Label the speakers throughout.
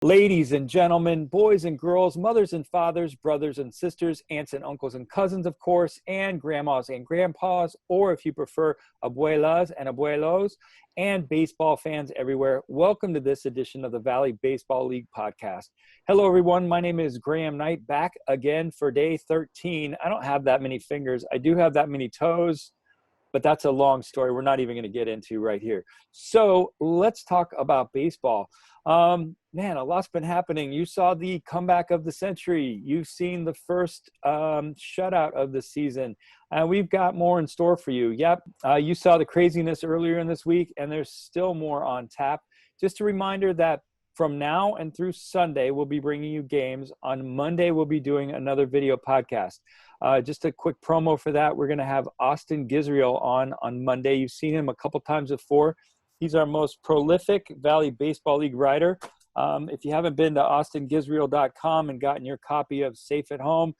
Speaker 1: Ladies and gentlemen, boys and girls, mothers and fathers, brothers and sisters, aunts and uncles and cousins, of course, and grandmas and grandpas, or if you prefer, abuelas and abuelos, and baseball fans everywhere, welcome to this edition of the Valley Baseball League podcast. Hello, everyone. My name is Graham Knight, back again for day 13. I don't have that many fingers. I do have that many toes, but that's a long story we're not even going to get into right here. So let's talk about baseball. Man, a lot's been happening. You saw the comeback of the century. You've seen the first shutout of the season. And we've got more in store for you. Yep, you saw the craziness earlier in this week, and there's still more on tap. Just a reminder that from now and through Sunday, we'll be bringing you games. On Monday, we'll be doing another video podcast. Just a quick promo for that. We're going to have Austin Gisriel on Monday. You've seen him a couple times before. He's our most prolific Valley Baseball League writer. If you haven't been to austingisriel.com and gotten your copy of Safe at Home,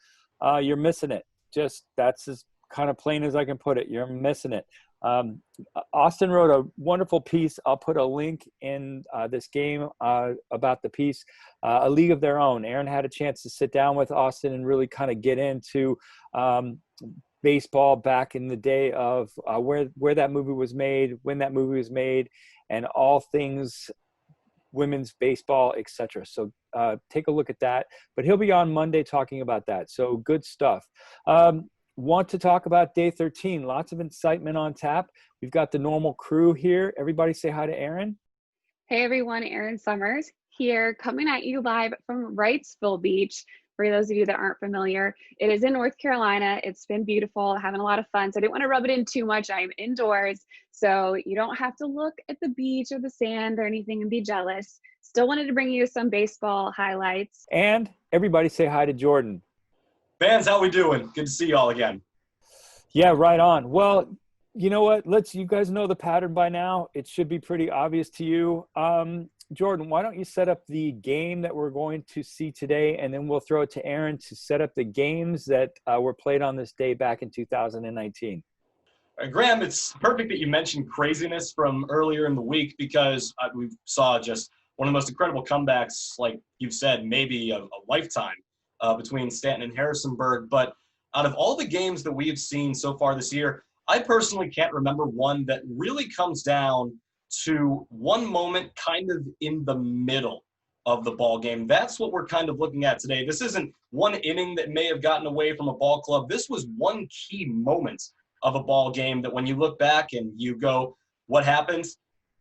Speaker 1: you're missing it. Just that's as kind of plain as I can put it. You're missing it. Austin wrote a wonderful piece. I'll put a link in this game about the piece, A League of Their Own. Aaron had a chance to sit down with Austin and really kind of get into baseball back in the day of where that movie was made, when that movie was made, and all things women's baseball, etc. So take a look at that. But he'll be on Monday talking about that. So good stuff. Want to talk about day 13. Lots of excitement on tap. We've got the normal crew here. Everybody say hi to Aaron.
Speaker 2: Hey everyone, Aaron Summers here, coming at you live from Wrightsville Beach. For those of you that aren't familiar, it is in North Carolina. It's been beautiful, having a lot of fun. So I didn't want to rub it in too much. I'm indoors, so you don't have to look at the beach or the sand or anything and be jealous. Still wanted to bring you some baseball highlights.
Speaker 1: And everybody say hi to Jordan.
Speaker 3: Fans, how we doing? Good to see y'all again.
Speaker 1: Yeah, right on. Well, you know what? You guys know the pattern by now. It should be pretty obvious to you. Jordan, why don't you set up the game that we're going to see today, and then we'll throw it to Aaron to set up the games that were played on this day back in 2019.
Speaker 3: Graham, it's perfect that you mentioned craziness from earlier in the week because we saw just one of the most incredible comebacks, like you've said, maybe a lifetime between Stanton and Harrisonburg. But out of all the games that we have seen so far this year, I personally can't remember one that really comes down to one moment kind of in the middle of the ball game. That's what we're kind of looking at today. This isn't one inning that may have gotten away from a ball club. This was one key moment of a ball game that when you look back and you go, what happened?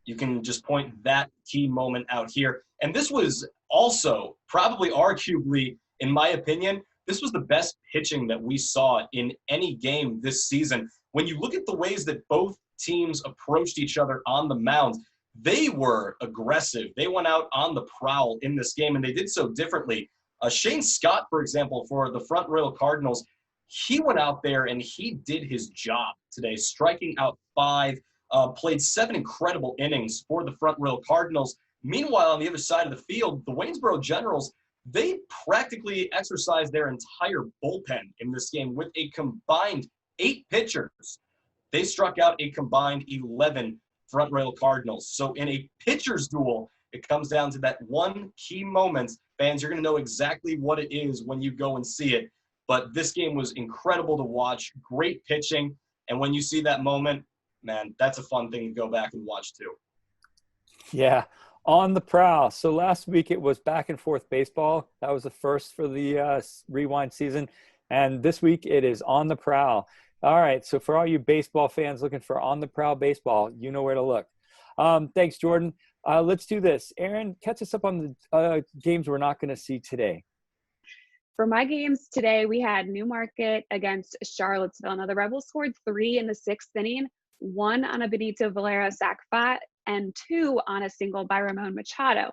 Speaker 3: You can just point that key moment out here. And this was also probably arguably, in my opinion, this was the best pitching that we saw in any game this season. When you look at the ways that both teams approached each other on the mound, they were aggressive. They went out on the prowl in this game, and they did so differently. Shane Scott, for example, for the Front Royal Cardinals, he went out there and he did his job today, striking out 5, played 7 incredible innings for the Front Royal Cardinals. Meanwhile, on the other side of the field, the Waynesboro Generals, they practically exercised their entire bullpen in this game with a combined 8 pitchers. They struck out a combined 11 Front Royal Cardinals. So in a pitcher's duel, it comes down to that one key moment. Fans, you're going to know exactly what it is when you go and see it. But this game was incredible to watch, great pitching. And when you see that moment, man, that's a fun thing to go back and watch too.
Speaker 1: Yeah, on the prowl. So last week it was back and forth baseball. That was the first for the rewind season. And this week it is on the prowl. All right, so for all you baseball fans looking for on the prowl baseball, you know where to look. Thanks, Jordan. Let's do this. Aaron, catch us up on the games we're not going to see today.
Speaker 2: For my games today, we had Newmarket against Charlottesville. Now, the Rebels scored 3 in the 6th inning, 1 on a Benito Valera sac fly, and 2 on a single by Ramon Machado.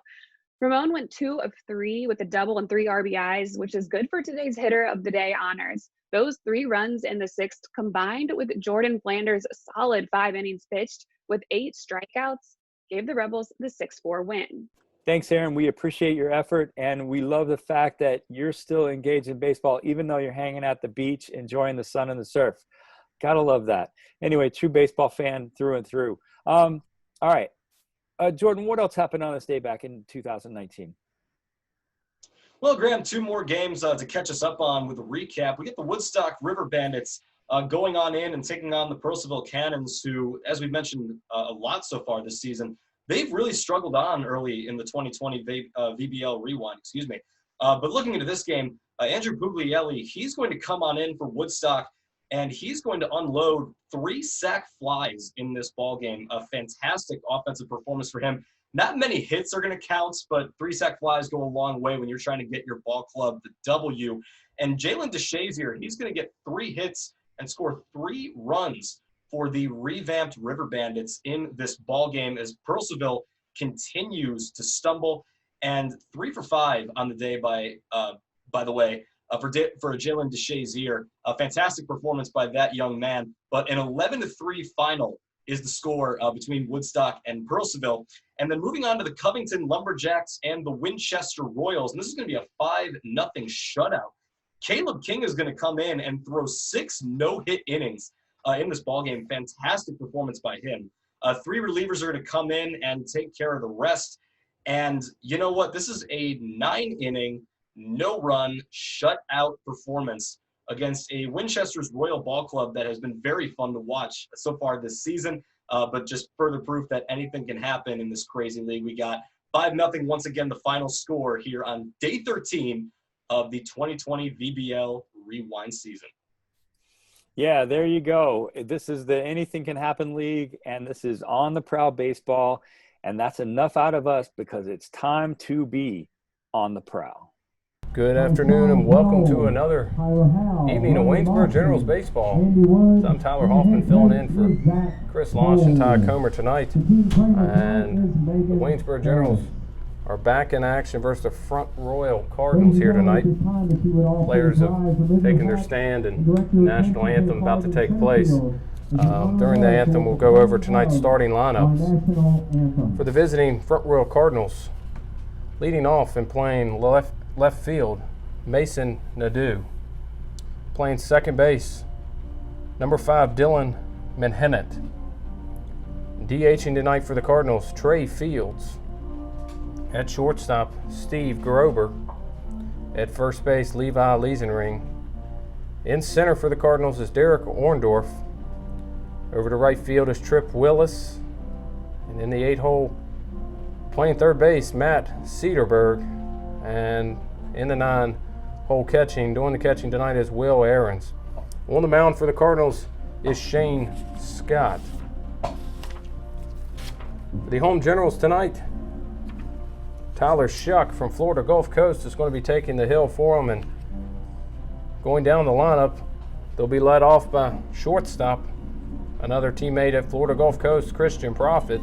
Speaker 2: Ramon went 2 of 3 with a double and 3 RBIs, which is good for today's hitter of the day honors. Those 3 runs in the 6th combined with Jordan Flanders' solid 5 innings pitched with 8 strikeouts gave the Rebels the 6-4 win.
Speaker 1: Thanks, Aaron. We appreciate your effort, and we love the fact that you're still engaged in baseball, even though you're hanging at the beach, enjoying the sun and the surf. Gotta love that. Anyway, true baseball fan through and through. All right. Jordan, what else happened on this day back in 2019?
Speaker 3: Well, Graham, two more games to catch us up on with a recap. We get the Woodstock River Bandits going on in and taking on the Percival Cannons, who, as we've mentioned a lot so far this season, they've really struggled on early in the 2020 VBL Rewind, But looking into this game, Andrew Puglielli, he's going to come on in for Woodstock, and he's going to unload 3 sack flies in this ball game. A fantastic offensive performance for him. Not many hits are going to count, but 3 sack flies go a long way when you're trying to get your ball club the W. And Jalen DeShazier, he's going to get 3 hits and score 3 runs for the revamped River Bandits in this ball game as Percival continues to stumble. And 3 for 5 on the day by the way, for Jalen DeShazier. A fantastic performance by that young man. But an 11-3 final is the score between Woodstock and Percival. And then moving on to the Covington Lumberjacks and the Winchester Royals. And this is going to be a 5-0 shutout. Caleb King is going to come in and throw 6 no-hit innings in this ballgame. Fantastic performance by him. 3 relievers are going to come in and take care of the rest. And you know what? This is a 9-inning, no-run, shutout performance against a Winchester's Royal Ball Club that has been very fun to watch so far this season, but just further proof that anything can happen in this crazy league. We got 5-0 once again, the final score here on day 13 of the 2020 VBL Rewind season.
Speaker 1: Yeah, there you go. This is the Anything Can Happen League, and this is On the Prowl Baseball, and that's enough out of us because it's time to be on the prowl.
Speaker 4: Good afternoon and welcome to another evening of Waynesboro Generals baseball. I'm Tyler Hoffman filling in for Chris Launch and Todd Comer tonight. And the Waynesboro Generals are back in action versus the Front Royal Cardinals here tonight. Players have taken their stand and the national anthem about to take place. During the anthem, we'll go over tonight's starting lineups. For the visiting Front Royal Cardinals, leading off and playing left field, Mason Nadeau. Playing second base, number 5, Dylan Menhennet. DHing tonight for the Cardinals, Trey Fields. At shortstop, Steve Grober. At first base, Levi Liesenring. In center for the Cardinals is Derek Orndorff. Over to right field is Trip Willis. And in the 8-hole, playing third base, Matt Cederberg. And in the 9-hole catching, doing the catching tonight is Will Aarons. On the mound for the Cardinals is Shane Scott. For the home Generals tonight, Tyler Shuck from Florida Gulf Coast is going to be taking the hill for them. And going down the lineup, they'll be led off by shortstop, another teammate at Florida Gulf Coast, Christian Profit.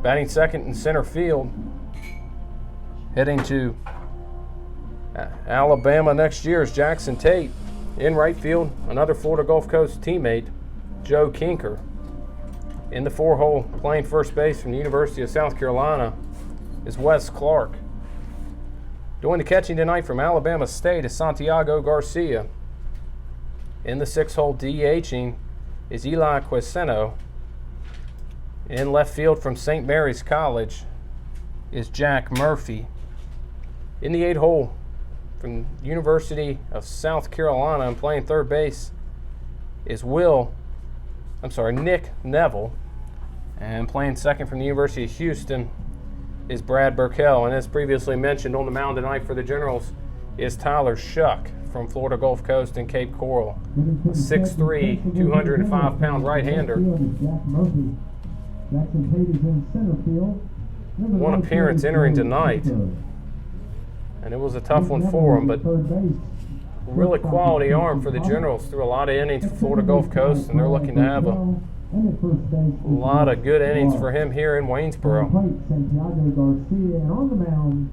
Speaker 4: Batting second in center field, heading to Alabama next year is Jackson Tate. In right field, another Florida Gulf Coast teammate, Joe Kinker. In the 4-hole, playing first base from the University of South Carolina is Wes Clark. Doing the catching tonight from Alabama State is Santiago Garcia. In the 6-hole, DHing is Eli Quiseno. In left field from St. Mary's College is Jack Murphy. In the 8-hole from University of South Carolina and playing third base is Nick Neville. And playing second from the University of Houston is Brad Burkell. And as previously mentioned, on the mound tonight for the Generals is Tyler Shuck from Florida Gulf Coast and Cape Coral. A 6'3", 205-pound right-hander. One appearance entering tonight, and it was a tough one for him, but really quality arm for the Generals through a lot of innings for Florida Gulf Coast, and they're looking to have a lot of good innings for him here in Waynesboro.
Speaker 5: Santiago Garcia, and on the mound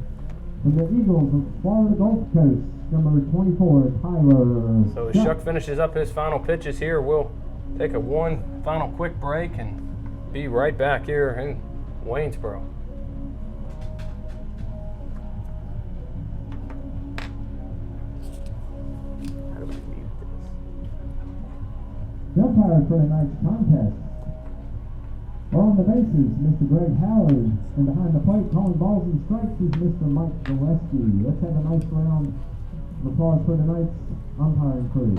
Speaker 5: from the Eagles of Florida Gulf Coast, number 24, Tyler.
Speaker 4: So as Shuck finishes up his final pitches here, we'll take one final quick break and be right back here in Waynesboro. How do we mute this?
Speaker 5: The umpire for tonight's contest On the bases, Mr. Greg Howard. And behind the plate, calling balls and strikes is Mr. Mike Gillespie. Let's have a nice round of applause for tonight's umpiring crew.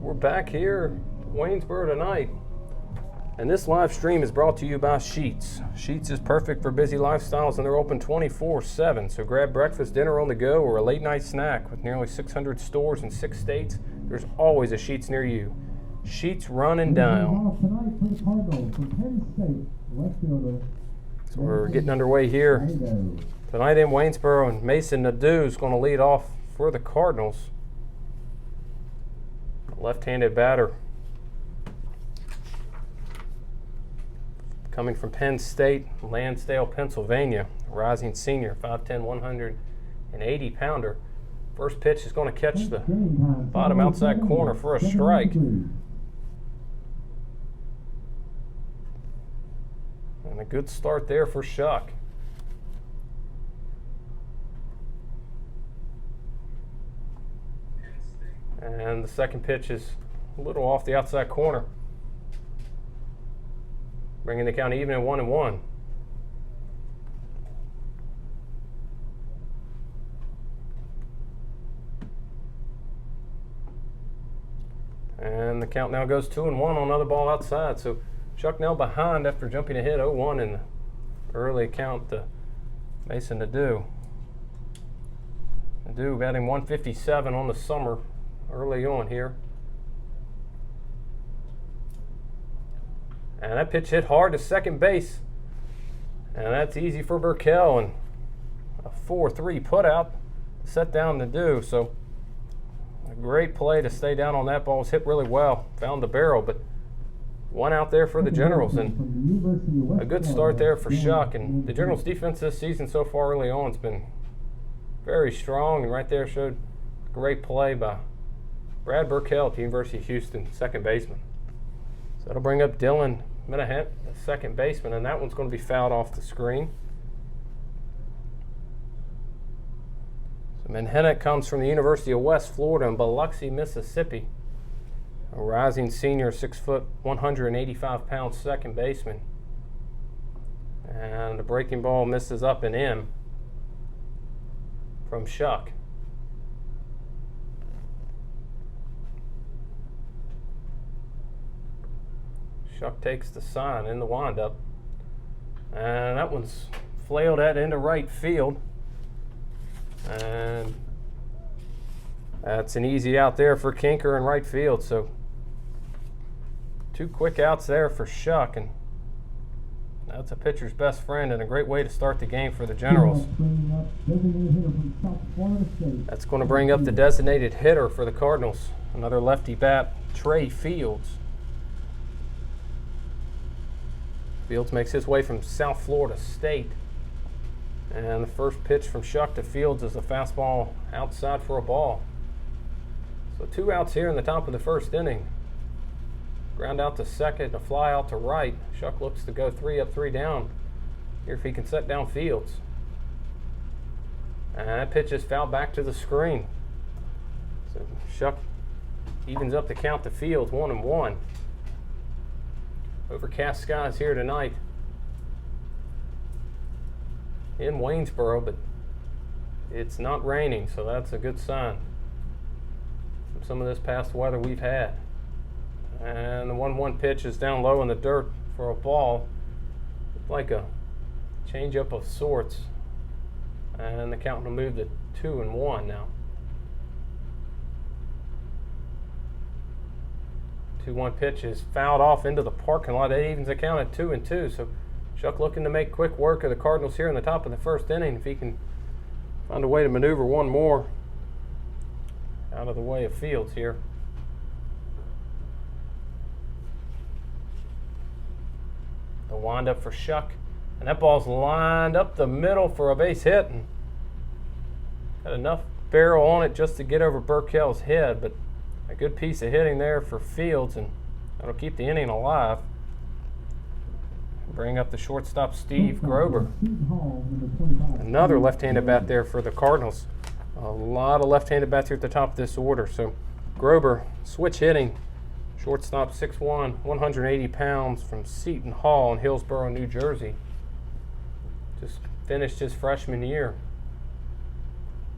Speaker 4: We're back here, Waynesboro Tonight, and this live stream is brought to you by Sheetz. Sheetz is perfect for busy lifestyles, and they're open 24/7. So grab breakfast, dinner on the go, or a late night snack. With nearly 600 stores in 6 states, there's always a Sheetz near you. Sheetz running down.
Speaker 5: Tonight for the Cardinals from Penn State, left fielder.
Speaker 4: So we're getting underway here tonight in Waynesboro, and Mason Nadeau is going to lead off for the Cardinals. Left-handed batter coming from Penn State, Lansdale, Pennsylvania, rising senior, 5'10", 180-pounder. First pitch is going to catch the bottom outside corner for a strike. And a good start there for Shuck. And the second pitch is a little off the outside corner, bringing the count even at 1-1. And the count now goes 2-1 on another ball outside. So Chuck now behind after jumping ahead 0-1 in the early count to Mason Nadeau. Nadeau batting 157 on the summer early on here. And that pitch hit hard to second base. And that's easy for Burkell, and a 4-3 put out to set down Nadeau. So a great play to stay down on that ball. Was hit really well, found the barrel, but one out there for the Generals, and a good start there for Shuck. And the Generals defense this season so far early on has been very strong, and right there showed great play by Brad Burkell at the University of Houston, second baseman. So that'll bring up Dylan Minahet, the second baseman, and that one's going to be fouled off the screen. So Minahet comes from the University of West Florida in Biloxi, Mississippi. A rising senior, 6 foot, 185-pound second baseman. And the breaking ball misses up and in from Shuck. Shuck takes the sign in the windup, and that one's flailed at into right field, and that's an easy out there for Kinker in right field. So 2 quick outs there for Shuck, and that's a pitcher's best friend and a great way to start the game for the Generals. That's going to bring up the designated hitter for the Cardinals, another lefty bat, Trey Fields. Fields makes his way from South Florida State. And the first pitch from Shuck to Fields is a fastball outside for a ball. So 2 outs here in the top of the first inning. Ground out to second, a fly out to right. Shuck looks to go 3 up, 3 down. Here if he can set down Fields. And that pitch is fouled back to the screen. So Shuck evens up the count to Fields, 1-1. Overcast skies here tonight in Waynesboro, but it's not raining, so that's a good sign from some of this past weather we've had. And the 1-1 pitch is down low in the dirt for a ball, like a changeup of sorts, and the count will move to 2-1 now. 2-1 pitch is fouled off into the parking lot. That evens the count at 2-2. So Shuck looking to make quick work of the Cardinals here in the top of the first inning. If he can Find a way to maneuver one more out of the way of Fields here. The windup for Shuck, and that ball's lined up the middle for a base hit, and got enough barrel on it just to get over Burkell's head, but a good piece of hitting there for Fields, and that'll keep the inning alive. Bring up the shortstop, Steve Grober. Another left-handed bat there for the Cardinals. A lot of left-handed bats here at the top of this order. So Grober, switch hitting. Shortstop, 6'1", 180 pounds, from Seton Hall in Hillsborough, New Jersey. Just finished his freshman year.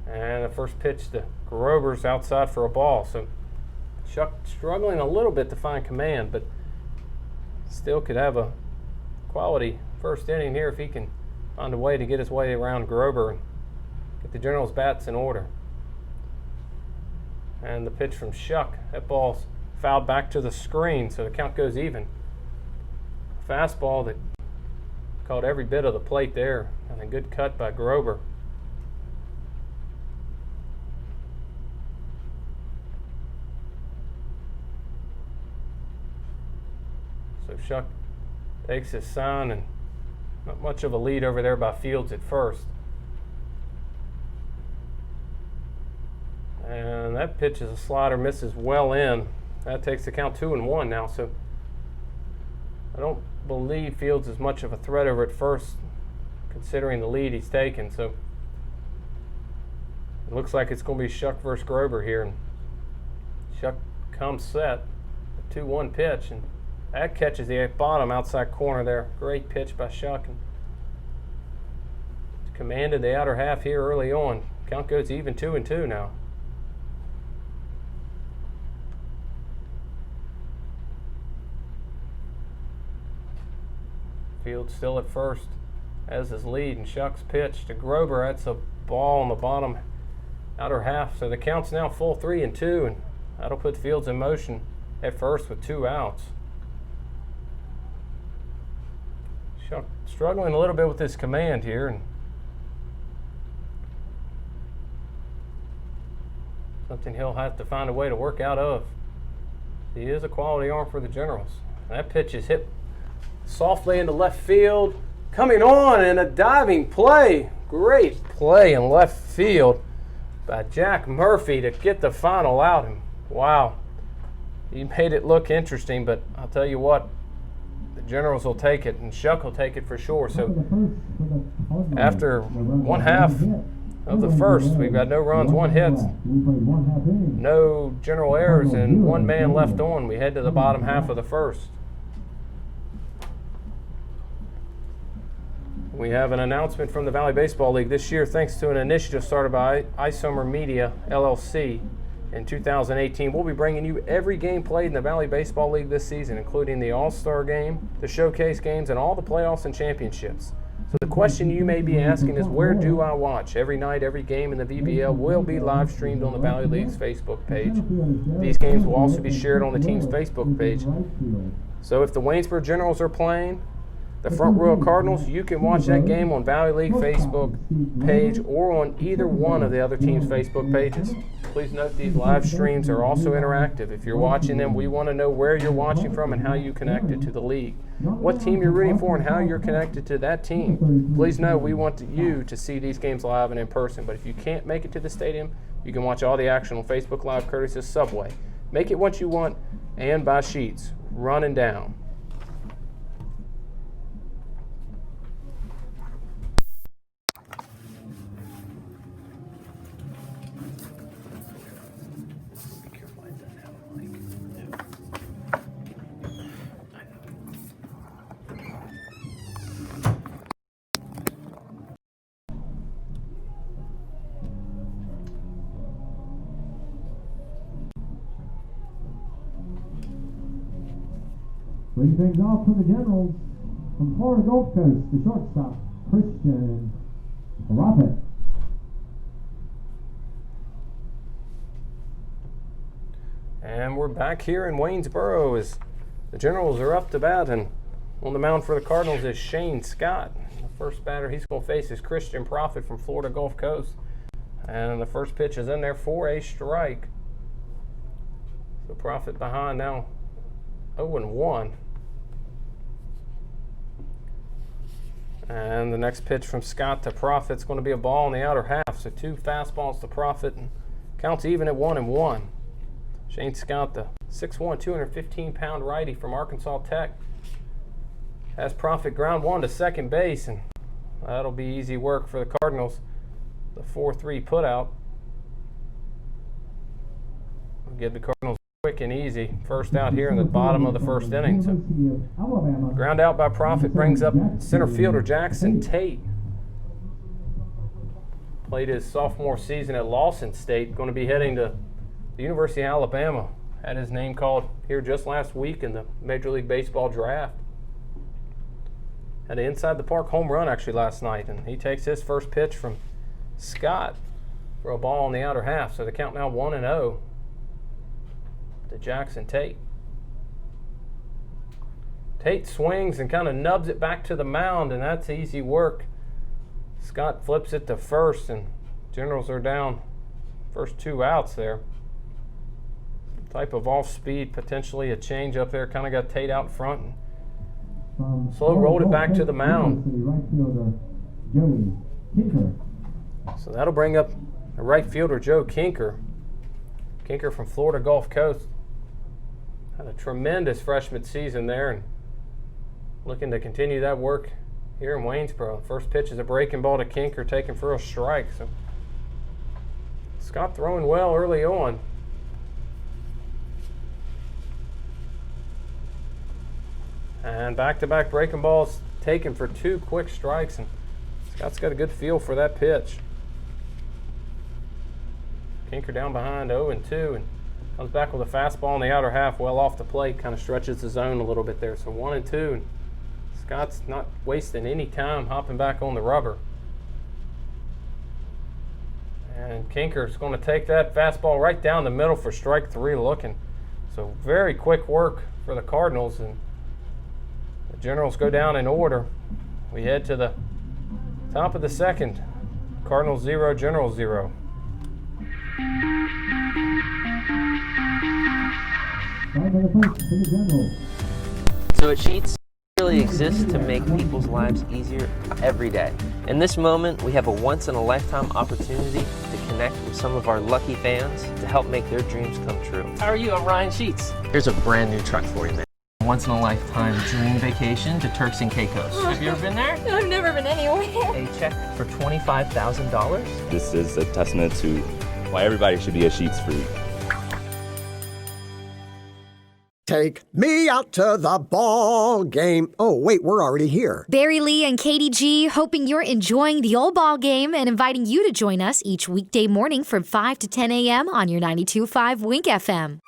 Speaker 4: And the first pitch to Grober's outside for a ball. So Shuck struggling a little bit to find command, but still could have a quality first inning here if he can find a way to get his way around Grober and get the Generals' bats in order. And the pitch from Shuck, that ball's fouled back to the screen, so the count goes even. Fastball that caught every bit of the plate there, and a good cut by Grober. So Shuck takes his sign, and not much of a lead over there by Fields at first. And that pitch is a slider, misses well in. That takes the count 2-1 now, so I don't believe Fields is much of a threat over at first, considering the lead he's taken. So it looks like it's going to be Shuck versus Grober here. And Shuck comes set, a 2-1 pitch, and that catches the bottom outside corner there. Great pitch by Shuck. And commanded the outer half here early on. Count goes even, 2-2 now. Fields still at first as his lead, and Shuck's pitch to Grober. That's a ball on the bottom outer half. So the count's now full 3-2, and that'll put Fields in motion at first with 2 outs. Shuck struggling a little bit with his command here, and something he'll have to find a way to work out of. He is a quality arm for the Generals. And that pitch is hit softly into left field, coming on, and a diving play. Great play in left field by Jack Murphy to get the final out. And wow, he made it look interesting, but I'll tell you what, the Generals will take it, and Shuck will take it for sure. So after one half of the first, we've got no runs, 1 hit, no General errors, and 1 man left on. We head to the bottom half of the first. We have an announcement from the Valley Baseball League this year, thanks to an initiative started by Isomer Media, LLC. In 2018, we'll be bringing you every game played in the Valley Baseball League this season, including the All-Star Game, the Showcase Games, and all the playoffs and championships. So the question you may be asking is, where do I watch? Every night, every game in the VBL will be live streamed on the Valley League's Facebook page. These games will also be shared on the team's Facebook page. So if the Waynesboro Generals are playing the Front Row Cardinals, you can watch that game on Valley League Facebook page or on either one of the other teams' Facebook pages. Please note these live streams are also interactive. If you're watching them, we want to know where you're watching from and how you connected to the league. What team you're rooting for and how you're connected to that team. Please know we want you to see these games live and in person, but if you can't make it to the stadium, you can watch all the action on Facebook Live courtesy of Subway. Make it what you want and buy sheets. Running down.
Speaker 5: Leading things off for the Generals, from Florida Gulf Coast, the shortstop, Christian Lopez.
Speaker 4: And we're back here in Waynesboro as the Generals are up to bat, and on the mound for the Cardinals is Shane Scott. The first batter he's going to face is Christian Prophet from Florida Gulf Coast. And the first pitch is in there for a strike. So Profit behind now 0-1. And the next pitch from Scott to Profit is going to be a ball in the outer half. So 2 fastballs to Profit, and counts even at 1-1. Shane Scott, the 6'1", 215-pound righty from Arkansas Tech, has Profit ground 1 to second base, and that'll be easy work for the Cardinals. The 4-3 putout will give the Cardinals quick and easy first out here in the bottom of the first inning. So ground out by Profit brings up center fielder Jackson Tate. Played his sophomore season at Lawson State, going to be heading to the University of Alabama. Had his name called here just last week in the Major League Baseball draft. Had an inside the park home run actually last night, and he takes his first pitch from Scott for a ball in the outer half. So the count now 1-0 to Jackson Tate. Tate swings and kind of nubs it back to the mound, and that's easy work. Scott flips it to first, and Generals are down first 2 outs there. Type of off speed, potentially a change up there, kind of got Tate out front. And slow rolled it back to the mound. So that'll bring up the right fielder Joe Kinker. Kinker from Florida Gulf Coast. Had a tremendous freshman season there, and looking to continue that work here in Waynesboro. First pitch is a breaking ball to Kinker, taken for a strike. So Scott throwing well early on. And back-to-back breaking balls taken for 2 quick strikes, and Scott's got a good feel for that pitch. Kinker down behind 0-2, and comes back with a fastball in the outer half, well off the plate, kind of stretches the zone a little bit there. So 1-2, and Scott's not wasting any time hopping back on the rubber. And Kinker's going to take that fastball right down the middle for strike 3 looking. So very quick work for the Cardinals, and the Generals go down in order. We head to the top of the second. Cardinals 0, Generals 0.
Speaker 6: So Sheets really exists to make people's lives easier every day. In this moment, we have a once-in-a-lifetime opportunity to connect with some of our lucky fans to help make their dreams come true. How are you? I'm Ryan Sheets. Here's a brand new truck for you, man. Once-in-a-lifetime dream vacation to Turks and Caicos. Have you ever been there?
Speaker 7: I've never been anywhere.
Speaker 6: A check for $25,000.
Speaker 8: This is a testament to why everybody should be a Sheets freak.
Speaker 9: Take me out to the ball game. Oh, wait, we're already here.
Speaker 7: Barry Lee and Katie G, hoping you're enjoying the old ball game and inviting you to join us each weekday morning from 5 to 10 a.m. on your 92.5 Wink FM.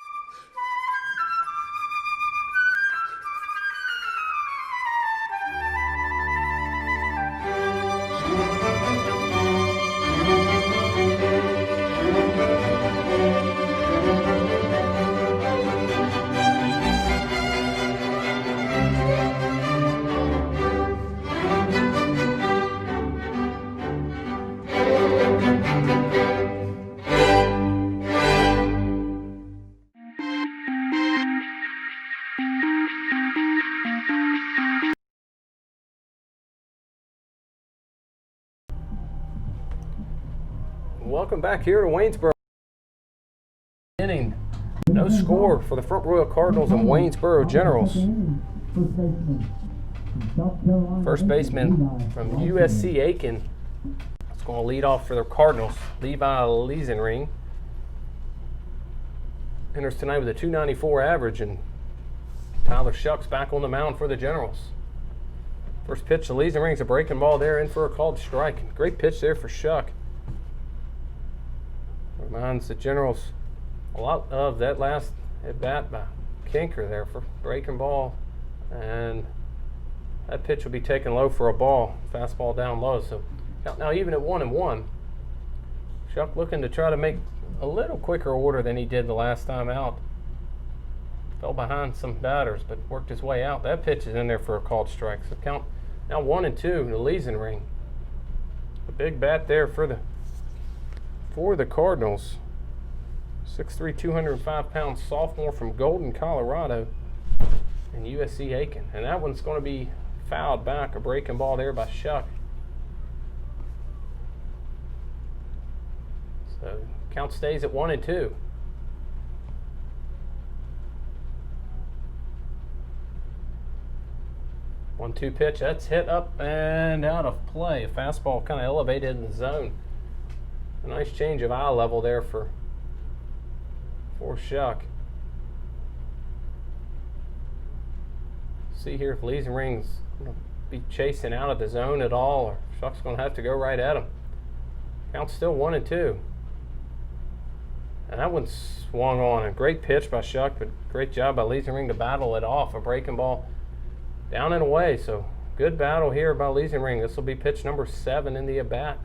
Speaker 4: Welcome back here to Waynesboro. Inning, no score for the Front Royal Cardinals and Waynesboro Generals. First baseman from USC Aiken is going to lead off for the Cardinals. Levi Liesenring enters tonight with a .294 average, and Tyler Shuck's back on the mound for the Generals. First pitch to Liesenring's a breaking ball there, in for a called strike. Great pitch there for Shuck. Reminds the Generals a lot of that last at bat by Kinker there for breaking ball, and that pitch will be taken low for a ball, fastball down low. So now even at 1-1, Shuck looking to try to make a little quicker order than he did the last time out. Fell behind some batters, but worked his way out. That pitch is in there for a called strike. So count now 1-2 to Liesenring. A big bat there for the for the Cardinals. 6'3", 205-pound sophomore from Golden, Colorado, and USC Aiken. And that one's going to be fouled back, a breaking ball there by Shuck. So count stays at 1-2. One-two pitch, that's hit up and out of play. A fastball kind of elevated in the zone. A nice change of eye level there for Shuck. See here if Liesenring's going to be chasing out of the zone at all, or Shuck's going to have to go right at him. Count's still 1-2. And that one swung on. A great pitch by Shuck, but great job by Liesenring to battle it off. A breaking ball down and away. So good battle here by Liesenring. This will be pitch number 7 in the at-bat.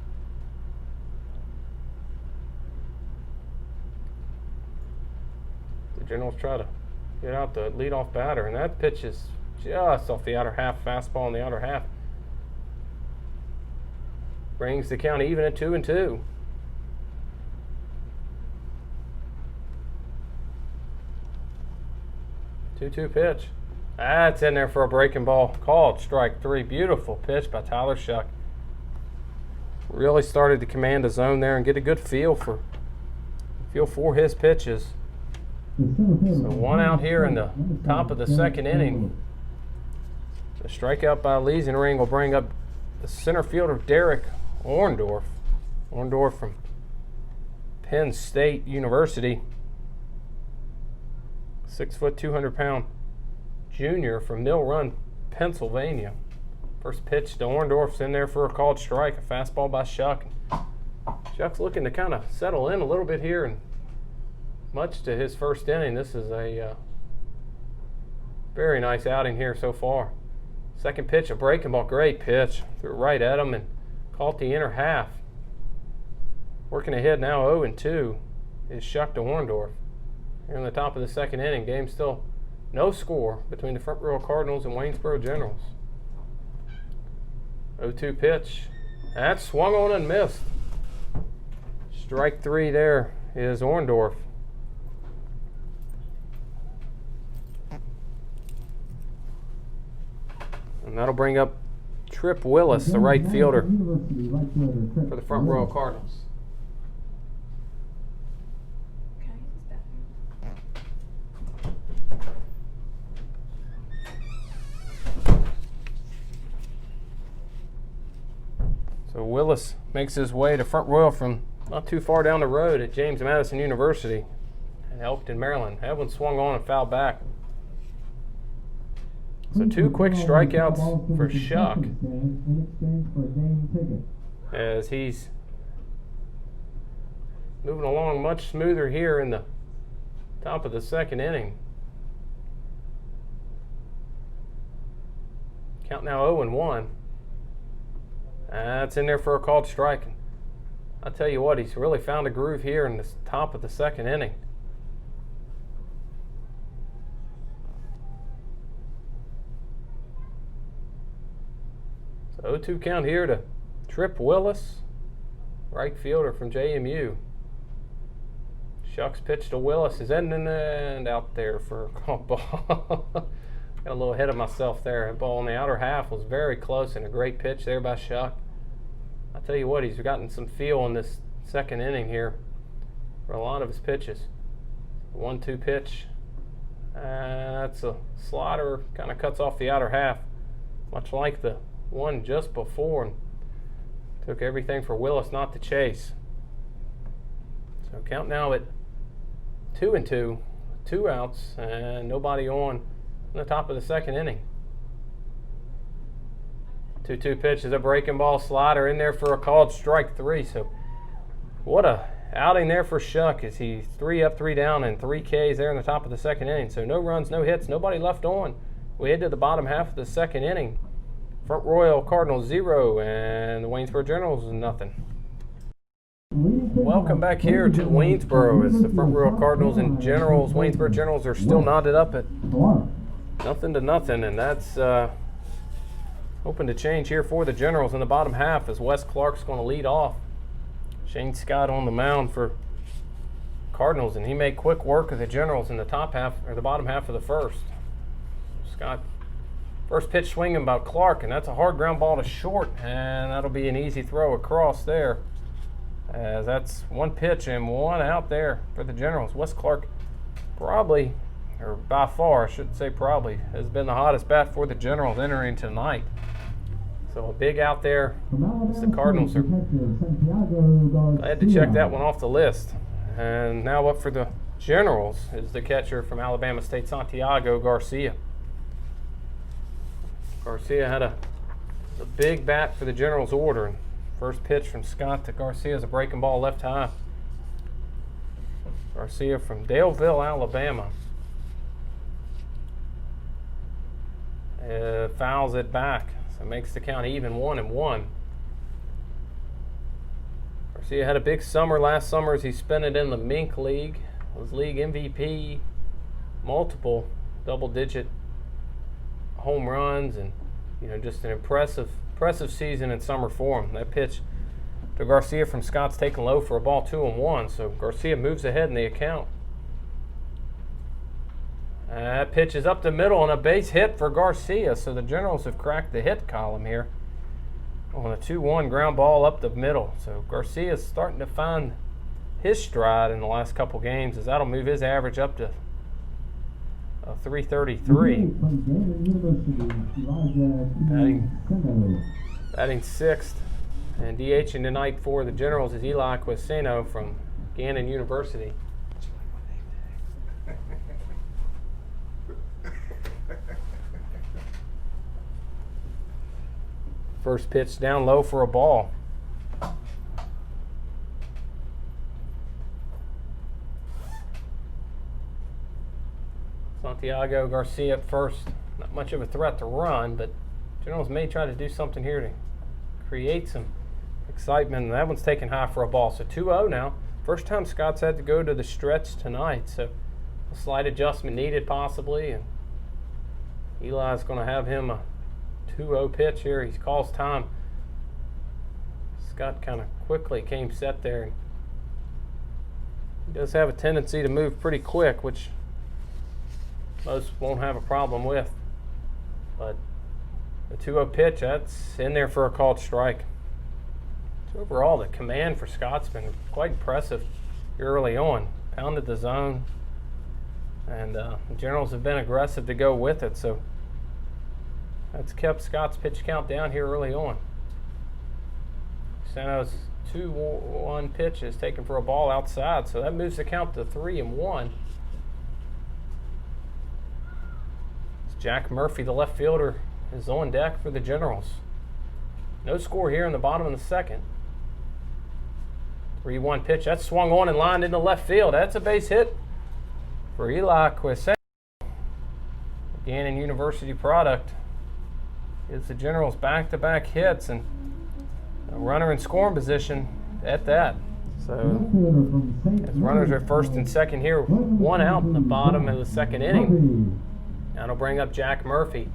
Speaker 4: The Generals try to get out the leadoff batter, and that pitch is just off the outer half. Fastball in the outer half. Brings the count even at 2-2. 2-2 pitch. That's in there for a breaking ball. Called strike 3. Beautiful pitch by Tyler Shuck. Really started to command the zone there and get a good feel for his pitches. So one out here in the top of the second inning. The strikeout by Liesenring will bring up the center fielder Derek Orndorff. Orndorff from Penn State University. 6', 200-pound junior from Mill Run, Pennsylvania. First pitch to Orndorff's in there for a called strike. A fastball by Shuck. Shuck's looking to kind of settle in a little bit here, and much to his first inning, this is a very nice outing here so far. Second pitch, a breaking ball. Great pitch. Threw it right at him and caught the inner half. Working ahead now, 0-2 is Shuck to Orndorff. Here in the top of the second inning, game still no score between the Front Royal Cardinals and Waynesboro Generals. 0-2 pitch. That swung on and missed. Strike 3 there is Orndorff. And that'll bring up Trip Willis, the right fielder for the Front Royal Cardinals. So Willis makes his way to Front Royal from not too far down the road at James Madison University in Elkton, Maryland. That one swung on and fouled back. So 2 quick strikeouts for Shuck as he's moving along much smoother here in the top of the second inning. Count now 0-1. That's in there for a called strike. I'll tell you what, he's really found a groove here in the top of the second inning. So 0-2 count here to Trip Willis, right fielder from JMU. Shuck's pitch to Willis is in and out there for a called ball. Got a little ahead of myself there. That ball in the outer half was very close and a great pitch there by Shuck. I'll tell you what, he's gotten some feel in this second inning here for a lot of his pitches. 1-2 pitch. That's a slider, kind of cuts off the outer half, much like the one just before, and took everything for Willis not to chase. So count now at 2-2, 2 outs, and nobody on in the top of the second inning. 2-2 pitch is a breaking ball, slider in there for a called strike 3. So what a outing there for Shuck as he's 3 up, 3 down, and 3 Ks there in the top of the second inning. So no runs, no hits, nobody left on. We head to the bottom half of the second inning. Front Royal Cardinals 0 and the Waynesboro Generals nothing. Welcome back here to Waynesboro as the Front Royal Cardinals and Generals, Waynesboro Generals, are still knotted up at 0-0, and that's hoping to change here for the Generals in the bottom half as Wes Clark's going to lead off. Shane Scott on the mound for Cardinals, and he made quick work of the Generals in the top half or the bottom half of the first. Scott, first pitch swinging by Clark, and that's a hard ground ball to short, and that'll be an easy throw across there. As that's one pitch and one out there for the Generals. Wes Clark probably, or by far, I shouldn't say probably, has been the hottest bat for the Generals entering tonight. So a big out there as the Cardinals are glad to check that one off the list. And now up for the Generals is the catcher from Alabama State, Santiago Garcia. Garcia had a big bat for the Generals order. First pitch from Scott to Garcia is a breaking ball left high. Garcia from Daleville, Alabama. Fouls it back, so makes the count even 1-1. Garcia had a big summer last summer as he spent it in the Mink League. Was league MVP, multiple double-digit home runs, and just an impressive season in summer form. That pitch to Garcia from Scott's taken low for a ball, 2-1. So Garcia moves ahead in the account. That pitch is up the middle and a base hit for Garcia. So the Generals have cracked the hit column here on a 2-1 ground ball up the middle. So Garcia is starting to find his stride in the last couple games, as that'll move his average up to 333. Batting sixth and DHing tonight for the Generals is Eli Quiseno from Gannon University. First pitch down low for a ball. Santiago Garcia at first, not much of a threat to run, but Generals may try to do something here to create some excitement. And that one's taken high for a ball. So 2-0 now. First time Scott's had to go to the stretch tonight. So a slight adjustment needed possibly. And Eli's going to have him a 2-0 pitch here. He calls time. Scott kind of quickly came set there. He does have a tendency to move pretty quick, which most won't have a problem with. But the 2-0 pitch, that's in there for a called strike. So overall, the command for Scott's been quite impressive early on. Pounded the zone, and the Generals have been aggressive to go with it. So that's kept Scott's pitch count down here early on. Sano's 2-1 pitch is taken for a ball outside, so that moves the count to 3-1. Jack Murphy, the left fielder, is on deck for the Generals. No score here in the bottom of the second. 3-1 pitch. That's swung on and lined into left field. That's a base hit for Eli Quiseno. Gannon University product. Gives the Generals back-to-back hits and a runner in scoring position at that. So as runners are first and second here, one out in the bottom of the second inning. That'll bring up Jack Murphy.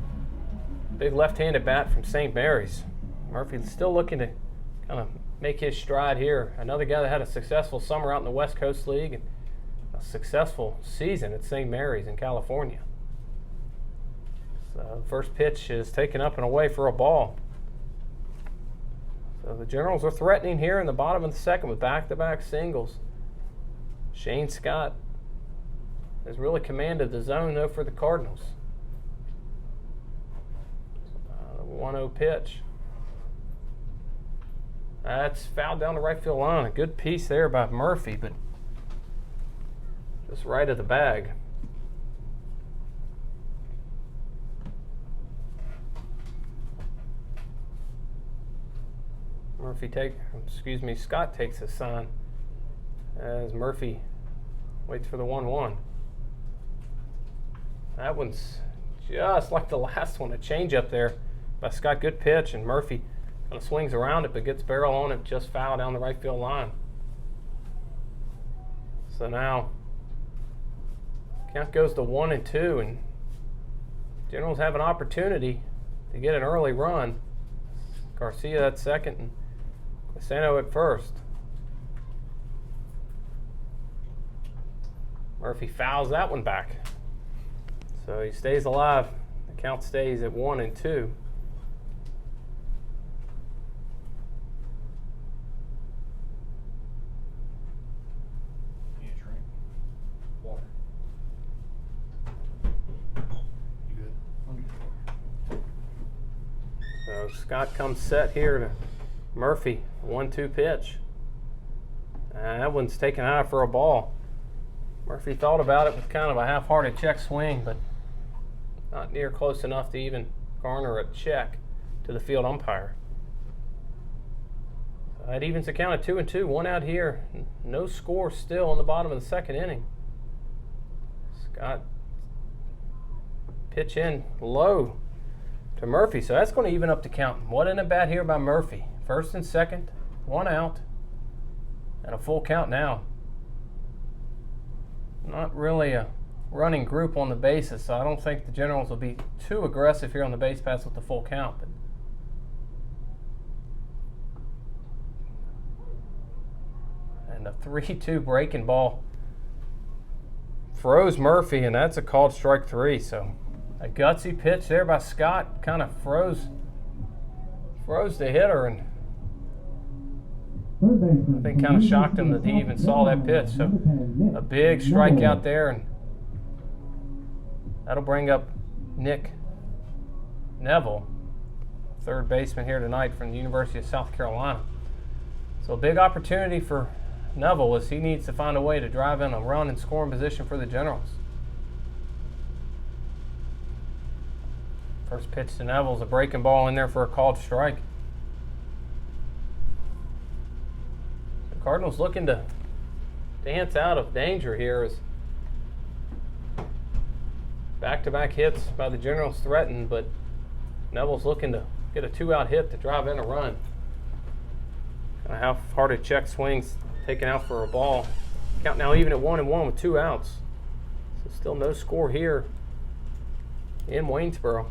Speaker 4: Big left-handed bat from St. Mary's. Murphy's still looking to kind of make his stride here. Another guy that had a successful summer out in the West Coast League and a successful season at St. Mary's in California. So the first pitch is taken up and away for a ball. So the Generals are threatening here in the bottom of the second with back-to-back singles. Shane Scott has really commanded the zone, though, for the Cardinals. 1-0 pitch. That's fouled down the right field line. A good piece there by Murphy, but just right of the bag. Scott takes his sign as Murphy waits for the 1-1. That one's just like the last one, a change up there by Scott. Good pitch, and Murphy kind of swings around it but gets barrel on it, just foul down the right field line. So now count goes to 1-2, and Generals have an opportunity to get an early run. Garcia at second and Quiseno at first. Murphy fouls that one back. So he stays alive. The count stays at 1-2. So Scott comes set here to Murphy, 1-2 pitch. And that one's taken high for a ball. Murphy thought about it with kind of a half-hearted check swing, but not near close enough to even garner a check to the field umpire. So that evens the count at 2-2. One out here. No score still in the bottom of the second inning. Scott pitch in low to Murphy, so that's going to even up the count. What an at bat here by Murphy. First and second, one out, and a full count now. Not really a running group on the bases, so I don't think the Generals will be too aggressive here on the base pass with the full count. But and a 3-2 breaking ball froze Murphy, and that's a called strike 3. So a gutsy pitch there by Scott kind of froze the hitter, and I think kind of shocked him that he even saw that pitch. So a big strikeout there, and that'll bring up Nick Neville, third baseman here tonight from the University of South Carolina. So a big opportunity for Neville as he needs to find a way to drive in a run and scoring position for the Generals. First pitch to Neville's a breaking ball in there for a called strike. The Cardinals looking to dance out of danger here as back-to-back hits by the Generals threatened, but Neville's looking to get a 2-out hit to drive in a run. Kind of half-hearted check swings taken out for a ball. Count now even at 1-1 with 2 outs. So still no score here in Waynesboro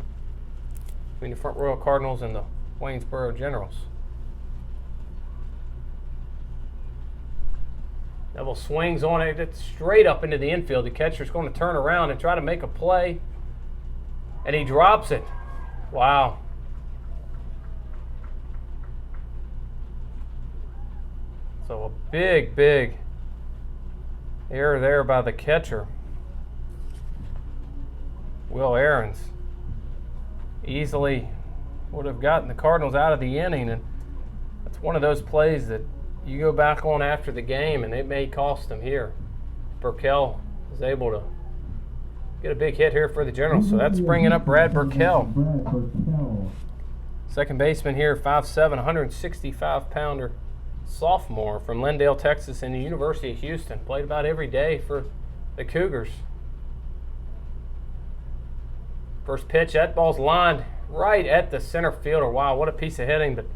Speaker 4: between the Front Royal Cardinals and the Waynesboro Generals. Neville swings on it. It's straight up into the infield. The catcher's going to turn around and try to make a play, and he drops it. Wow. So a big error there by the catcher. Will Aarons easily would have gotten the Cardinals out of the inning, and that's one of those plays that you go back on after the game and it may cost them here. Burkell was able to get a big hit here for the Generals, so that's bringing up Brad Burkell. Second baseman here, 5'7", 165-pounder sophomore from Lindale, Texas, and the University of Houston. Played about every day for the Cougars. First pitch, that ball's lined right at the center fielder. Wow, what a piece of hitting. But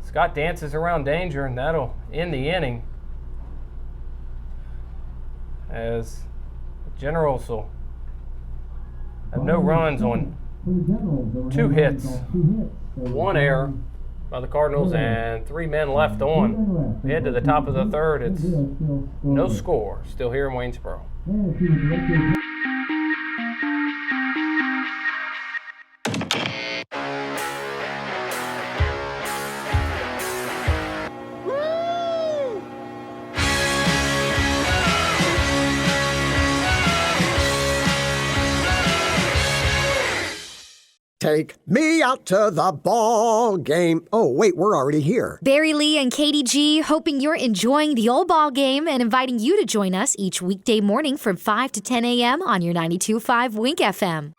Speaker 4: Scott dances around danger, and that'll end the inning as the Generals will have no runs on 2 hits, 1 error by the Cardinals, and 3 men left on. We head to the top of the third. It's no score still here in Waynesboro.
Speaker 9: Take me out to the ball game. Oh, wait, we're already here.
Speaker 7: Barry Lee and Katie G hoping you're enjoying the old ball game and inviting you to join us each weekday morning from 5 to 10 a.m. on your 92.5 Wink FM.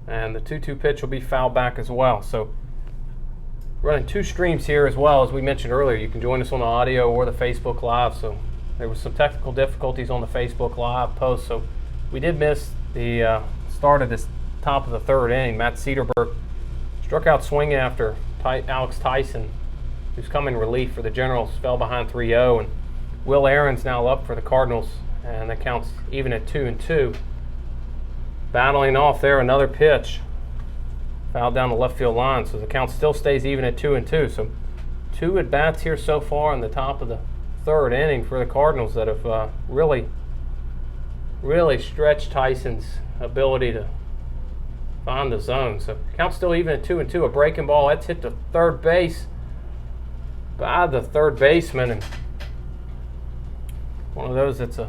Speaker 7: And the 2-2 pitch will be fouled back as well. So
Speaker 4: running two streams here as well, as we mentioned earlier. You can join us on the audio or the Facebook Live. So there was some technical difficulties on the Facebook Live post, so we did miss the start of this top of the third inning. Matt Cedarberg struck out swinging after Alex Tyson, who's come in relief for the Generals, fell behind 3-0, and Will Aaron's now up for the Cardinals, and that counts even at 2-2. Battling off there, another pitch. Fouled down the left field line, so the count still stays even at 2-2. So 2 at-bats here so far in the top of the third inning for the Cardinals that have really stretched Tyson's ability to find the zone. So count still even at 2-2. A breaking ball, that's hit to third base by the third baseman, and one of those that's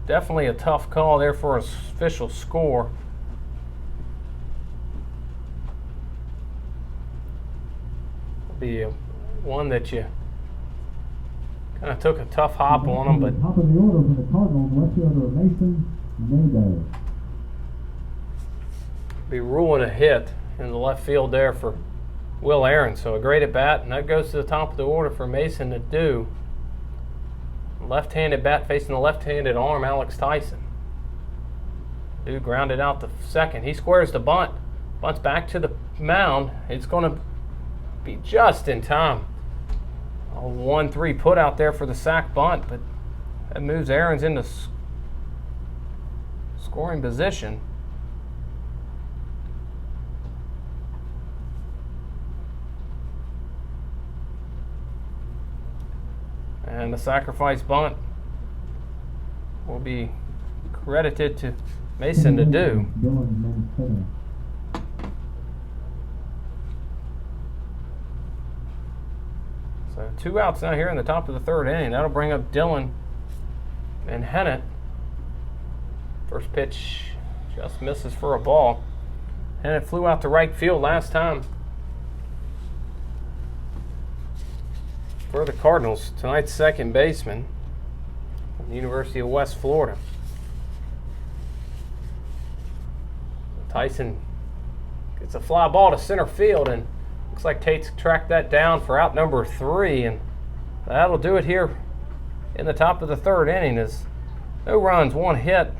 Speaker 4: definitely a tough call there for an official score. Be one that you kind of took a tough hop on them, but
Speaker 5: top of the order for the Cardinals, left fielder Mason Mayday.
Speaker 4: Be ruling a hit in the left field there for Will Aaron. So a great at bat, and that goes to the top of the order for Mason to do. Left-handed bat facing the left-handed arm, Alex Tyson. Dude grounded out the second. He squares the bunt. Bunts back to the mound. It's going to be just in time. A 1-3 put out there for the sac bunt, but that moves Aaron's into scoring position. And the sacrifice bunt will be credited to Mason to do. So 2 outs now here in the top of the third inning. That'll bring up Dillon and Hennett. First pitch just misses for a ball. Hennett flew out to right field last time for the Cardinals. Tonight's second baseman from the University of West Florida. Tyson gets a fly ball to center field, and looks like Tate's tracked that down for out number 3, and that'll do it here in the top of the third inning. Is no runs, 1 hit,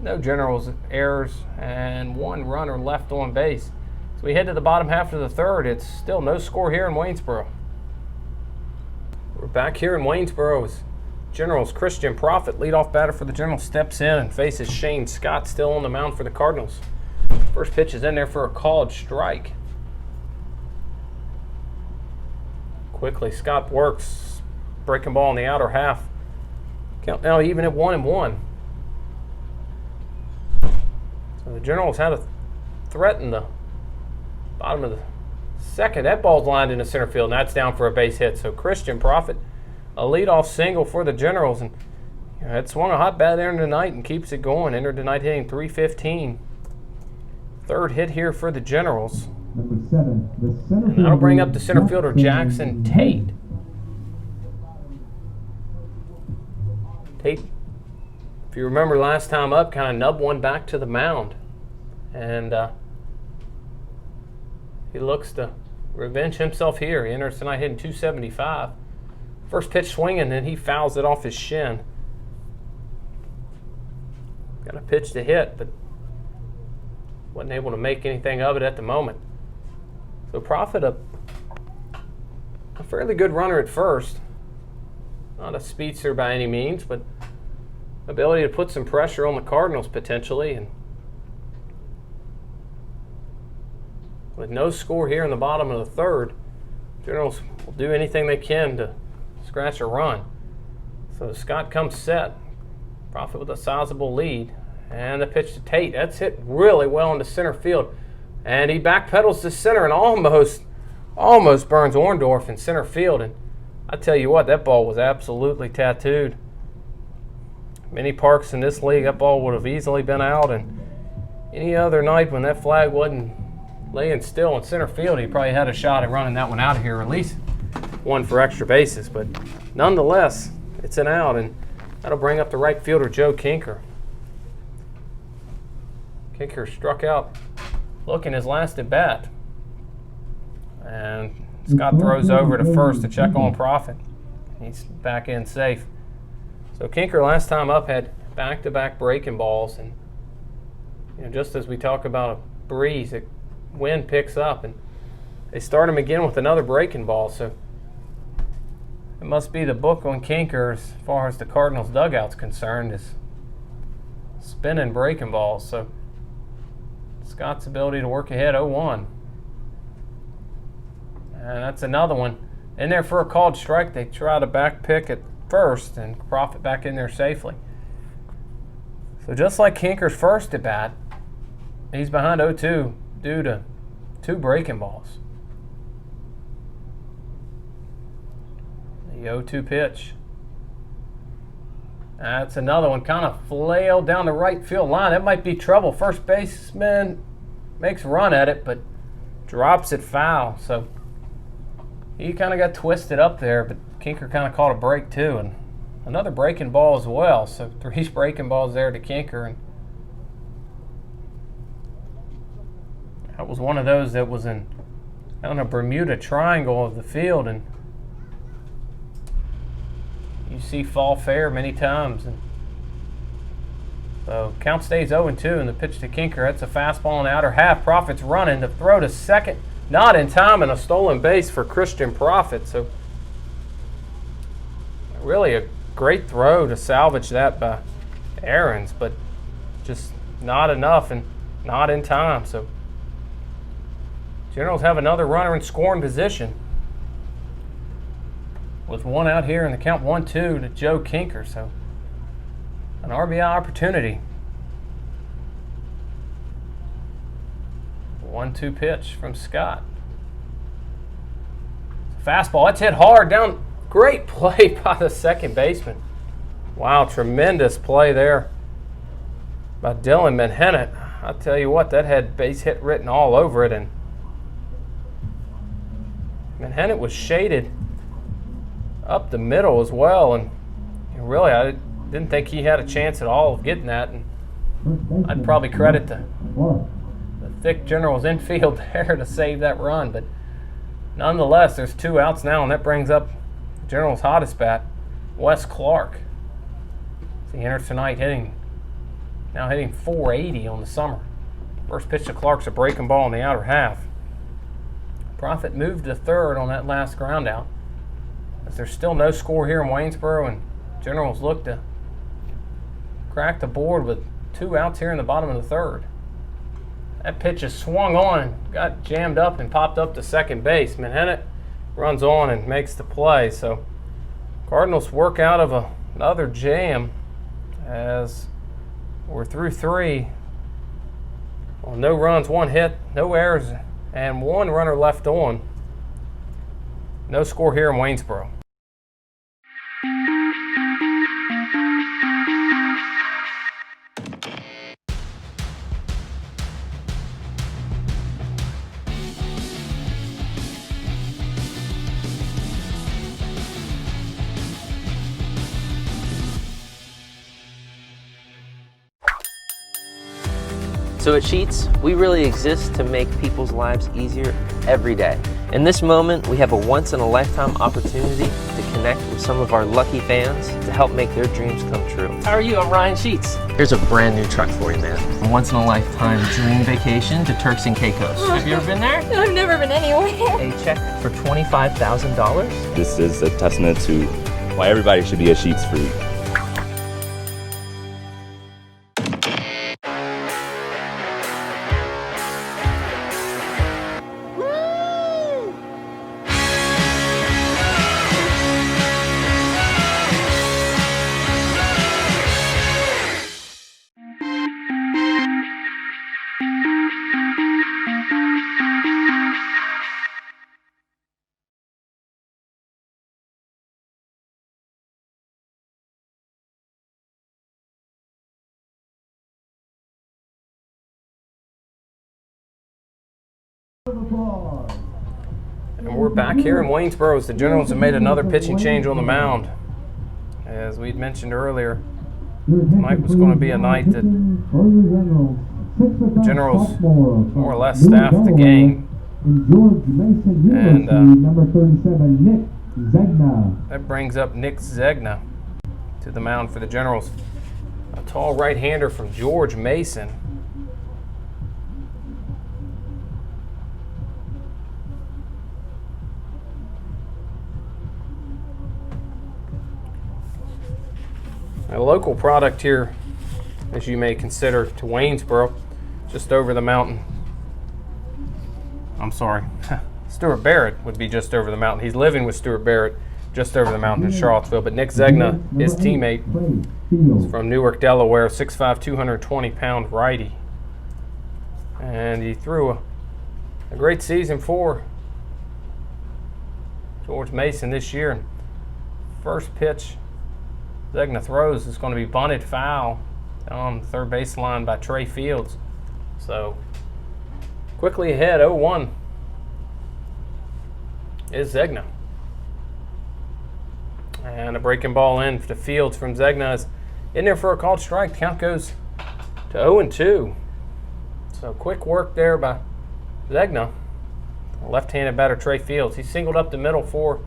Speaker 4: no Generals errors, and 1 runner left on base. So we head to the bottom half of the third. It's still no score here in Waynesboro. We're back here in Waynesboro as Generals Christian Prophet, leadoff batter for the Generals, steps in and faces Shane Scott, still on the mound for the Cardinals. First pitch is in there for a called strike. Quickly, Scott works, breaking ball in the outer half. Count now even at 1-1. So the Generals had to threaten the bottom of the second. That ball's lined into center field, and that's down for a base hit. So Christian Prophet, a leadoff single for the Generals, and it swung a hot bat there tonight and keeps it going. Entered tonight hitting .315. Third hit here for the Generals.
Speaker 5: Number 7, the center
Speaker 4: And that'll bring up the center fielder Jackson Tate. Tate, if you remember last time up, kind of nubbed one back to the mound, and he looks to revenge himself here. He enters tonight hitting .275. First pitch swinging, and he fouls it off his shin. Got a pitch to hit, but wasn't able to make anything of it at the moment. So Prophet, a fairly good runner at first. Not a speedster by any means, but ability to put some pressure on the Cardinals potentially. And with no score here in the bottom of the third, Generals will do anything they can to scratch a run. So Scott comes set. Prophet with a sizable lead. And the pitch to Tate. That's hit really well into center field. And he backpedals to center and almost burns Orndorff in center field. And I tell you what, that ball was absolutely tattooed. Many parks in this league, that ball would have easily been out. And any other night when that flag wasn't laying still in center field, he probably had a shot at running that one out of here, or at least one for extra bases. But nonetheless, it's an out, and that'll bring up the right fielder, Joe Kinker. Kinker struck out looking his last at bat. And Scott throws over to first to check on Profit. He's back in safe. So Kinker last time up had back-to-back breaking balls, and just as we talk about a breeze, the wind picks up, and they start him again with another breaking ball. So it must be the book on Kinker as far as the Cardinals dugout's concerned, is spinning breaking balls. So Scott's ability to work ahead 0-1. And that's another one. In there for a called strike. They try to back pick at first and Profit back in there safely. So just like Kinker's first at bat, he's behind 0-2 due to 2 breaking balls. The 0-2 pitch. That's another one, kind of flailed down the right field line. That might be trouble. First baseman makes a run at it, but drops it foul. So he kind of got twisted up there, but Kinker kind of caught a break too, and another breaking ball as well. So 3 breaking balls there to Kinker, and that was one of those that was on a Bermuda Triangle of the field, and you see fall fair many times. And so count stays 0-2, and the pitch to Kinker, that's a fastball in the outer half. Profit's running to throw to second, not in time, and a stolen base for Christian Profit. So really a great throw to salvage that by Aarons, but just not enough and not in time. So Generals have another runner in scoring position with 1 out here, and the count 1-2 to Joe Kinker. So an RBI opportunity. 1-2 pitch from Scott. Fastball, that's hit hard down. Great play by the second baseman. Wow, tremendous play there by Dylan Menhennet. I tell you what, that had base hit written all over it, and Menhennet was shaded up the middle as well, and really I didn't think he had a chance at all of getting that, and I'd probably credit the thick Generals infield there to save that run. But nonetheless, there's 2 outs now, and that brings up the Generals' hottest bat, Wes Clark. He enters tonight now hitting 480 on the summer. First pitch to Clark's a breaking ball in the outer half. Profit moved to third on that last ground out, as there's still no score here in Waynesboro, and Generals look to crack the board with 2 outs here in the bottom of the third. That pitch is swung on and got jammed up and popped up to second base. Menhennet runs on and makes the play. So Cardinals work out of another jam as we're through 3. Well, no runs, 1 hit, no errors, and 1 runner left on. No score here in Waynesboro.
Speaker 6: So at Sheets, we really exist to make people's lives easier every day. In this moment, we have a once-in-a-lifetime opportunity to connect with some of our lucky fans to help make their dreams come true. How are you? I'm Ryan Sheets. Here's a brand new truck for you, man. A once-in-a-lifetime dream vacation to Turks and Caicos. Have you ever been there?
Speaker 10: I've never been anywhere.
Speaker 6: A check for $25,000.
Speaker 8: This is a testament to why everybody should be a Sheets freak.
Speaker 4: And we're back here in Waynesboro as the Generals have made another pitching change on the mound. As we'd mentioned earlier, tonight was going to be a night that the Generals more or less staffed the game.
Speaker 5: And George Mason
Speaker 4: And,
Speaker 5: University, number 37, Nick Zegna.
Speaker 4: That brings up Nick Zegna to the mound for the Generals. A tall right-hander from George Mason. A local product here, as you may consider, to Waynesboro, just over the mountain. I'm sorry, Stuart Barrett would be just over the mountain. He's living with Stuart Barrett just over the mountain in Charlottesville. But Nick Zegna, his teammate, is from Newark, Delaware, 6'5", 220-pound righty. And he threw a great season for George Mason this year. First pitch Zegna throws is going to be bunted foul on the third baseline by Trey Fields. So quickly ahead, 0-1 is Zegna. And a breaking ball in to Fields from Zegna is in there for a called strike. Count goes to 0-2. So quick work there by Zegna. Left-handed batter Trey Fields. He singled up the middle for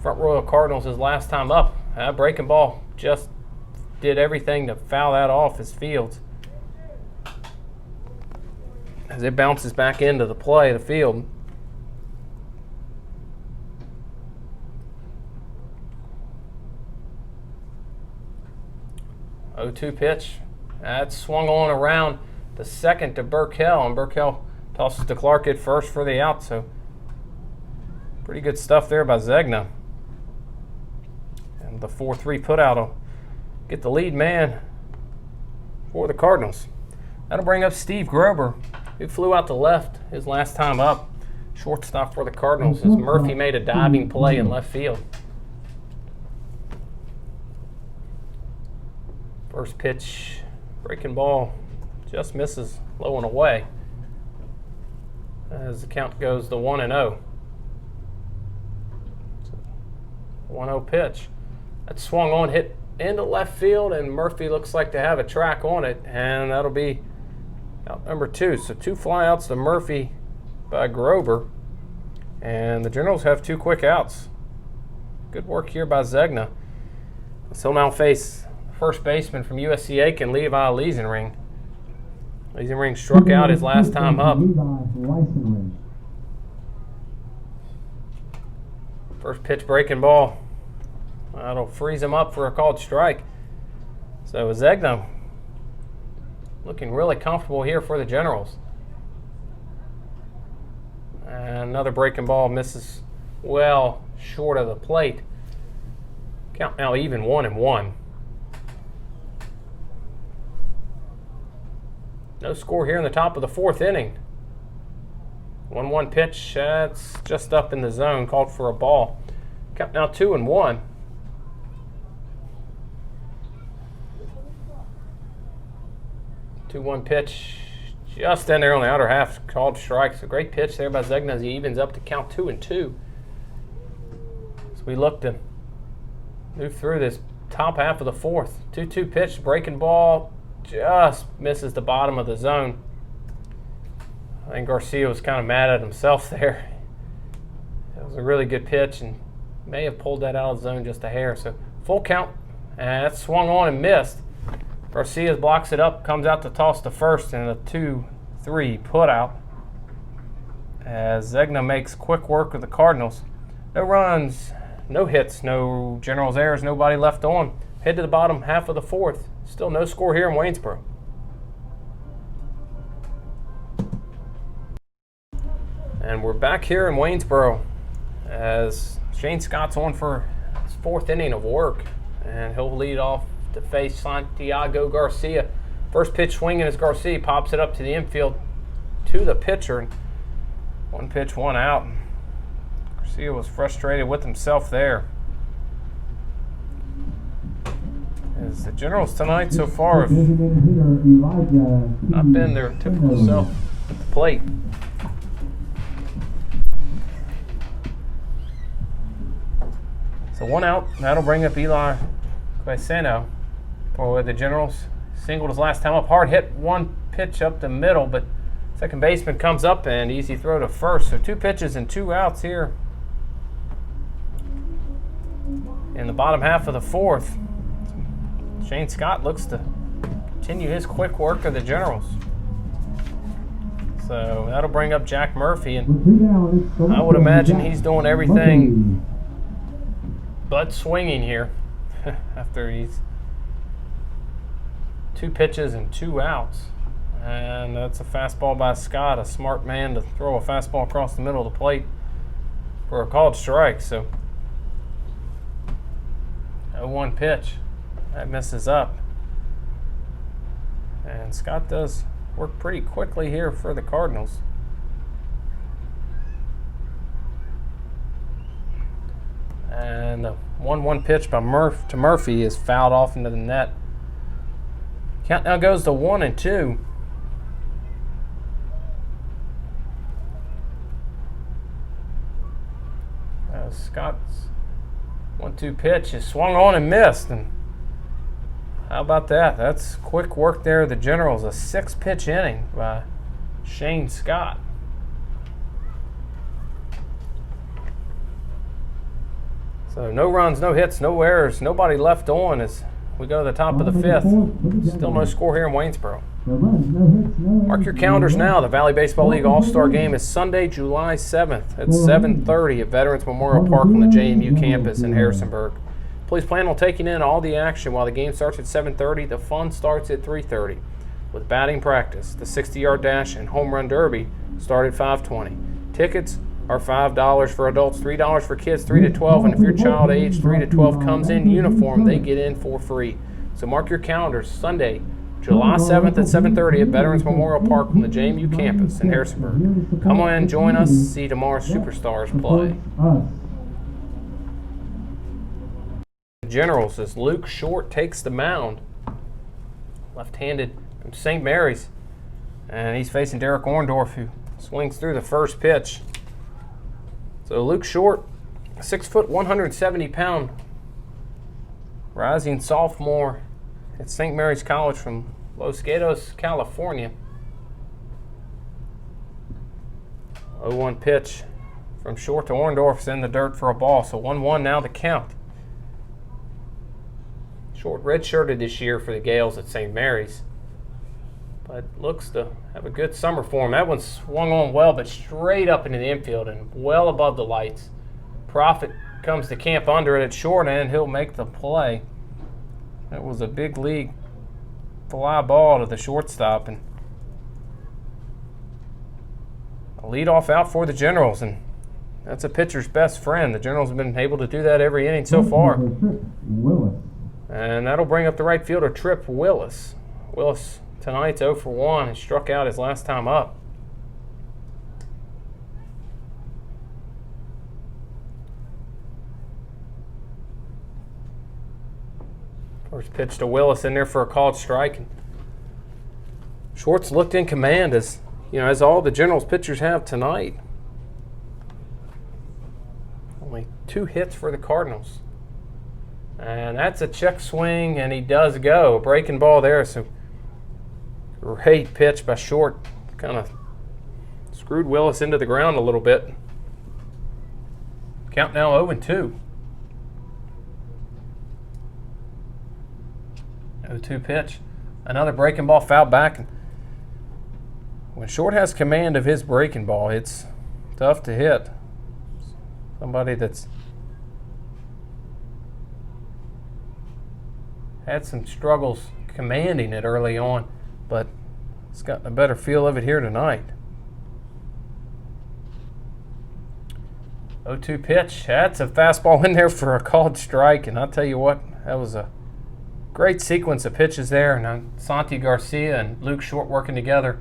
Speaker 4: Front Royal Cardinals his last time up. Breaking ball just did everything to foul that off as Fields. As it bounces back into the play, the field. Oh, 0-2 pitch. That's swung on around the second to Burkell, and Burkell tosses to Clark at first for the out. So pretty good stuff there by Zegna. And the 4-3 putout will get the lead man for the Cardinals. That'll bring up Steve Grober, who flew out to left his last time up. Shortstop for the Cardinals as Murphy made a diving play in left field. First pitch, breaking ball, just misses low and away as the count goes to 1-0. 1-0 pitch. That swung on, hit into left field, and Murphy looks like to have a track on it, and that'll be out number 2. So 2 flyouts to Murphy by Grober, and the Generals have 2 quick outs. Good work here by Zegna. So he'll now face first baseman from USC Aiken, Levi Leisenring. Leisenring struck out his last time up. First pitch, breaking ball. That'll freeze him up for a called strike. So Zegna looking really comfortable here for the Generals. And another breaking ball misses well short of the plate. Count now even 1-1. No score here in the top of the 4th inning. 1-1 pitch, that's just up in the zone, called for a ball. Count now 2-1. 2-1 pitch, just in there on the outer half, called strikes. A great pitch there by Zegna as he evens up to count 2-2. So we look to move through this top half of the 4th. 2-2 pitch, breaking ball, just misses the bottom of the zone. I think Garcia was kind of mad at himself there. It was a really good pitch and may have pulled that out of the zone just a hair. So full count, and that swung on and missed. Garcia blocks it up, comes out to toss to first, and a 2-3 put out. As Zegna makes quick work of the Cardinals. No runs, no hits, no Generals errors, nobody left on. Head to the bottom half of the 4th. Still no score here in Waynesboro. And we're back here in Waynesboro as Shane Scott's on for his 4th inning of work. And he'll lead off to face Santiago Garcia. First pitch swinging as Garcia pops it up to the infield to the pitcher. 1 pitch, 1 out. Garcia was frustrated with himself there. As the Generals tonight so far have not been their typical self at the plate. So 1 out, that'll bring up Eli Quaiseno for the Generals. Singled his last time up, hard hit, 1 pitch up the middle, but Second baseman comes up and easy throw to first. So 2 pitches and 2 outs here in the bottom half of the 4th. Shane Scott looks to continue his quick work of the Generals. So that'll bring up Jack Murphy, and I would imagine he's doing everything but swinging here after he's 2 pitches and 2 outs. And that's a fastball by Scott, a smart man to throw a fastball across the middle of the plate for a called strike. So 0-1 pitch. That misses up. And Scott does work pretty quickly here for the Cardinals. And the 1-1 pitch by Murphy is fouled off into the net. Count now goes to 1-2. Scott's 1-2 pitch is swung on and missed. And how about that? That's quick work there. The Generals, a 6-pitch inning by Shane Scott. So no runs, no hits, no errors, nobody left on as we go to the top of the 5th. Still no score here in Waynesboro. Mark your calendars now. The Valley Baseball League All-Star Game is Sunday, July 7th at 7:30 at Veterans Memorial Park on the JMU campus in Harrisonburg. Please plan on taking in all the action while the game starts at 7:30. The fun starts at 3:30 with batting practice. The 60-yard dash and home run derby start at 5:20. Tickets are $5 for adults, $3 for kids 3 to 12, and if your child age 3 to 12 comes in uniform, they get in for free. So mark your calendars, Sunday, July 7th at 7:30 at Veterans Memorial Park on the JMU campus in Harrisonburg. Come on in, join us, see tomorrow's superstars play. Generals as Luke Short takes the mound. Left-handed from St. Mary's. And he's facing Derek Orndorff, who swings through the first pitch. So Luke Short, 6 foot, 170-pound, rising sophomore at St. Mary's College from Los Gatos, California. 0-1 pitch from Short to Orndorff's in the dirt for a ball. So 1-1 now the count. Short redshirted this year for the Gales at St. Mary's, but looks to have a good summer for him. That one swung on well, but straight up into the infield and well above the lights. Profit comes to camp under it at short, and he'll make the play. That was a big league fly ball to the shortstop, and a leadoff out for the Generals, and that's a pitcher's best friend. The Generals have been able to do that every inning so far. And that'll bring up the right fielder, Trip Willis. Willis tonight's 0 for 1 and struck out his last time up. First pitch to Willis in there for a called strike. Short's looked in command as all the Generals pitchers have tonight. Only 2 hits for the Cardinals. And that's a check swing, and he does go. Breaking ball there, so great pitch by Short. Kind of screwed Willis into the ground a little bit. Count now 0-2. 0-2 pitch. Another breaking ball fouled back. When Short has command of his breaking ball, it's tough to hit. Somebody that's had some struggles commanding it early on, but it's gotten a better feel of it here tonight. 0-2 pitch. That's a fastball in there for a called strike, and I'll tell you what, that was a great sequence of pitches there, and Santi Garcia and Luke Short working together.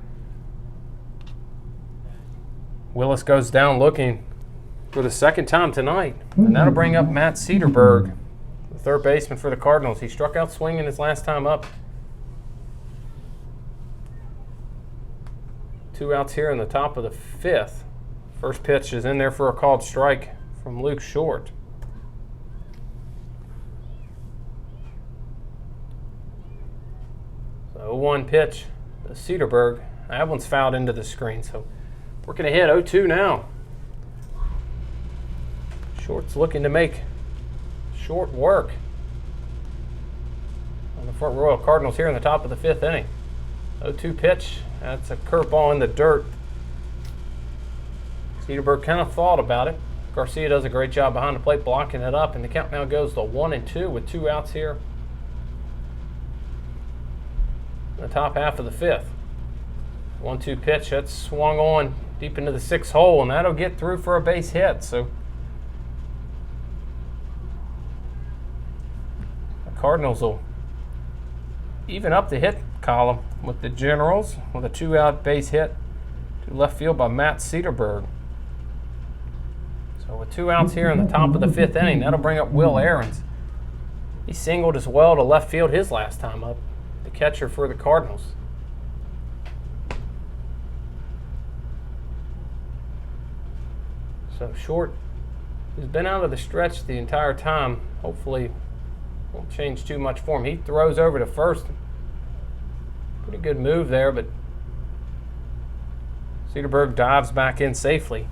Speaker 4: Willis goes down looking for the second time tonight, and that'll bring up Matt Cederberg, the third baseman for the Cardinals. He struck out swinging his last time up. 2 outs here in the top of the 5th. First pitch is in there for a called strike from Luke Short. So 0-1 pitch to Cederberg That one's fouled into the screen, so working ahead 0-2 now. Short's looking to make short work on the front row of Cardinals here in the top of the 5th inning. 0-2 pitch. That's a curveball in the dirt. Cedarburg kind of thought about it. Garcia does a great job behind the plate blocking it up, and the count now goes to 1-2 with 2 outs here in the top half of the 5th. 1-2 pitch. That's swung on deep into the 6th hole, and that'll get through for a base hit. So the Cardinals will even up the hit column with the Generals with a 2-out base hit to left field by Matt Cedarburg. So with 2 outs here in the top of the 5th inning, that'll bring up Will Aarons. He singled as well to left field his last time up, the catcher for the Cardinals. So Short has been out of the stretch the entire time. Hopefully won't change too much for him. He throws over to first. Pretty good move there, but Cedarburg dives back in safely.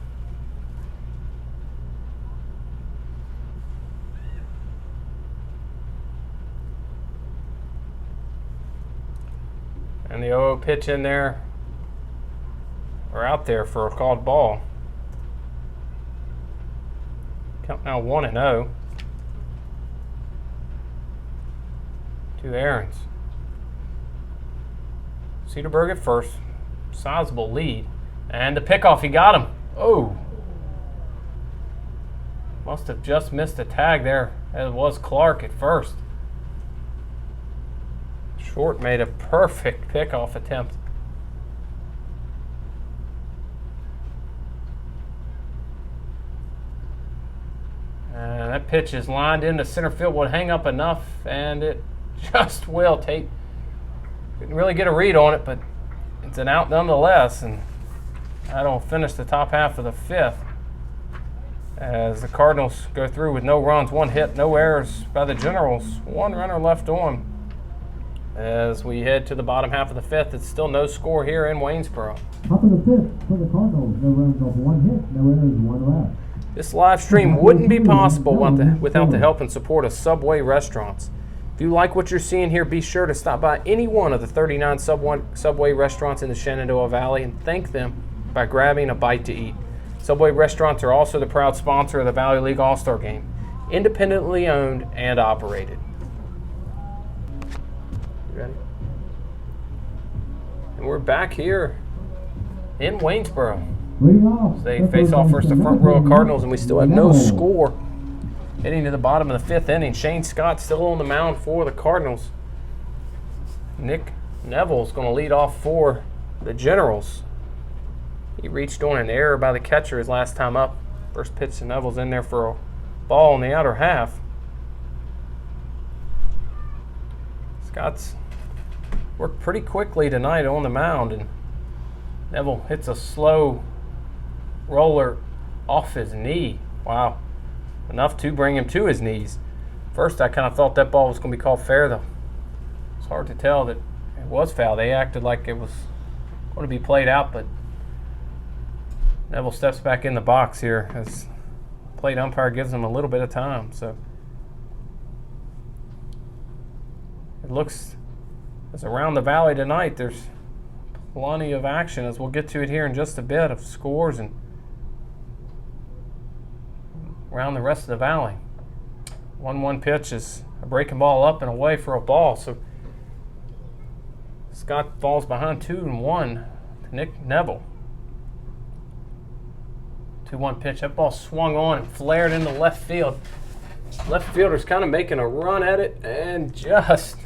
Speaker 4: And the 0-0 pitch in there, or out there for a called ball. Count now 1-0 to Aarons. Cedarburg at first, sizable lead, and the pickoff, he got him. Oh, must have just missed a tag there. It was Clark at first. Short made a perfect pickoff attempt. And that pitch is lined into center field, will hang up enough, and it just will. Tate couldn't really get a read on it, but it's an out nonetheless, and that'll finish the top half of the 5th as the Cardinals go through with no runs, 1 hit, no errors by the Generals, 1 runner left on. As we head to the bottom half of the 5th, it's still no score here in Waynesboro.
Speaker 5: Top of the 5th for the Cardinals. No runs off 1 hit, no errors, 1 left.
Speaker 4: This live stream wouldn't be possible without the help and support of Subway restaurants. If you like what you're seeing here, be sure to stop by any one of the 39 Subway restaurants in the Shenandoah Valley and thank them by grabbing a bite to eat. Subway restaurants are also the proud sponsor of the Valley League All-Star Game, independently owned and operated. You ready? And we're back here in Waynesboro. They face off first the front row of Cardinals, and we still have no score. Heading to the bottom of the 5th inning, Shane Scott still on the mound for the Cardinals. Nick Neville's going to lead off for the Generals. He reached on an error by the catcher his last time up. First pitch to Neville's in there for a ball in the outer half. Scott's worked pretty quickly tonight on the mound, and Neville hits a slow roller off his knee. Wow. Enough to bring him to his knees. First, I kind of thought that ball was going to be called fair, though. It's hard to tell that it was foul. They acted like it was going to be played out, but Neville steps back in the box here as the plate umpire gives him a little bit of time. So it looks as around the valley tonight, there's plenty of action, as we'll get to it here in just a bit, of scores and around the rest of the valley. 1-1 pitch is a breaking ball up and away for a ball. So Scott falls behind 2-1 to Nick Neville. 2-1 pitch. That ball swung on and flared into left field. Left fielder's kind of making a run at it and just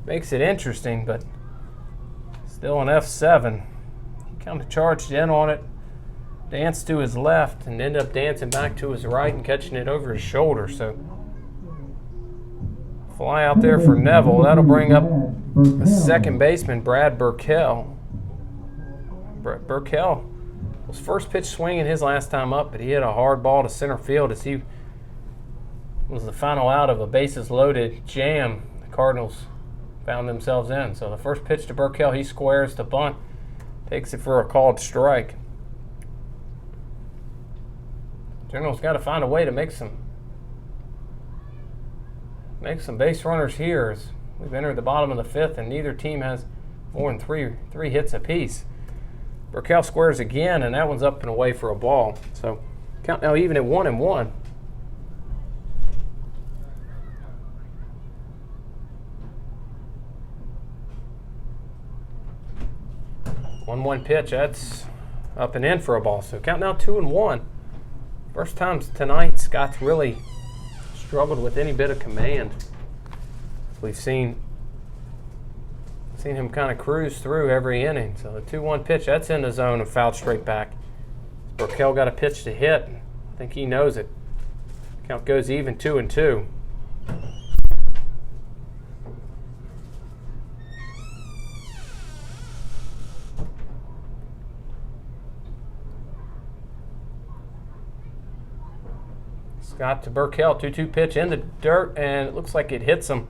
Speaker 4: makes it interesting, but still an F7. He kind of charged in on it, danced to his left, and ended up dancing back to his right and catching it over his shoulder. So fly out there for Neville. That'll bring up the second baseman, Brad Burkell. Burkell was first pitch swinging his last time up, but he hit a hard ball to center field as he was the final out of a bases loaded jam the Cardinals found themselves in. So the first pitch to Burkell, he squares to bunt. Takes it for a called strike. Generals got to find a way to make some base runners here as we've entered the bottom of the 5th, and neither team has more than three hits apiece. Burkell squares again, and that one's up and away for a ball. So count now even at 1-1. 1-1 pitch, that's up and in for a ball. So count now 2-1. First time tonight Scott's really struggled with any bit of command. We've seen him kind of cruise through every inning. So the 2-1 pitch, that's in the zone and fouled straight back. Burkell got a pitch to hit. I think he knows it. Count goes even 2-2. Scott to Burkell, 2-2 pitch in the dirt, and it looks like it hits him.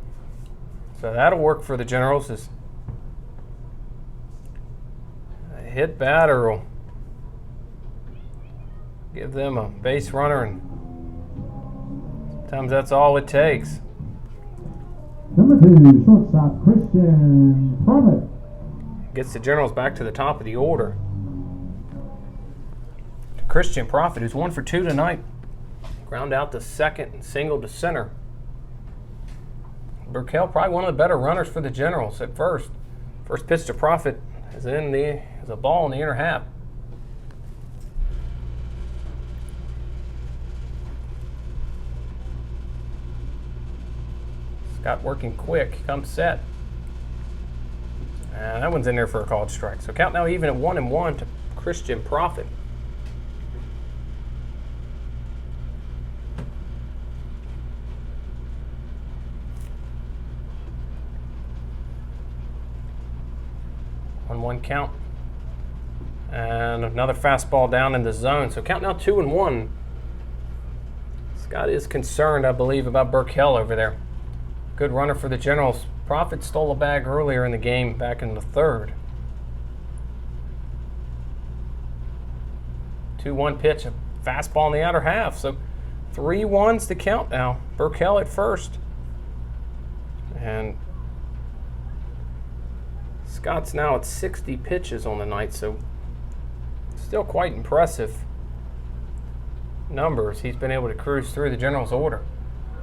Speaker 4: So that'll work for the Generals. As a hit batter will give them a base runner, and sometimes that's all it takes.
Speaker 5: Number 2, shortstop Christian Profit.
Speaker 4: Gets the Generals back to the top of the order. Christian Profit, who's 1 for 2 tonight. Ground out to second and single to center. Burkell, probably one of the better runners for the Generals at first. First pitch to Profit is a ball in the inner half. Scott working quick, comes set. And that one's in there for a called strike. So count now even at 1-1 to Christian Profit. One count, and another fastball down in the zone. So count now 2-1. Scott is concerned, I believe, about Burkell over there. Good runner for the Generals. Profit stole a bag earlier in the game, back in the 3rd. 2-1 pitch, a fastball in the outer half. So 3-1's the count now. Burkell at first, and Scott's now at 60 pitches on the night, so still quite impressive numbers. He's been able to cruise through the Generals' order.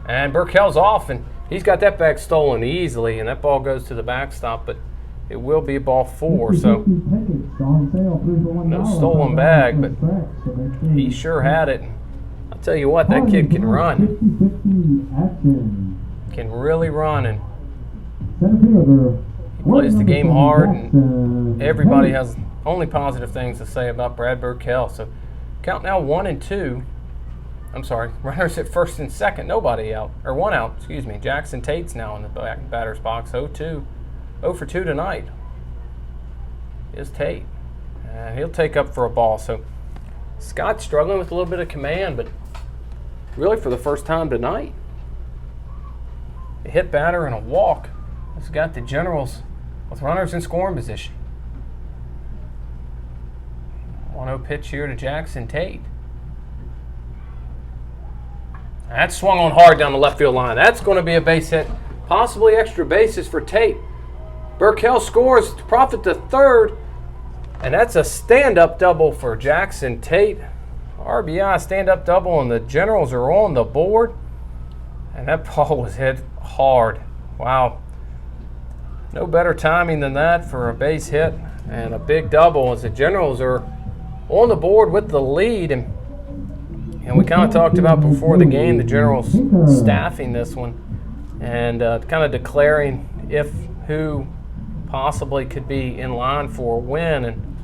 Speaker 4: And Burkell's off, and he's got that bag stolen easily, and that ball goes to the backstop, but it will be ball 4, so no stolen bag, but he sure had it. I'll tell you what, that kid can run. Can really run, and plays the game hard, and everybody has only positive things to say about Brad Burkell. So count now 1-2. I'm sorry, runners at first and second, nobody out, or 1 out, excuse me. Jackson Tate's now in the batter's box, 0 for 2 tonight is Tate. And he'll take up for a ball. So Scott's struggling with a little bit of command, but really for the first time tonight, a hit batter and a walk has got the Generals with runners in scoring position. 1-0 pitch here to Jackson Tate. That swung on hard down the left field line. That's going to be a base hit, possibly extra bases for Tate. Burkell scores to Profit to 3rd, and that's a stand-up double for Jackson Tate. RBI stand-up double, and the Generals are on the board. And that ball was hit hard. Wow. No better timing than that for a base hit and a big double as the Generals are on the board with the lead. And we kind of talked about before the game, the Generals staffing this one and kind of declaring who possibly could be in line for a win. And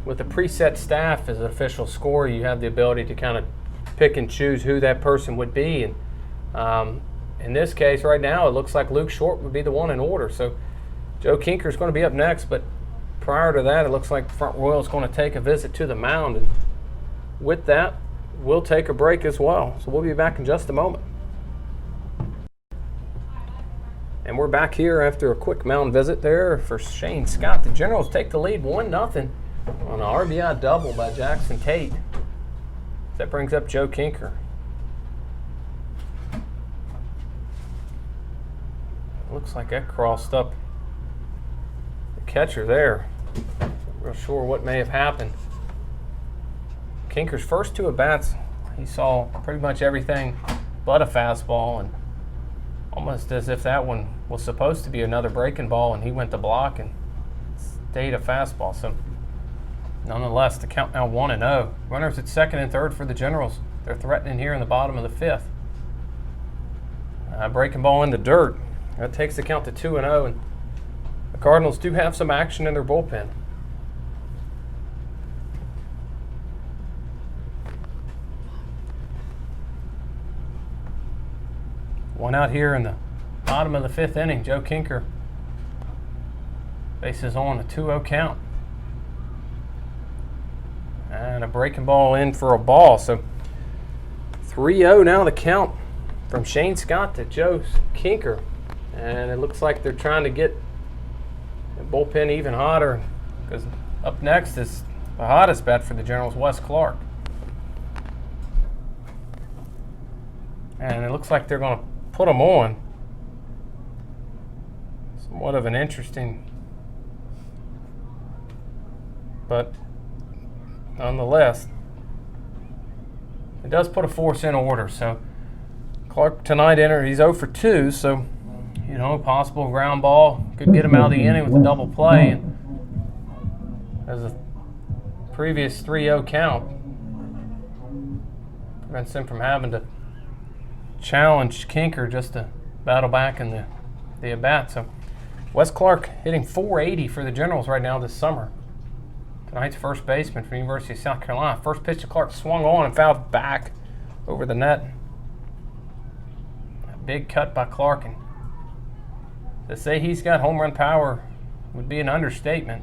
Speaker 4: with a preset staff as an official scorer, you have the ability to kind of pick and choose who that person would be. And in this case, right now, it looks like Luke Short would be the one in order. So Joe Kinker's going to be up next, but prior to that, it looks like Front Royal is going to take a visit to the mound. And with that, we'll take a break as well. So we'll be back in just a moment. And we're back here after a quick mound visit there for Shane Scott. The Generals take the lead 1-0 on an RBI double by Jackson Tate. That brings up Joe Kinker. Looks like that crossed up the catcher there. Not real sure what may have happened. Kinker's first 2 at-bats, he saw pretty much everything but a fastball, and almost as if that one was supposed to be another breaking ball, and he went to block and stayed a fastball. So nonetheless, the count now 1-0. Runners at second and third for the Generals. They're threatening here in the bottom of the 5th. Breaking ball in the dirt. That takes the count to 2-0, and the Cardinals do have some action in their bullpen. One out here in the bottom of the 5th inning. Joe Kinker bases on a 2-0 count. And a breaking ball in for a ball. So 3-0 now the count from Shane Scott to Joe Kinker. And it looks like they're trying to get the bullpen even hotter, because up next is the hottest bat for the Generals, Wes Clark. And it looks like they're going to put him on. Somewhat of an interesting, but nonetheless, it does put a force in order. So Clark tonight he's 0 for 2, so possible ground ball could get him out of the inning with a double play. And as a previous 3-0 count prevents him from having to challenge Kinker just to battle back in the at-bat. So Wes Clark hitting .480 for the Generals right now this summer. Tonight's first baseman for the University of South Carolina. First pitch to Clark swung on and fouled back over the net. A big cut by Clark, and to say he's got home run power would be an understatement.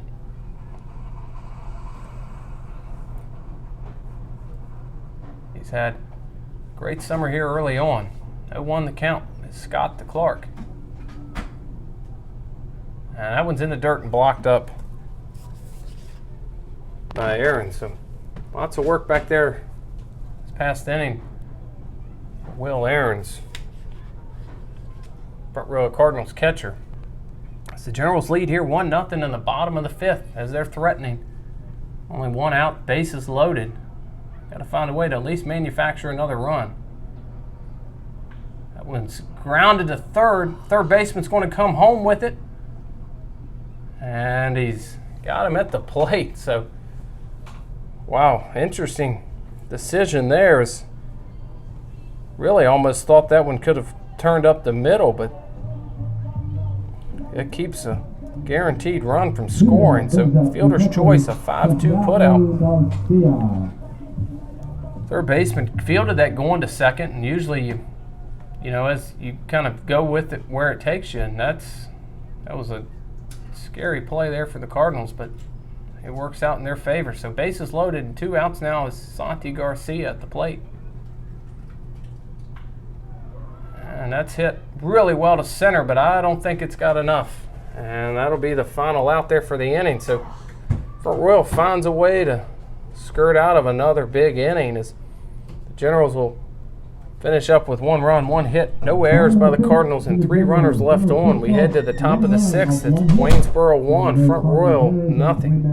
Speaker 4: He's had a great summer here early on. 0-1 the count. It's Scott to Clark. And that one's in the dirt and blocked up by Aaron. So lots of work back there this past inning. Will Aaron's front row Cardinals catcher. It's the Generals lead here 1-0 in the bottom of the 5th as they're threatening. Only 1 out, bases loaded. Got to find a way to at least manufacture another run. That one's grounded to third. Third baseman's going to come home with it. And he's got him at the plate. So, wow, interesting decision there. Is really almost thought that one could have turned up the middle, but it keeps a guaranteed run from scoring. So fielder's choice, a 5-2 putout. Third baseman fielded that going to second, and usually as you kind of go with it where it takes you, and that was a scary play there for the Cardinals, but it works out in their favor. So bases loaded and 2 outs now is Santi Garcia at the plate. And that's hit really well to center, but I don't think it's got enough. And that'll be the final out there for the inning. So Front Royal finds a way to skirt out of another big inning as the Generals will finish up with 1 run, 1 hit, no errors by the Cardinals, and 3 runners left on. We head to the top of the 6th. It's Waynesboro 1, Front Royal nothing.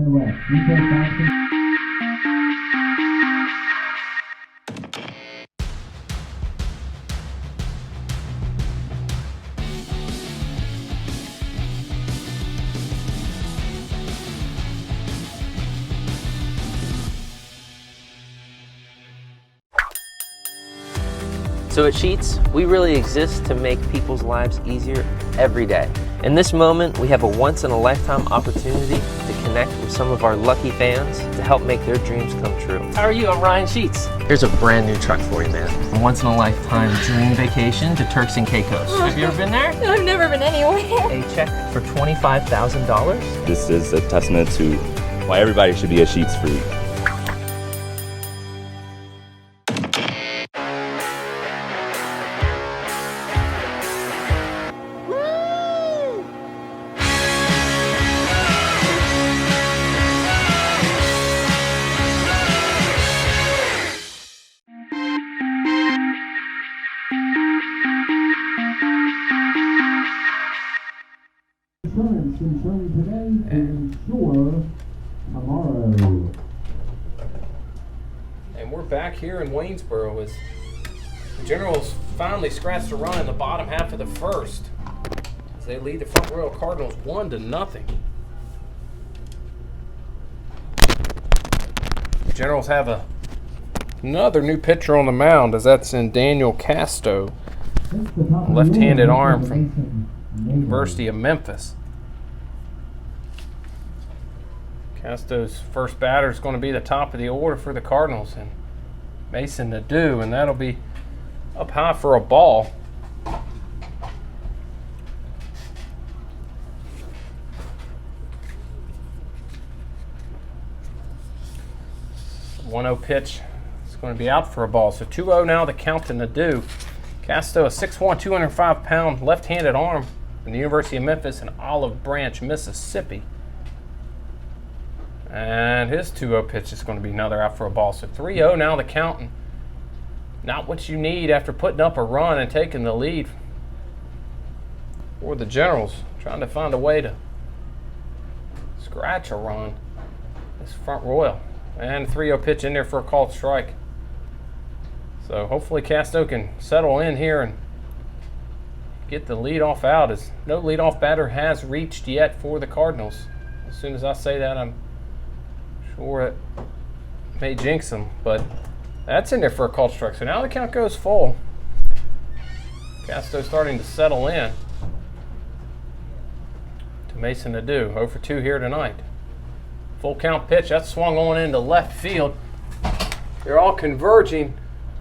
Speaker 6: So at Sheets, we really exist to make people's lives easier every day. In this moment, we have a once-in-a-lifetime opportunity to connect with some of our lucky fans to help make their dreams come true. How are you? I'm Ryan Sheets. Here's a brand new truck for you, man. A once-in-a-lifetime dream vacation to Turks and Caicos. Have you ever been there?
Speaker 10: No, I've never been anywhere.
Speaker 6: A check for $25,000.
Speaker 8: This is a testament to why everybody should be a Sheets freak.
Speaker 5: insurance. Insuring today to insure tomorrow.
Speaker 4: And we're back here in Waynesboro as the Generals finally scratched a run in the bottom half of the first as they lead the Front Royal Cardinals 1-0. The Generals have another new pitcher on the mound, as that's in Daniel Casto, left-handed arm from University of Memphis. Casto's first batter is going to be the top of the order for the Cardinals, and Mason Nadeau, and that'll be up high for a ball. The 1-0 pitch is going to be out for a ball. So 2-0 now, the count to Nadeau. Casto, a 6'1", 205-pound left-handed arm from the University of Memphis in Olive Branch, Mississippi. And his 2-0 pitch is going to be another out for a ball. So 3-0 now, the count. And not what you need after putting up a run and taking the lead for the Generals. Trying to find a way to scratch a run. This Front Royal. And 3-0 pitch in there for a called strike. So hopefully Casto can settle in here and get the leadoff out, as no leadoff batter has reached yet for the Cardinals. As soon as I say that, I'm sure it may jinx them, but that's in there for a called strike. So now the count goes full. Casto starting to settle in to Mason Nadeau. 0 for 2 here tonight. Full count pitch. That's swung on into left field. They're all converging,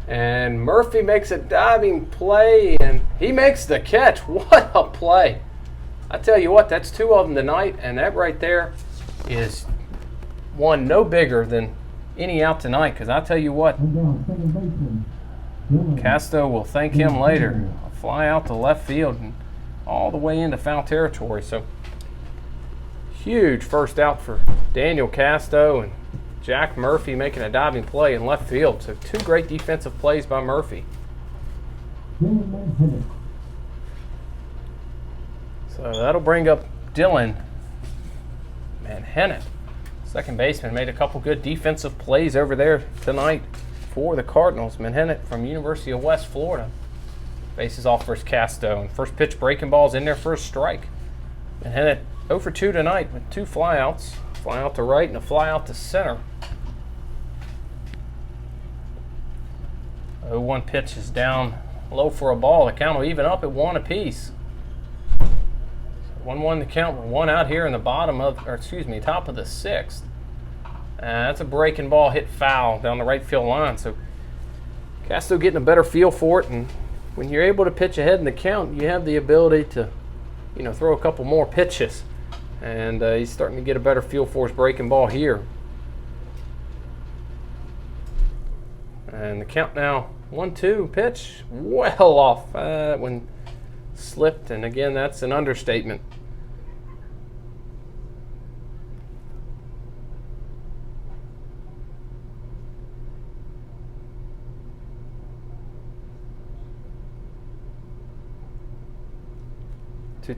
Speaker 4: and Murphy makes a diving play, and he makes the catch. What a play. I tell you what, that's 2 of them tonight, and that right there is one no bigger than any out tonight, because I tell you what, Casto will thank him later. A fly out to left field and all the way into foul territory. So huge first out for Daniel Casto, and Jack Murphy making a diving play in left field. So 2 great defensive plays by Murphy. So that'll bring up Dylan Manhennett. Second baseman made a couple good defensive plays over there tonight for the Cardinals. Manhennett from University of West Florida faces off versus Casto. And first pitch breaking ball's in there for a strike. Manhennett 0 for 2 tonight with 2 flyouts. Fly out to right and a fly out to center. 0-1 pitch is down low for a ball. The count will even up at 1 apiece. 1-1 the count with 1 out here in the top of the 6th. That's a breaking ball hit foul down the right field line. So Casto getting a better feel for it, and when you're able to pitch ahead in the count, you have the ability to, throw a couple more pitches. And he's starting to get a better feel for his breaking ball here. And the count now 1-2 pitch, well off. That one slipped, and again, that's an understatement.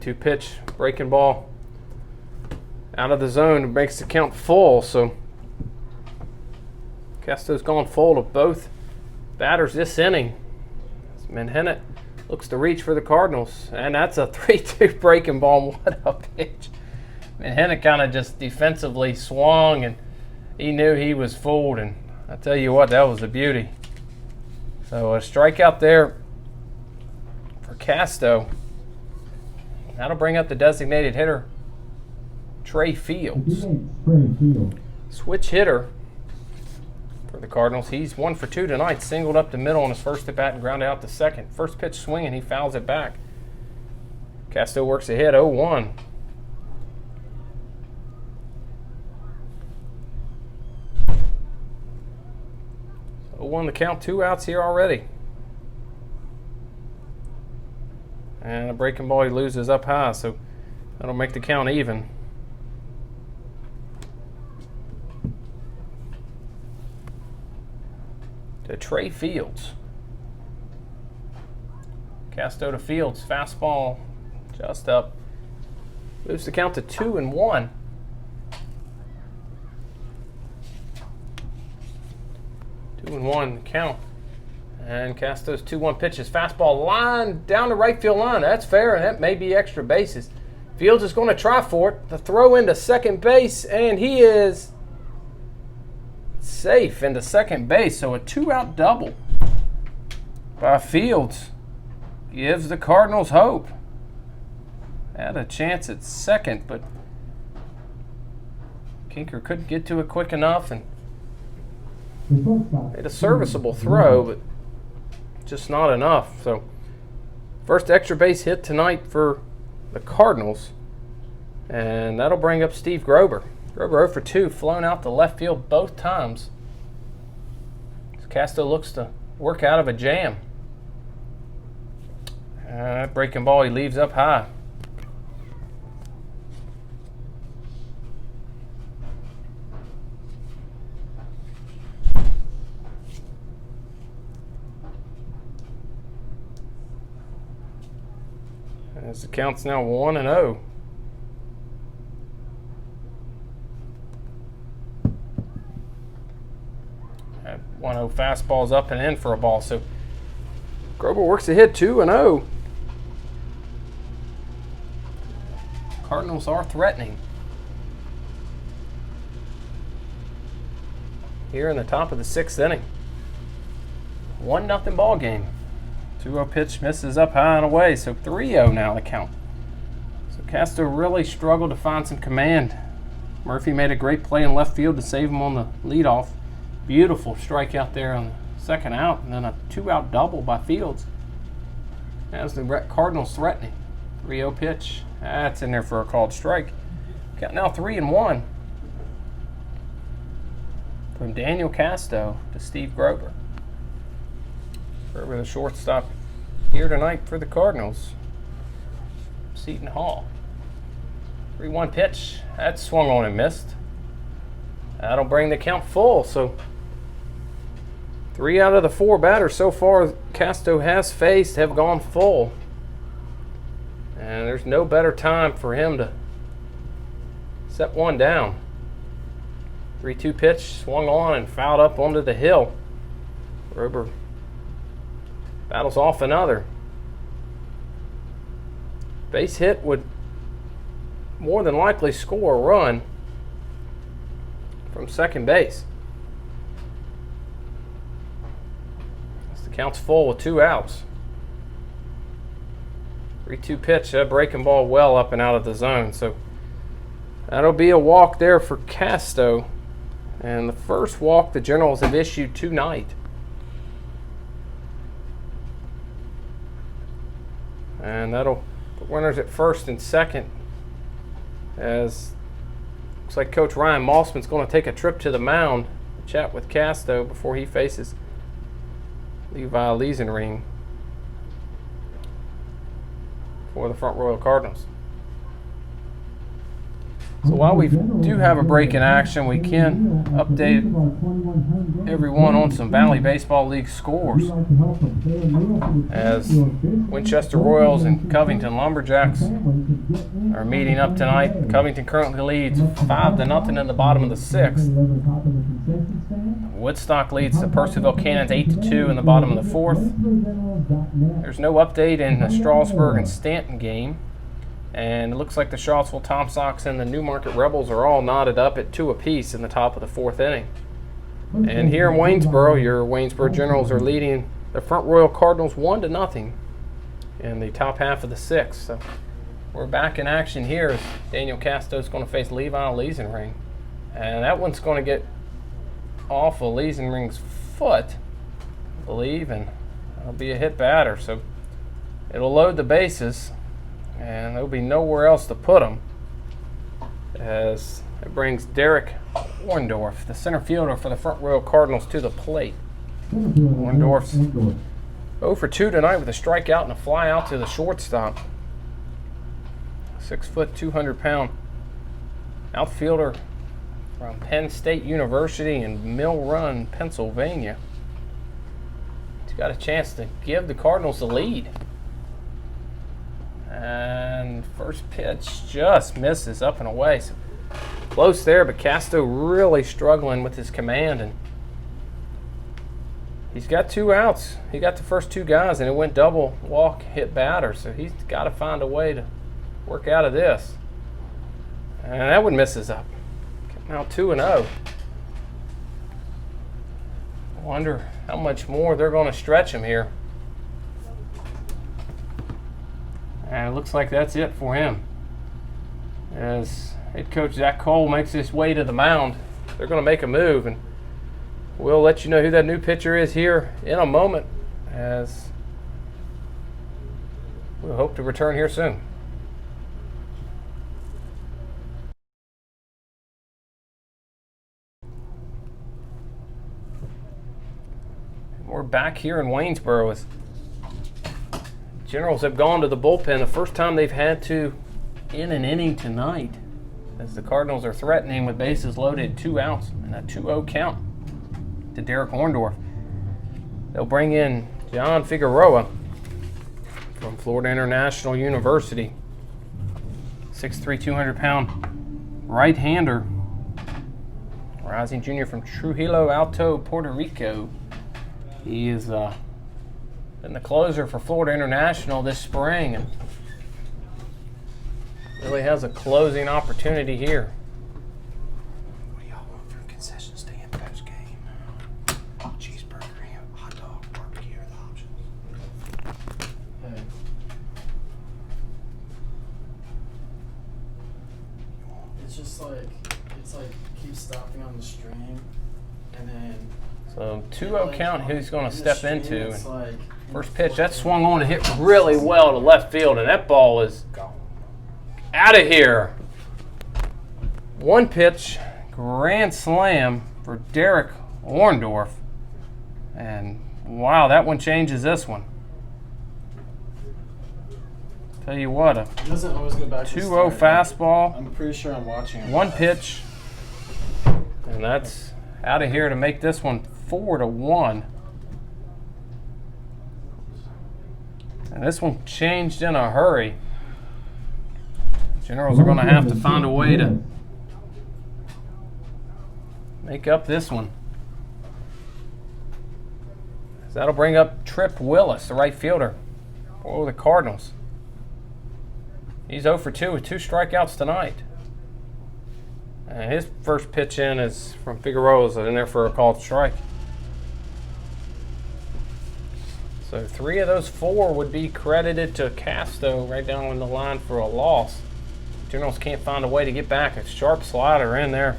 Speaker 4: Two pitch, breaking ball out of the zone, makes the count full. So Casto's gone full to both batters this inning. Manhennett looks to reach for the Cardinals, and that's a 3-2 breaking ball. What a pitch. Manhennett kind of just defensively swung, and he knew he was fooled, and I tell you what, that was a beauty. So a strikeout there for Casto. That'll bring up the designated hitter, Trey Fields. Switch hitter for the Cardinals. He's 1 for 2 tonight. Singled up the middle on his first at bat and grounded out to second. First pitch swinging, he fouls it back. Casto works ahead, 0-1. So 0-1 the count, 2 outs here already. And a breaking ball he loses up high, so that'll make the count even. To Trey Fields. Casto to Fields, fastball just up. Moves the count to 2-1. Two and one count. And Casto's 2-1 pitches. Fastball line down the right field line. That's fair, and that may be extra bases. Fields is going to try for it. The throw into second base, and he is safe into second base. So a 2-out double by Fields gives the Cardinals hope. Had a chance at second, but Kinker couldn't get to it quick enough and made a serviceable throw, but just not enough. So first extra base hit tonight for the Cardinals, and that'll bring up Steve Grober. Grober 0 for 2, flown out to left field both times. Casto looks to work out of a jam. That breaking ball he leaves up high. As the count's now 1-0. That 1-0 fastball's up and in for a ball. So Grober works a hit, 2-0. Cardinals are threatening. Here in the top of the 6th inning. 1-0 ball game. 2-0 pitch misses up high and away, so 3-0 now the count. So Casto really struggled to find some command. Murphy made a great play in left field to save him on the leadoff. Beautiful strikeout there on the second out, and then a 2-out double by Fields. As the Cardinals threatening. 3-0 pitch. That's in there for a called strike. Count now 3-1. From Daniel Casto to Steve Grober. Grober, the shortstop here tonight for the Cardinals. Seton Hall. 3-1 pitch. That swung on and missed. That'll bring the count full. So 3 out of the 4 batters so far Casto has faced have gone full. And there's no better time for him to set one down. 3-2 pitch, swung on and fouled up onto the hill. Grober battles off another. Base hit would more than likely score a run from second base. As the count's full with 2 outs. 3-2 pitch, that breaking ball well up and out of the zone. So that'll be a walk there for Casto. And the first walk the Generals have issued tonight. And that'll put runners at first and second, as looks like Coach Ryan Mossman's going to take a trip to the mound to chat with Casto before he faces Levi Liesenring for the Front Royal Cardinals. So while we do have a break in action, we can update everyone on some Valley Baseball League scores, as Winchester Royals and Covington Lumberjacks are meeting up tonight. Covington currently leads 5-0 in the bottom of the 6th. Woodstock leads the Purcellville Cannons 8-2 in the bottom of the 4th. There's no update in the Strasburg and Stanton game. And it looks like the Charlottesville Tom Sox and the Newmarket Rebels are all knotted up at 2 apiece in the top of the 4th inning. And here in Waynesboro, your Waynesboro Generals are leading the Front Royal Cardinals 1-0 in the top half of the 6th. So we're back in action here as Daniel Casto is going to face Levi Liesenring. And that one's going to get off of Liesenring's foot, I believe, and it'll be a hit batter. So it'll load the bases. And there'll be nowhere else to put him, as it brings Derek Orndorff, the center fielder for the Front Royal Cardinals, to the plate. Orndorff's 0 for 2 tonight with a strikeout and a fly out to the shortstop. 6 foot, 200-pound outfielder from Penn State University in Mill Run, Pennsylvania. He's got a chance to give the Cardinals the lead. And And first pitch just misses up and away. So close there, but Castro really struggling with his command. And he's got 2 outs. He got the first 2 guys, and it went double walk, hit batter. So he's got to find a way to work out of this. And that one misses up. Now 2-0. I wonder how much more they're going to stretch him here. And it looks like that's it for him. As head coach Zac Cole makes his way to the mound, they're going to make a move, and we'll let you know who that new pitcher is here in a moment, as we'll hope to return here soon. We're back here in Waynesboro as Generals have gone to the bullpen. The first time they've had to in an inning tonight, as the Cardinals are threatening with bases loaded, 2 outs and a 2-0 count to Derek Orndorff. They'll bring in John Figueroa from Florida International University. 6'3", 200-pound right-hander. Rising junior from Trujillo Alto, Puerto Rico. He is been the closer for Florida International this spring, and really has a closing opportunity here.
Speaker 10: What do y'all want from concession stand post game? Cheeseburger, hot dog, barbecue are the options. Hey. It's just like keeps stopping on the stream, and then
Speaker 4: so 2-0 count. Who's going to step into? And first pitch that swung on to hit really well to left field, and that ball is out of here. 1 pitch, grand slam for Derek Orndorff, and wow, that one changes this one. Tell you what, a
Speaker 10: it doesn't always go back
Speaker 4: 2-0 fastball.
Speaker 10: I'm pretty sure I'm watching it.
Speaker 4: 1 pitch, and that's out of here to make this one 4-1. And this one changed in a hurry. Generals are going to have to find a way to make up this one. So that'll bring up Trip Willis, the right fielder for the Cardinals. He's 0 for 2 with 2 strikeouts tonight. And his first pitch in is from Figueroa, in there for a called strike. So 3 of those 4 would be credited to Castro right down on the line for a loss. Generals can't find a way to get back. A sharp slider in there,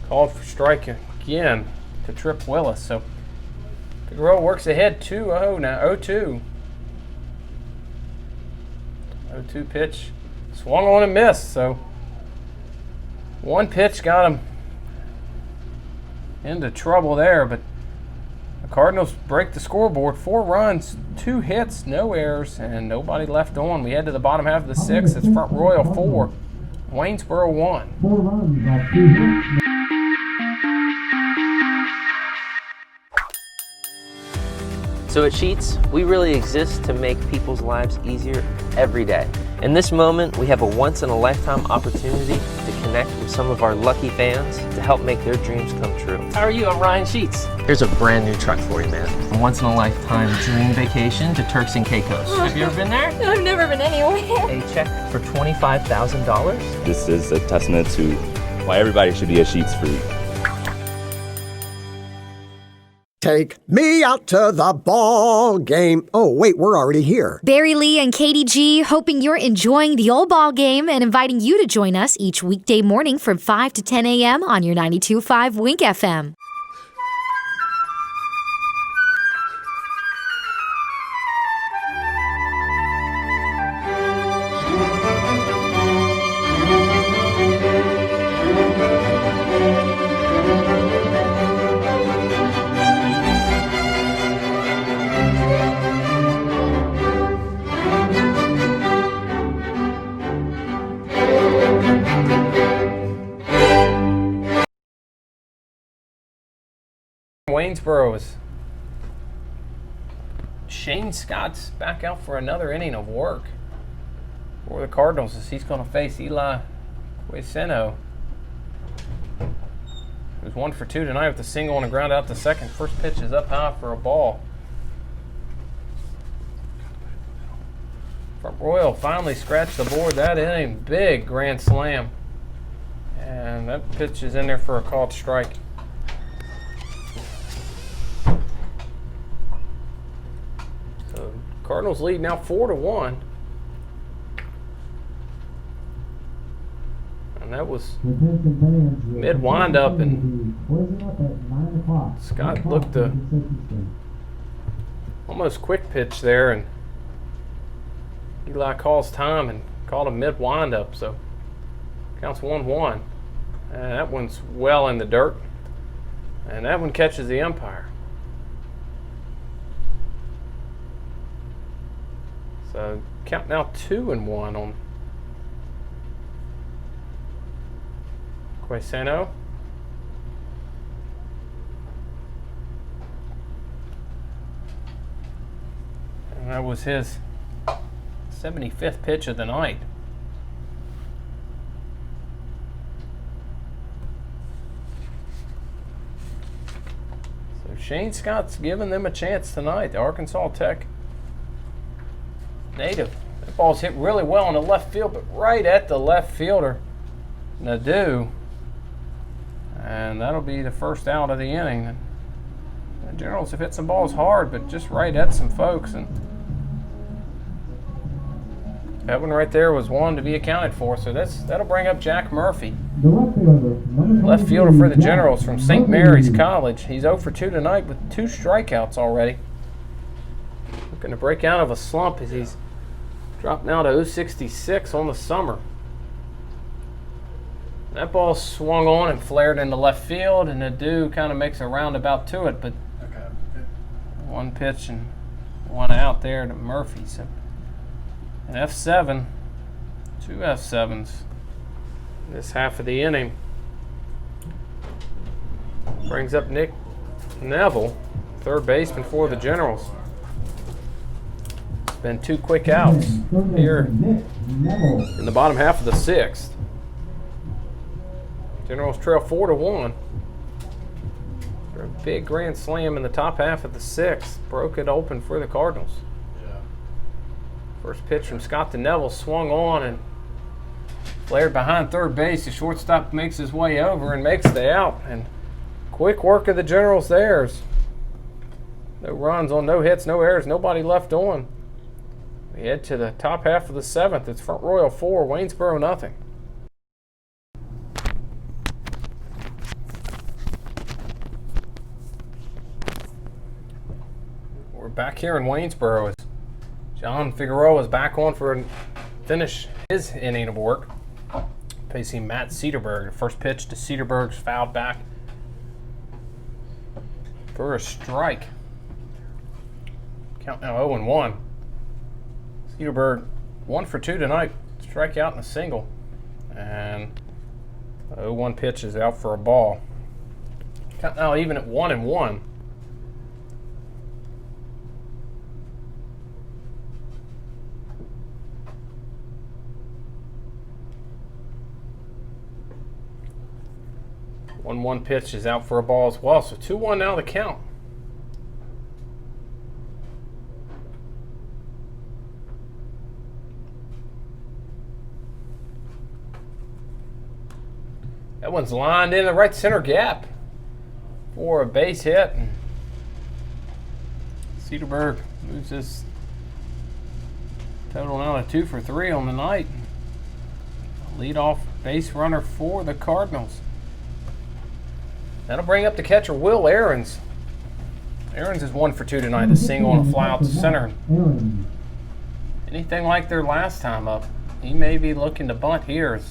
Speaker 4: called for strike again to Trip Willis. So Figueroa works ahead 2-0 now, 0-2. 0-2 pitch, swung on and missed. So 1 pitch got him into trouble there, but the Cardinals break the scoreboard. 4 runs, 2 hits, no errors, and nobody left on. We head to the bottom half of the 6th. It's Front Royal 4, Waynesboro 1.
Speaker 5: 4 runs off 2 hits.
Speaker 6: So at Sheets, we really exist to make people's lives easier every day. In this moment, we have a once-in-a-lifetime opportunity to connect with some of our lucky fans to help make their dreams come true. How are you? I'm Ryan Sheets. Here's a brand new truck for you, man. A once-in-a-lifetime dream vacation to Turks and Caicos. Have you ever been there?
Speaker 11: No, I've never been anywhere.
Speaker 6: A check for $25,000.
Speaker 8: This is a testament to why everybody should be a Sheets freak.
Speaker 9: Take me out to the ball game. Oh, wait, we're already here.
Speaker 7: Barry Lee and Katie G, hoping you're enjoying the old ball game and inviting you to join us each weekday morning from 5 to 10 a.m. on your 92.5 Wink FM.
Speaker 4: Waynesboro is Shane Scott's back out for another inning of work. for the Cardinals as he's going to face Eli Quaseno, who's 1 for 2 tonight with a single and a ground out to second. First pitch is up high for a ball. Front Royal finally scratched the board that inning. Big grand slam. And that pitch is in there for a called strike. So Cardinals lead now 4-1. And that was mid windup, and Scott looked a almost quick pitch there, and Eli calls time and called a mid windup, so counts 1-1. And that one's well in the dirt, and that one catches the umpire. So count now 2-1 on Quaseno. And that was his 75th pitch of the night. So Shane Scott's giving them a chance tonight, the Arkansas Tech native. That ball's hit really well in the left field, but right at the left fielder, Nadeau. And that'll be the first out of the inning. The Generals have hit some balls hard, but just right at some folks. And that one right there was one to be accounted for. So that'll bring up Jack Murphy, left fielder for the Generals from St. Mary's College. He's 0 for 2 tonight with 2 strikeouts already. Looking to break out of a slump as he's dropped now to 0.66 on the summer. That ball swung on and flared into left field, and Nadeau kind of makes a roundabout to it, but one pitch and one out there to Murphy. So an F7, 2 F7s this half of the inning. Brings up Nick Neville, third baseman for the Generals. It's been 2 quick outs here in the bottom half of the 6th. Generals trail 4-1. A big grand slam in the top half of the 6th broke it open for the Cardinals. First pitch from Scott to Neville swung on and flared behind third base. The shortstop makes his way over and makes the out. And quick work of the Generals there. No runs on no hits, no errors, nobody left on. We head to the top half of the 7th. It's Front Royal 4, Waynesboro nothing. We're back here in Waynesboro as John Figueroa is back on for finish his inning of work, facing Matt Cedarberg. The first pitch to Cedarberg's fouled back for a strike. Count now 0-1. Cedarberg 1 for 2 tonight, strikeout and a single, and the 0-1 pitch is out for a ball. Count now even at 1-1. One pitch is out for a ball as well. So 2-1 now the count. That one's lined in the right center gap for a base hit. Cedarberg moves his total now to 2 for 3 on the night. Leadoff base runner for the Cardinals. That'll bring up the catcher, Will Ahrens. Ahrens is 1 for 2 tonight, a single and a fly out to center. Anything like their last time up, he may be looking to bunt here.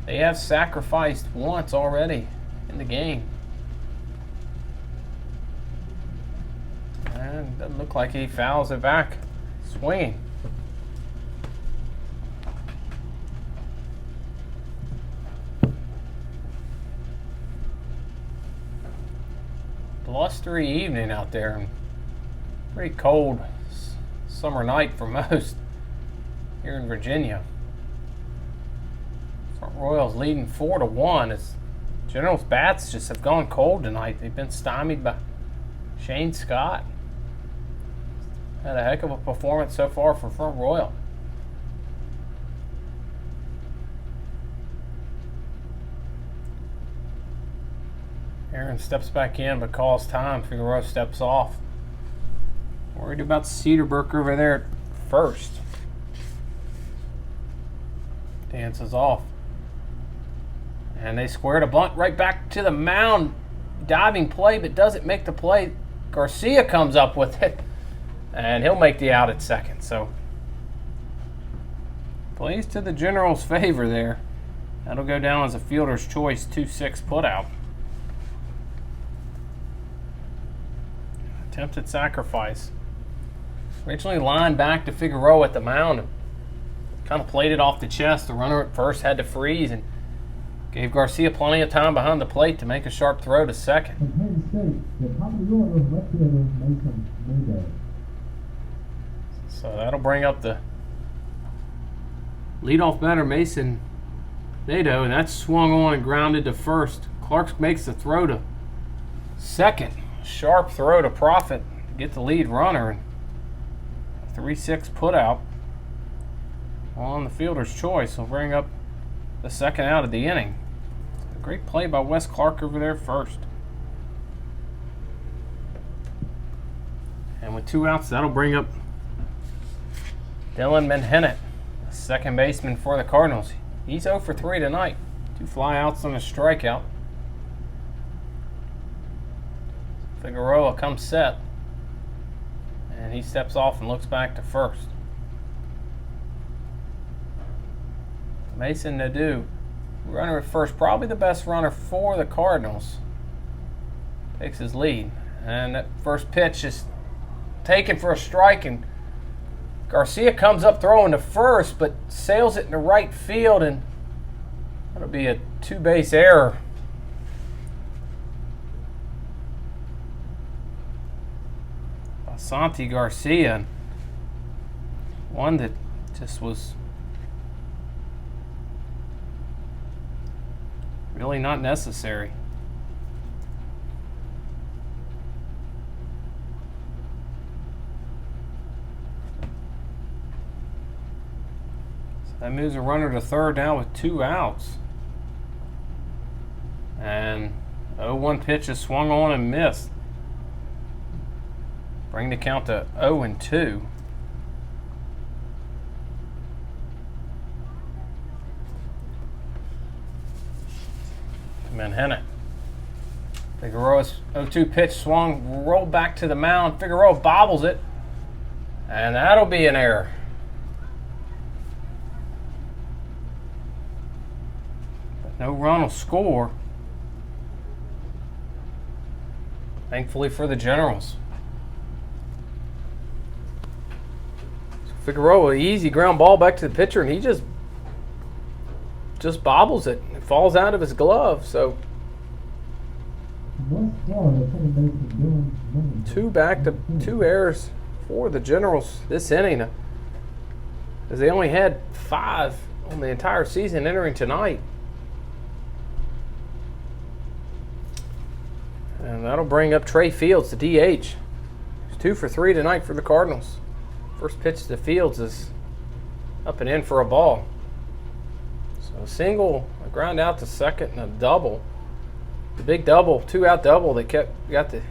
Speaker 4: They have sacrificed once already in the game. And it doesn't look like he fouls it back, swinging. Blustery evening out there, and pretty cold summer night for most. here in Virginia. Front Royals leading 4-1 as Generals bats just have gone cold tonight. They've been stymied by Shane Scott. Had a heck of a performance so far for Front Royal. Aaron steps back in but calls time. Figueroa steps off. Worried about Cedarburg over there at first. Dances off. And they squared a bunt right back to the mound. Diving play, but doesn't make the play. Garcia comes up with it. And he'll make the out at second. So, plays to the Generals' favor there. That'll go down as a fielder's choice 2-6 putout. Attempted sacrifice. Originally lined back to Figueroa at the mound. Kind of played it off the chest. The runner at first had to freeze and gave Garcia plenty of time behind the plate to make a sharp throw to second. So that'll bring up the leadoff batter, Mason Nadeau, and that's swung on and grounded to first. Clark makes the throw to second. Sharp throw to Profit to get the lead runner. And 3-6 putout on the fielder's choice will bring up the second out of the inning. A great play by Wes Clark over there first. And with 2 outs, that'll bring up Dylan Menhennet, second baseman for the Cardinals. He's 0 for 3 tonight. 2 flyouts and a strikeout. Figueroa comes set. And he steps off and looks back to first. Mason Nadeau, runner at first, probably the best runner for the Cardinals. Takes his lead. And that first pitch is taken for a strike, and Garcia comes up throwing to first, but sails it into right field, and that'll be a 2-base error. By Santi Garcia. One that just was really not necessary. So that moves a runner to third now with 2 outs. And 0-1 pitch is swung on and missed. Bring the count to 0-2. Menhennet. Figueroa's 0-2 pitch swung, rolled back to the mound. Figueroa bobbles it, and that'll be an error. But no run will score. Thankfully for the Generals. Figueroa, easy ground ball back to the pitcher, and he just bobbles it. It falls out of his glove. So 2 errors for the Generals this inning, as they only had 5 on the entire season entering tonight. And that'll bring up Trey Fields, the DH. He's 2 for 3 tonight for the Cardinals. First pitch to Fields is up and in for a ball. So a single, a ground out to second, and a double. The big double, 2-out double that got the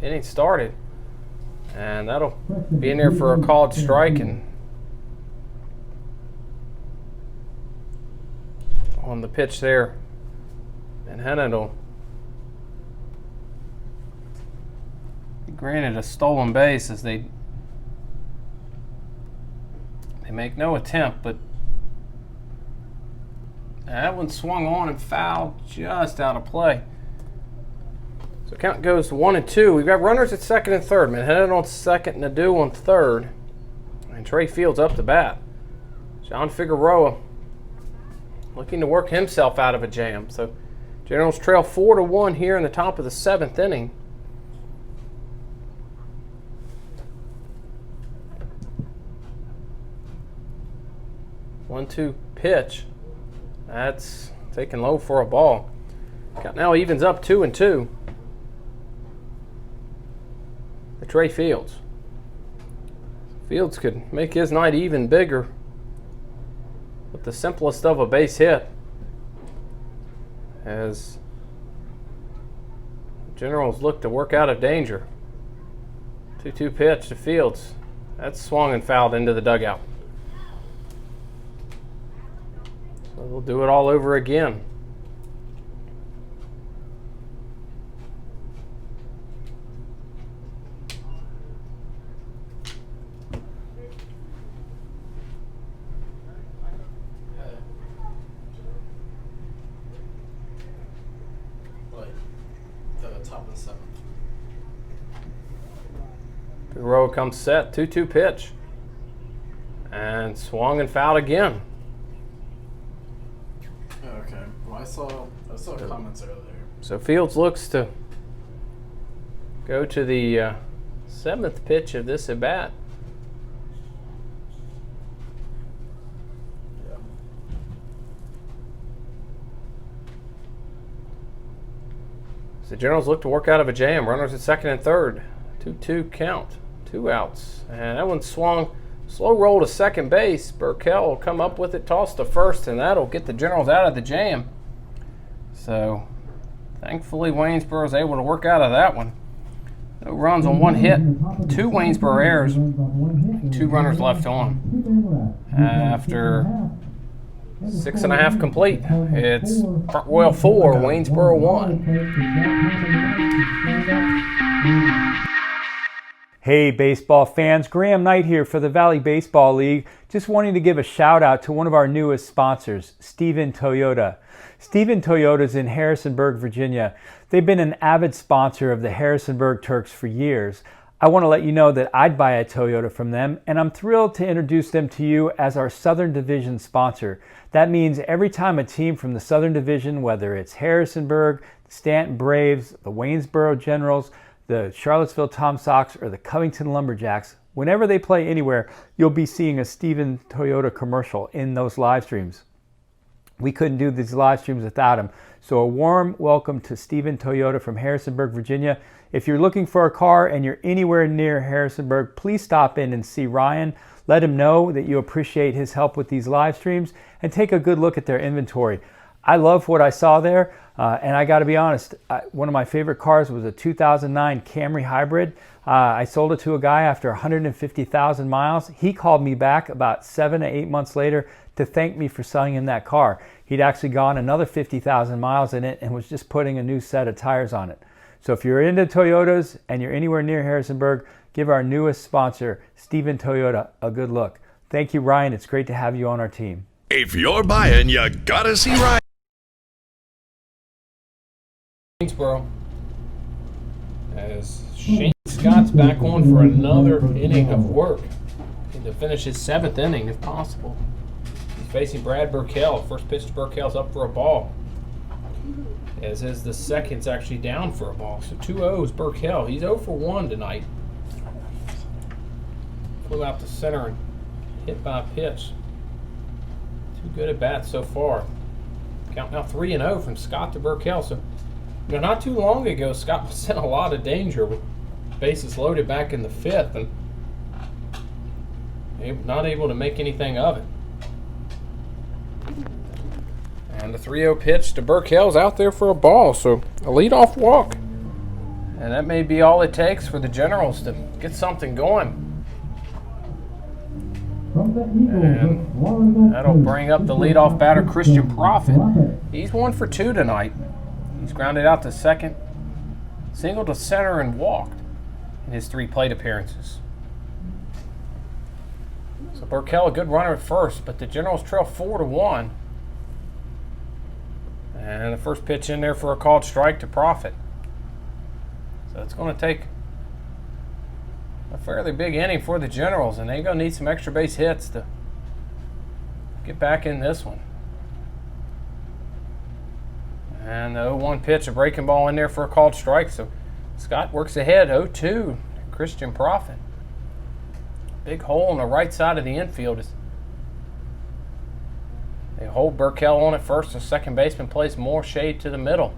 Speaker 4: inning started. And that'll be in there for a called strike. And on the pitch there, and Hennon will be granted a stolen base as they make no attempt, but that one swung on and fouled just out of play. So count goes to 1-2. We've got runners at second and third. Manhattan on second, Nadeau on third, and Trey Fields up to bat. John Figueroa looking to work himself out of a jam. So Generals trail 4-1 here in the top of the 7th inning. 1-2 pitch. That's taken low for a ball. Count now evens up 2-2. To Trey Fields. Fields could make his night even bigger with the simplest of a base hit, as Generals look to work out of danger. 2-2 pitch to Fields. That's swung and fouled into the dugout. So they'll do it all over again. Row comes set, 2-2 pitch. And swung and fouled again.
Speaker 11: Okay. Well, I saw comments earlier.
Speaker 4: So Fields looks to go to the 7th pitch of this at bat.
Speaker 11: Yeah.
Speaker 4: So the Generals look to work out of a jam. Runners at second and third. 2-2 count. 2 outs. And that one swung. Slow roll to second base. Burkell will come up with it, toss to first, and that'll get the Generals out of the jam. So thankfully Waynesboro is able to work out of that one. No runs on 1 hit. 2 Waynesboro errors. 2 runners left on. After 6.5 complete. It's Front Royal 4, Waynesboro 1.
Speaker 1: Hey baseball fans, Graham Knight here for the Valley Baseball League. Just wanting to give a shout out to one of our newest sponsors, Stephen Toyota. Stephen Toyota is in Harrisonburg, Virginia. They've been an avid sponsor of the Harrisonburg Turks for years. I want to let you know that I'd buy a Toyota from them, and I'm thrilled to introduce them to you as our Southern Division sponsor. That means every time a team from the Southern Division, whether it's Harrisonburg, the Stanton Braves, the Waynesboro Generals, the Charlottesville Tom Sox, or the Covington Lumberjacks, whenever they play anywhere, you'll be seeing a Stephen Toyota commercial in those live streams. We couldn't do these live streams without him. So a warm welcome to Stephen Toyota from Harrisonburg, Virginia. If you're looking for a car and you're anywhere near Harrisonburg, please stop in and see Ryan. Let him know that you appreciate his help with these live streams and take a good look at their inventory. I love what I saw there, and I got to be honest, one of my favorite cars was a 2009 Camry Hybrid. I sold it to a guy after 150,000 miles. He called me back about 7 to 8 months later to thank me for selling him that car. He'd actually gone another 50,000 miles in it and was just putting a new set of tires on it. So if you're into Toyotas and you're anywhere near Harrisonburg, give our newest sponsor, Stephen Toyota, a good look. Thank you, Ryan. It's great to have you on our team.
Speaker 12: If you're buying, you gotta see Ryan.
Speaker 4: Waynesboro, as Shane Scott's back on for another inning of work and to finish his 7th inning if possible. He's facing Brad Burkell. First pitch to Burkell's up for a ball, as is the second's actually down for a ball. So 2-0 is Burkell. He's 0 for 1 tonight. Flew out to center and hit by a pitch. Too good at bats so far. Count now 3-0 from Scott to Burkell. So not too long ago, Scott was in a lot of danger with bases loaded back in the 5th and not able to make anything of it. And the 3-0 pitch to Burkell's out there for a ball, so a leadoff walk. And that may be all it takes for the Generals to get something going. And that'll bring up the leadoff batter, Christian Prophet. He's 1 for 2 tonight. He's grounded out to second, singled to center, and walked in his 3 plate appearances. So Burkell, a good runner at first, but the Generals trail 4-1. And the first pitch in there for a called strike to Prophet. So it's going to take a fairly big inning for the Generals, and they're going to need some extra base hits to get back in this one. And the 0-1 pitch, a breaking ball in there for a called strike. So Scott works ahead, 0-2, Christian Prophet. Big hole on the right side of the infield. hold Burkell on at first. The second baseman plays more shade to the middle.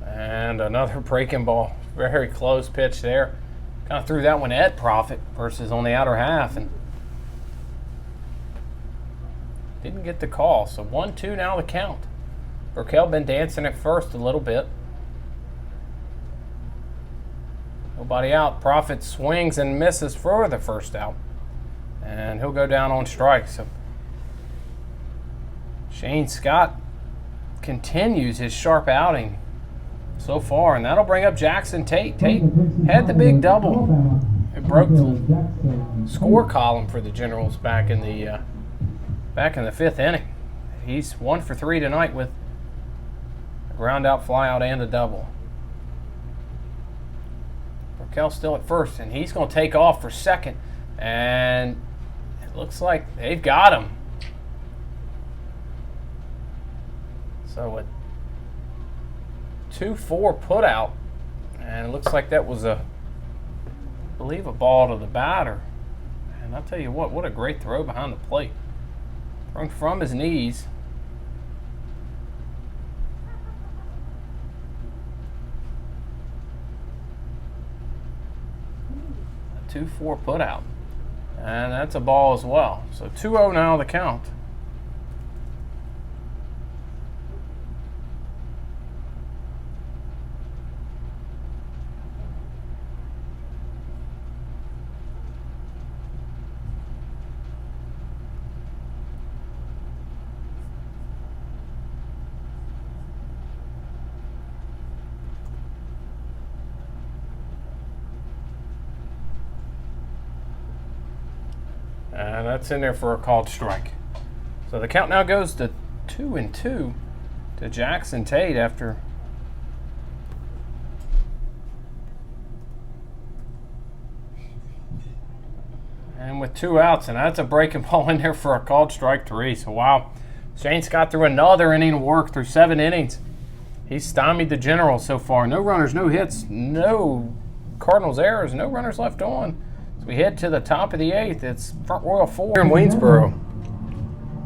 Speaker 4: And another breaking ball. Very close pitch there. Kind of threw that one at Profit versus on the outer half. And didn't get the call. So 1-2 now the count. Burkell been dancing at first a little bit. Nobody out. Profit swings and misses for the first out. And he'll go down on strike. So Shane Scott continues his sharp outing so far, and that'll bring up Jackson Tate. Tate had the big double. It broke the score column for the Generals back in the fifth inning. He's 1 for 3 tonight with a ground out, fly out, and a double. Burkell's still at first, and he's going to take off for second, and it looks like they've got him. So a 2-4 put out, and it looks like that was I believe a ball to the batter. And I'll tell you what a great throw behind the plate. Thrown from his knees. A 2-4 put out. And that's a ball as well. So 2-0 now the count. And that's in there for a called strike. So the count now goes to 2-2 to Jackson Tate after and with 2 outs, and that's a breaking ball in there for a called strike 3. So wow, Shane Scott threw another inning of work through 7 innings. He's stymied the Generals so far. No runners, no hits, no Cardinals errors, no runners left on. So we head to the top of the 8th. It's Front Royal 4 here in Waynesboro.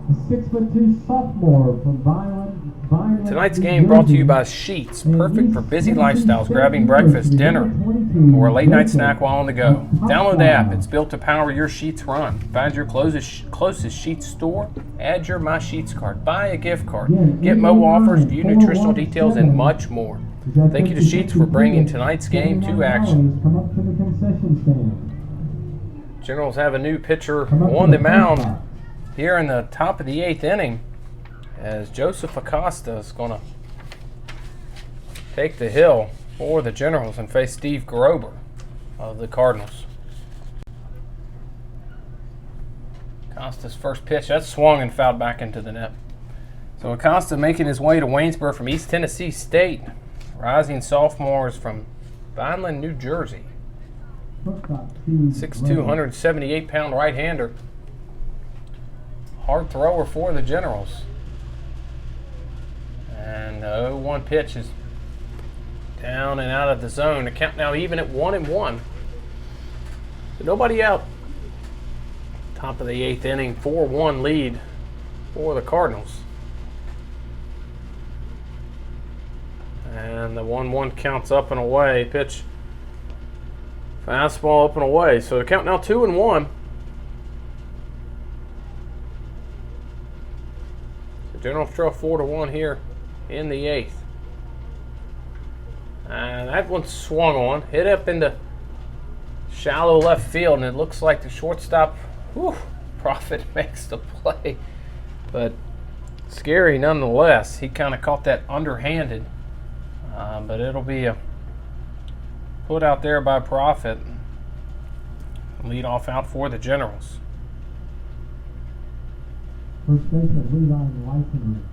Speaker 5: A 6'2" sophomore from Violent.
Speaker 4: Tonight's game brought to you by Sheets, perfect for busy lifestyles, grabbing breakfast, dinner, or a late night snack while on the go. Download the app. It's built to power your Sheets run. Find your closest Sheets store, add your My Sheets card, buy a gift card, get Mo offers, view nutritional details, and much more. Thank you to Sheets for bringing tonight's game to action. Generals have a new pitcher on the mound here in the top of the 8th inning, as Joseph Acosta is going to take the hill for the Generals and face Steve Grober of the Cardinals. Acosta's first pitch, that's swung and fouled back into the net. So Acosta making his way to Waynesboro from East Tennessee State. Rising sophomores from Vineland, New Jersey. 6'2", 178-pound right-hander. Hard thrower for the Generals. And the 0-1 pitch is down and out of the zone. The count now even at 1-1. So nobody out. Top of the 8th inning, 4-1 lead for the Cardinals. And the 1-1 counts up and away. Pitch, fastball up and away. So the count now 2-1. The Generals trail 4-1 here in the 8th. And that one swung on, hit up into shallow left field, and it looks like the shortstop, Profit makes the play. But scary nonetheless. He kind of caught that underhanded. But it'll be a put out there by Profit. Lead off out for the Generals.
Speaker 5: First baseman Levi Lyson.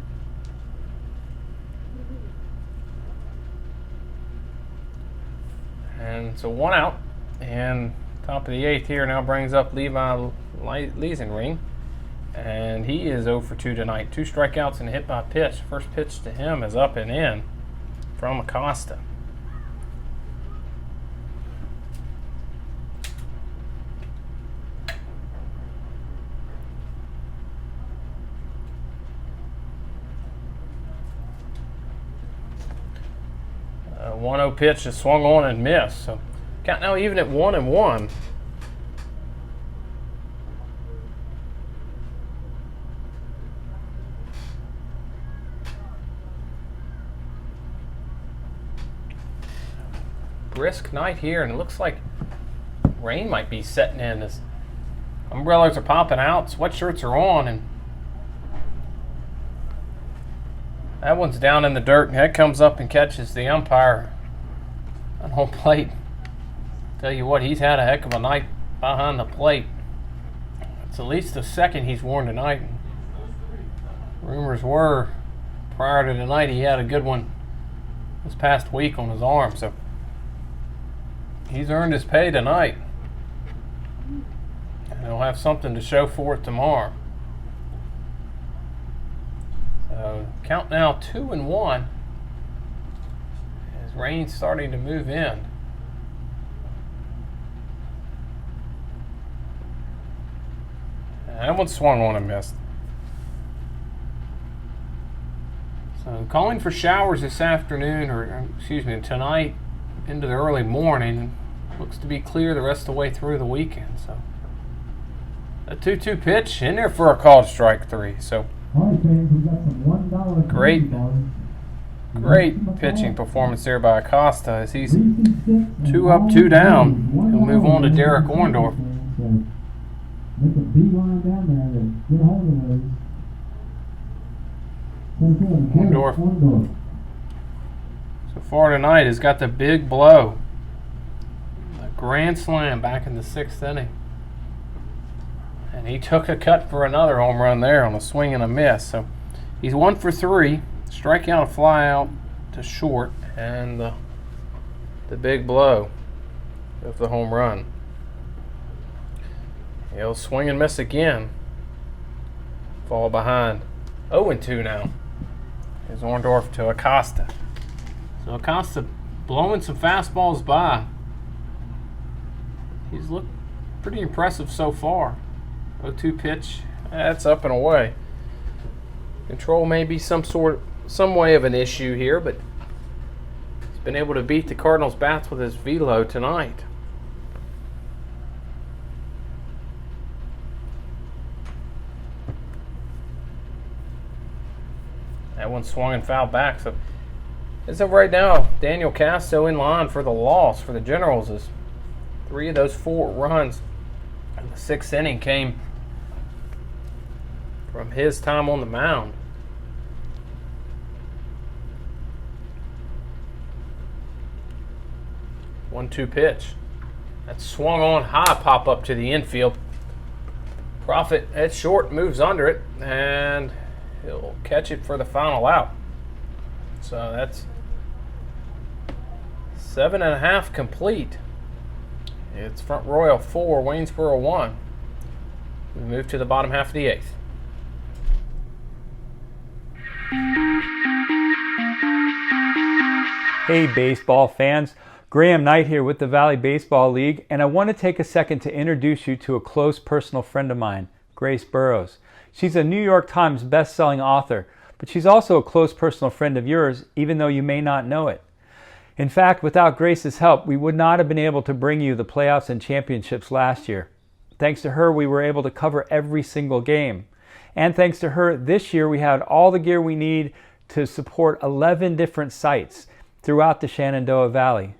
Speaker 4: And so 1 out, and top of the 8th here now brings up Levi Leisenring, and he is 0 for 2 tonight. 2 strikeouts and a hit by pitch. First pitch to him is up and in from Acosta. A 1-0 pitch is swung on and missed. So count now even at 1-1. Brisk night here, and it looks like rain might be setting in. As umbrellas are popping out, sweatshirts are on, and that one's down in the dirt, and that comes up and catches the umpire on home plate. Tell you what, he's had a heck of a night behind the plate. It's at least the second he's worn tonight. Rumors were prior to tonight he had a good one this past week on his arm, so he's earned his pay tonight. And he'll have something to show for it tomorrow. So count now 2-1. As rain's starting to move in. And that one swung on and missed. So calling for showers this afternoon, or excuse me, tonight into the early morning. Looks to be clear the rest of the way through the weekend. So a 2-2 pitch in there for a called strike 3. So great pitching performance there by Acosta as he's 2 up, 2 down. He'll move on to Derek Orndorff.
Speaker 5: Make a beeline down there and get hold of those.
Speaker 4: Orndorff so far tonight has got the big blow. A grand slam back in the 6th inning. And he took a cut for another home run there on a swing and a miss. So he's 1 for 3. Strikeout, a fly out to short, and the big blow of the home run. He'll swing and miss again. Fall behind. 0-2 now. Is Orndorff to Acosta. So Acosta blowing some fastballs by. He's looked pretty impressive so far. 0-2 pitch. That's up and away. Control may be some way of an issue here, but he's been able to beat the Cardinals bats with his velo tonight. That one swung and fouled back. So as of right now, Daniel Castro in line for the loss for the Generals. As 3 of those 4 runs in the 6th inning came from his time on the mound. One-two pitch. That swung on high, pop up to the infield. Profit at short, moves under it, and he'll catch it for the final out. So that's 7.5 complete. It's Front Royal 4, Waynesboro 1. We move to the bottom half of the 8th.
Speaker 1: Hey baseball fans, Graham Knight here with the Valley Baseball League, and I want to take a second to introduce you to a close personal friend of mine, Grace Burrows. She's a New York Times best-selling author, but she's also a close personal friend of yours, even though you may not know it. In fact, without Grace's help, we would not have been able to bring you the playoffs and championships last year. Thanks to her, we were able to cover every single game. And thanks to her, this year we had all the gear we need to support 11 different sites throughout the Shenandoah Valley.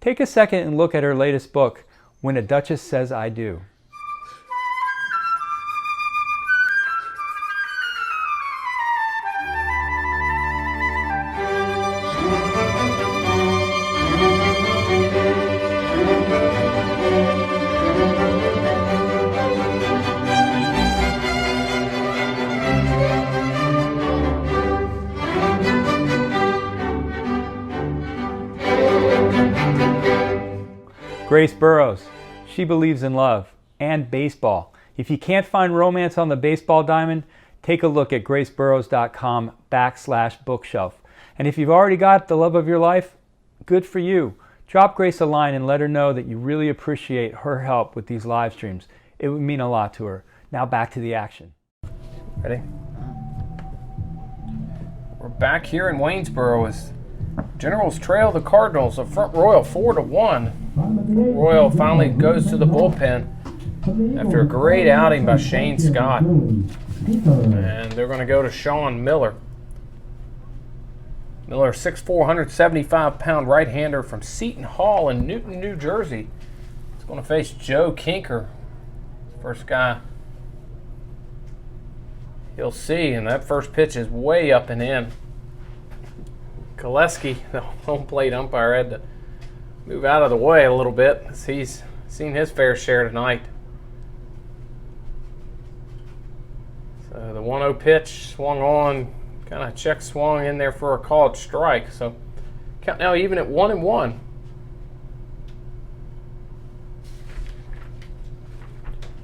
Speaker 1: Take a second and look at her latest book, When a Duchess Says I Do. Grace Burrows, she believes in love and baseball. If you can't find romance on the baseball diamond, take a look at graceburrows.com/bookshelf. And if you've already got the love of your life, good for you. Drop Grace a line and let her know that you really appreciate her help with these live streams. It would mean a lot to her. Now back to the action.
Speaker 4: Ready? We're back here in Waynesboro as Generals trail the Cardinals of Front Royal 4-1. Royal finally goes to the bullpen after a great outing by Shane Scott. And they're going to go to Sean Miller. Miller, 6'4", 175-pound right-hander from Seton Hall in Newton, New Jersey. He's going to face Joe Kinker. First guy he'll see, and that first pitch is way up and in. Koleski, the home plate umpire, had to move out of the way a little bit as he's seen his fair share tonight. So the 1-0 pitch swung on, kind of check swung in there for a called strike. So count now even at 1-1.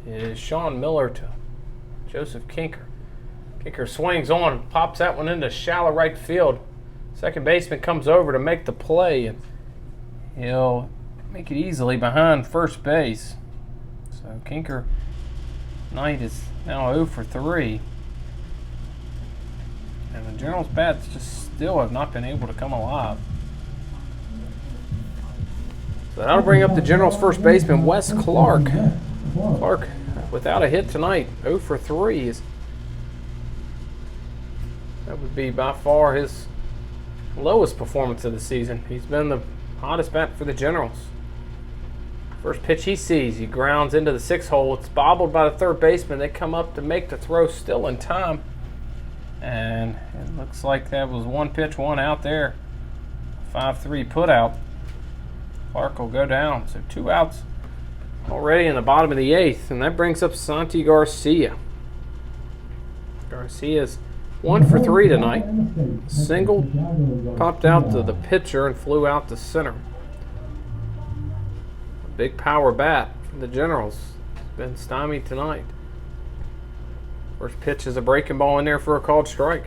Speaker 4: It is Sean Miller to Joseph Kinker. Kinker swings on and pops that one into shallow right field. Second baseman comes over to make the play, and he'll make it easily behind first base. So Kinker tonight is now 0 for 3. And the Generals' bats just still have not been able to come alive. So that'll bring up the Generals' first baseman, Wes Clark. Clark, without a hit tonight, 0 for 3. That would be by far his lowest performance of the season. He's been the hottest bat for the Generals. First pitch he sees, he grounds into the 6 hole. It's bobbled by the third baseman. They come up to make the throw still in time. And it looks like that was one pitch, one out there. 5-3 put out. Clark will go down. So 2 outs already in the bottom of the 8th. And that brings up Santi Garcia. Garcia's 1 for 3 tonight. Single popped out to the pitcher and flew out to center. A big power bat for the Generals. It's been stymied tonight. First pitch is a breaking ball in there for a called strike.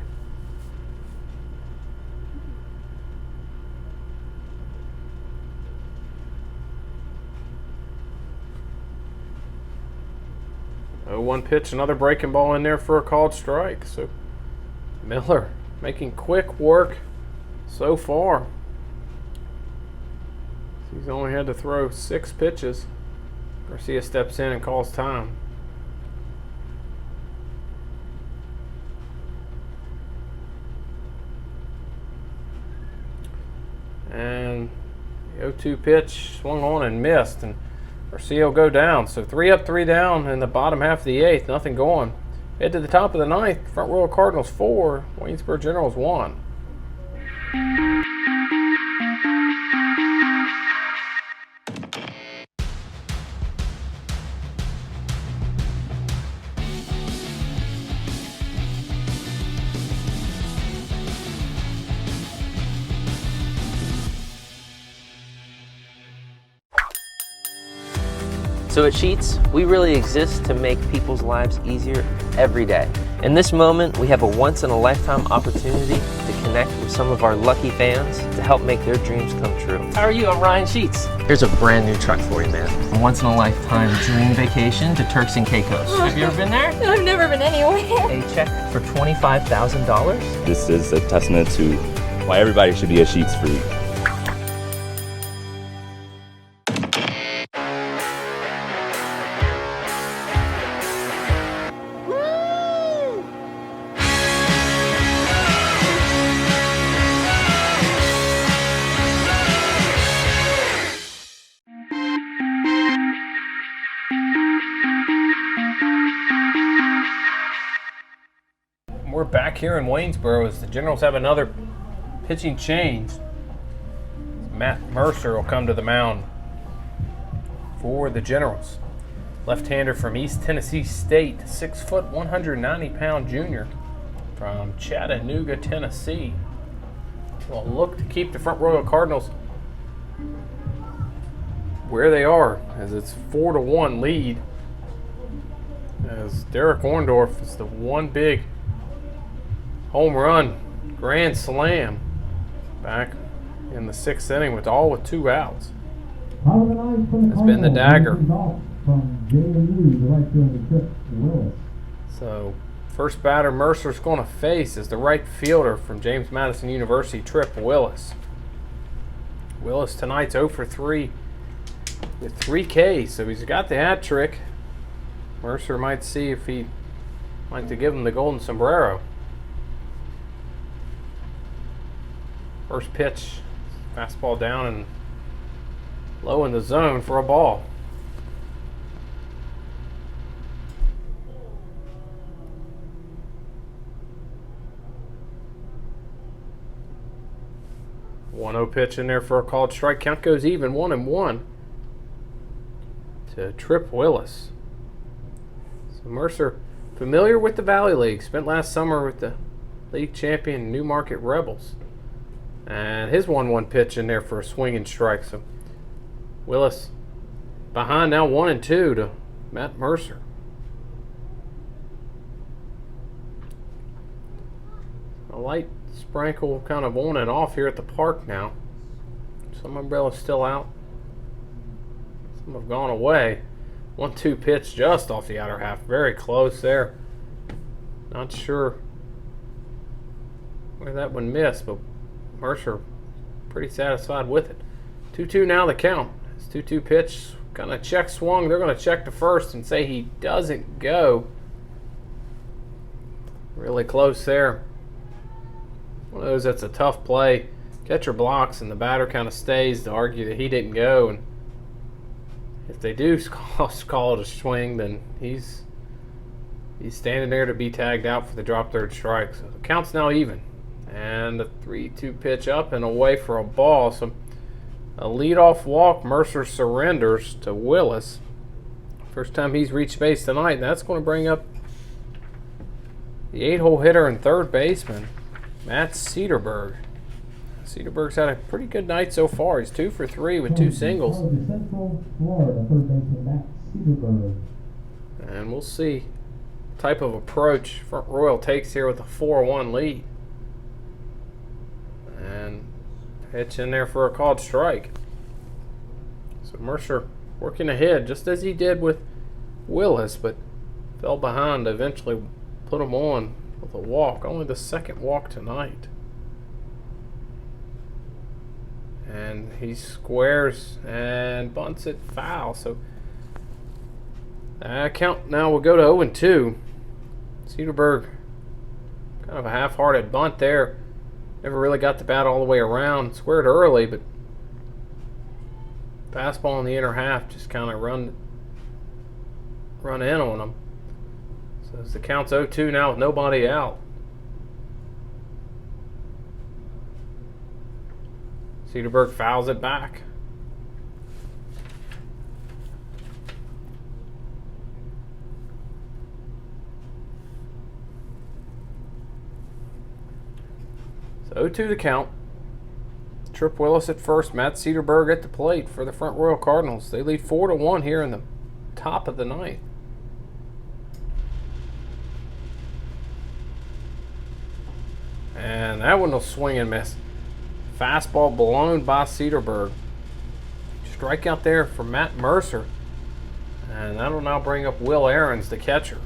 Speaker 4: Oh, 1 pitch, another breaking ball in there for a called strike. So Miller making quick work so far. He's only had to throw 6 pitches. Garcia steps in and calls time. And the 0-2 pitch swung on and missed, and Garcia will go down. So 3 up, 3 down in the bottom half of the 8th. Nothing going. Head to the top of the 9th. Front Royal Cardinals 4, Waynesboro Generals 1.
Speaker 6: So at Sheets, we really exist to make people's lives easier every day. In this moment, we have a once-in-a-lifetime opportunity to connect with some of our lucky fans to help make their dreams come true. How are you? I'm Ryan Sheets. Here's a brand new truck for you, man. A once-in-a-lifetime dream vacation to Turks and Caicos. Have you ever been there?
Speaker 13: No, I've never been anywhere.
Speaker 6: A check for $25,000.
Speaker 8: This is a testament to why everybody should be a Sheets freak.
Speaker 4: We're back here in Waynesboro as the Generals have another pitching change. Matt Mercer will come to the mound for the Generals. Left-hander from East Tennessee State, 6 foot, 190-pound junior from Chattanooga, Tennessee. Will look to keep the Front Royal Cardinals where they are, as it's 4-1 lead. As Derek Orndorff is the one big home run, grand slam, back in the 6th inning with 2 outs. Has been the dagger. So first batter Mercer's going to face is the right fielder from James Madison University, Trip Willis. Willis tonight's 0 for 3 with 3 Ks, so he's got the hat trick. Mercer might see if he might to give him the golden sombrero. First pitch, fastball down and low in the zone for a ball. One-oh pitch in there for a called strike. Count goes even, 1-1 to Trip Willis. So Mercer, familiar with the Valley League, spent last summer with the league champion Newmarket Rebels. And his 1-1 pitch in there for a swinging strike. So Willis behind now 1-2 to Matt Mercer. A light sprinkle kind of on and off here at the park now. Some umbrellas still out. Some have gone away. 1-2 pitch just off the outer half. Very close there. Not sure where that one missed, but Mercer pretty satisfied with it. 2-2 now the count. It's 2-2 pitch. Kind of check swung. They're going to check to first and say he doesn't go. Really close there. One of those that's a tough play. Catcher blocks and the batter kind of stays to argue that he didn't go. And if they do call it a swing, then he's standing there to be tagged out for the drop third strike. So the count's now even. And the 3-2 pitch up and away for a ball. So a leadoff walk. Mercer surrenders to Willis. First time he's reached base tonight. And that's going to bring up the 8-hole hitter and third baseman, Matt Cedarberg. Cedarberg's had a pretty good night so far. He's 2 for 3 with 2 singles.
Speaker 5: Central Florida, third baseman Matt Cedarberg.
Speaker 4: And we'll see what type of approach Front Royal takes here with a 4-1 lead. And pitch in there for a called strike. So Mercer working ahead just as he did with Willis, but fell behind to eventually put him on with a walk. Only the second walk tonight. And he squares and bunts it foul. So count now will go to 0-2. Cedarberg, kind of a half-hearted bunt there. Never really got the bat all the way around. Squared early, but fastball in the inner half just kind of run in on him. So as the count's 0-2 now with nobody out. Cedarberg fouls it back. So 0-2 the count. Trip Willis at first, Matt Cedarberg at the plate for the Front Royal Cardinals. They lead 4-1 here in the top of the ninth. And that one will swing and miss. Fastball blown by Cedarberg. Strikeout there for Matt Mercer. And that'll now bring up Will Aarons, the catcher.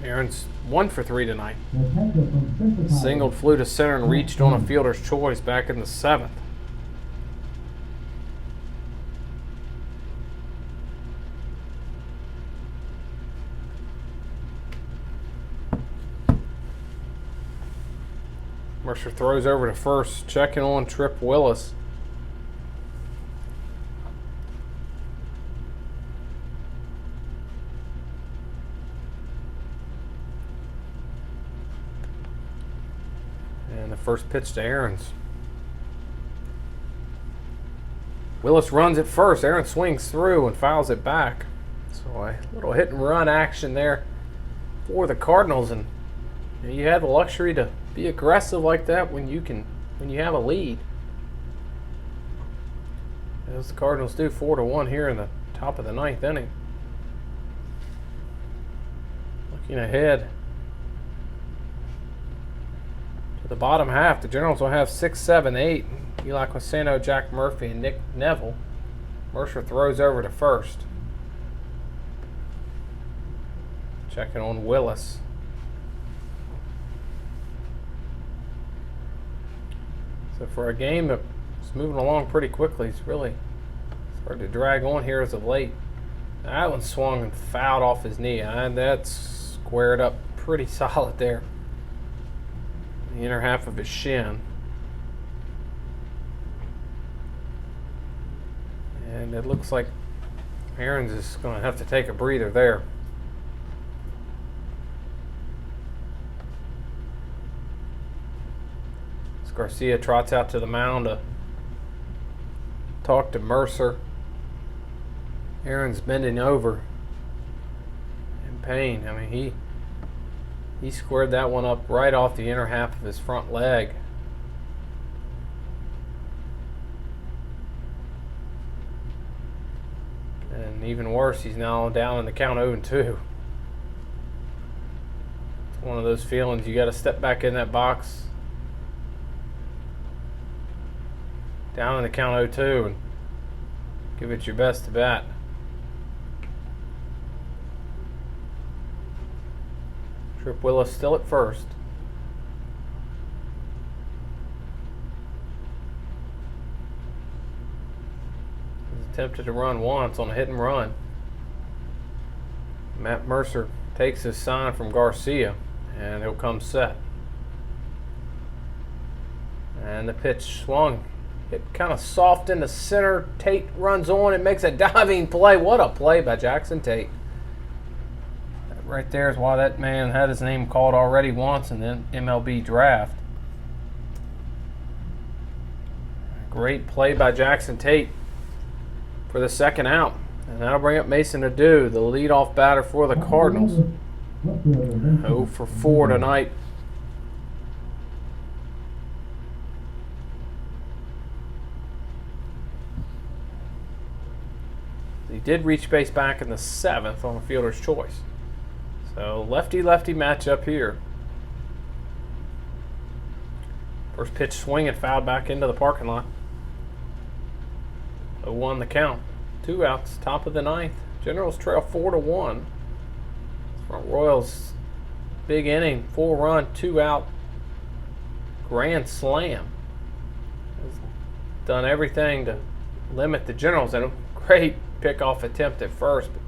Speaker 4: Aarons 1 for 3 tonight. Singled, flew to center, and reached on a fielder's choice back in the 7th. Mercer throws over to first, checking on Trip Willis. And the first pitch to Aarons. Willis runs at first. Aarons swings through and fouls it back. So a little hit and run action there for the Cardinals, and you have the luxury to be aggressive like that when you have a lead. As the Cardinals do, 4-1 here in the top of the 9th inning. Looking ahead to the bottom half, the Generals will have 6, 7, 8. Eli Quasano, Jack Murphy, and Nick Neville. Mercer throws over to first. Checking on Willis. So for a game It's moving along pretty quickly. It's really started to drag on here as of late. That one swung and fouled off his knee, and that's squared up pretty solid there. The inner half of his shin. And it looks like Aaron's is going to have to take a breather there. As Garcia trots out to the mound to talk to Mercer. Aaron's bending over in pain. I mean, he squared that one up right off the inner half of his front leg. And even worse, he's now down in the count 0-2. It's one of those feelings you got to step back in that box, down in the count 0-2, and give it your best to bat. Trip Willis still at first. He's attempted to run once on a hit and run. Matt Mercer takes his sign from Garcia, and he'll come set. And the pitch swung. It kind of soft in the center. Tate runs on and makes a diving play. What a play by Jackson Tate. Right there is why that man had his name called already once in the MLB draft. Great play by Jackson Tate for the second out. And that'll bring up Mason Adu, the leadoff batter for the Cardinals. 0 for 4 tonight. He did reach base back in the 7th on a fielder's choice. So lefty-lefty matchup here. First pitch swing and fouled back into the parking lot. 0-1 the count. 2 outs, top of the 9th. Generals trail 4-1. Front Royals big inning, 4-run, 2-out grand slam. Has done everything to limit the Generals in a great pickoff attempt at first. But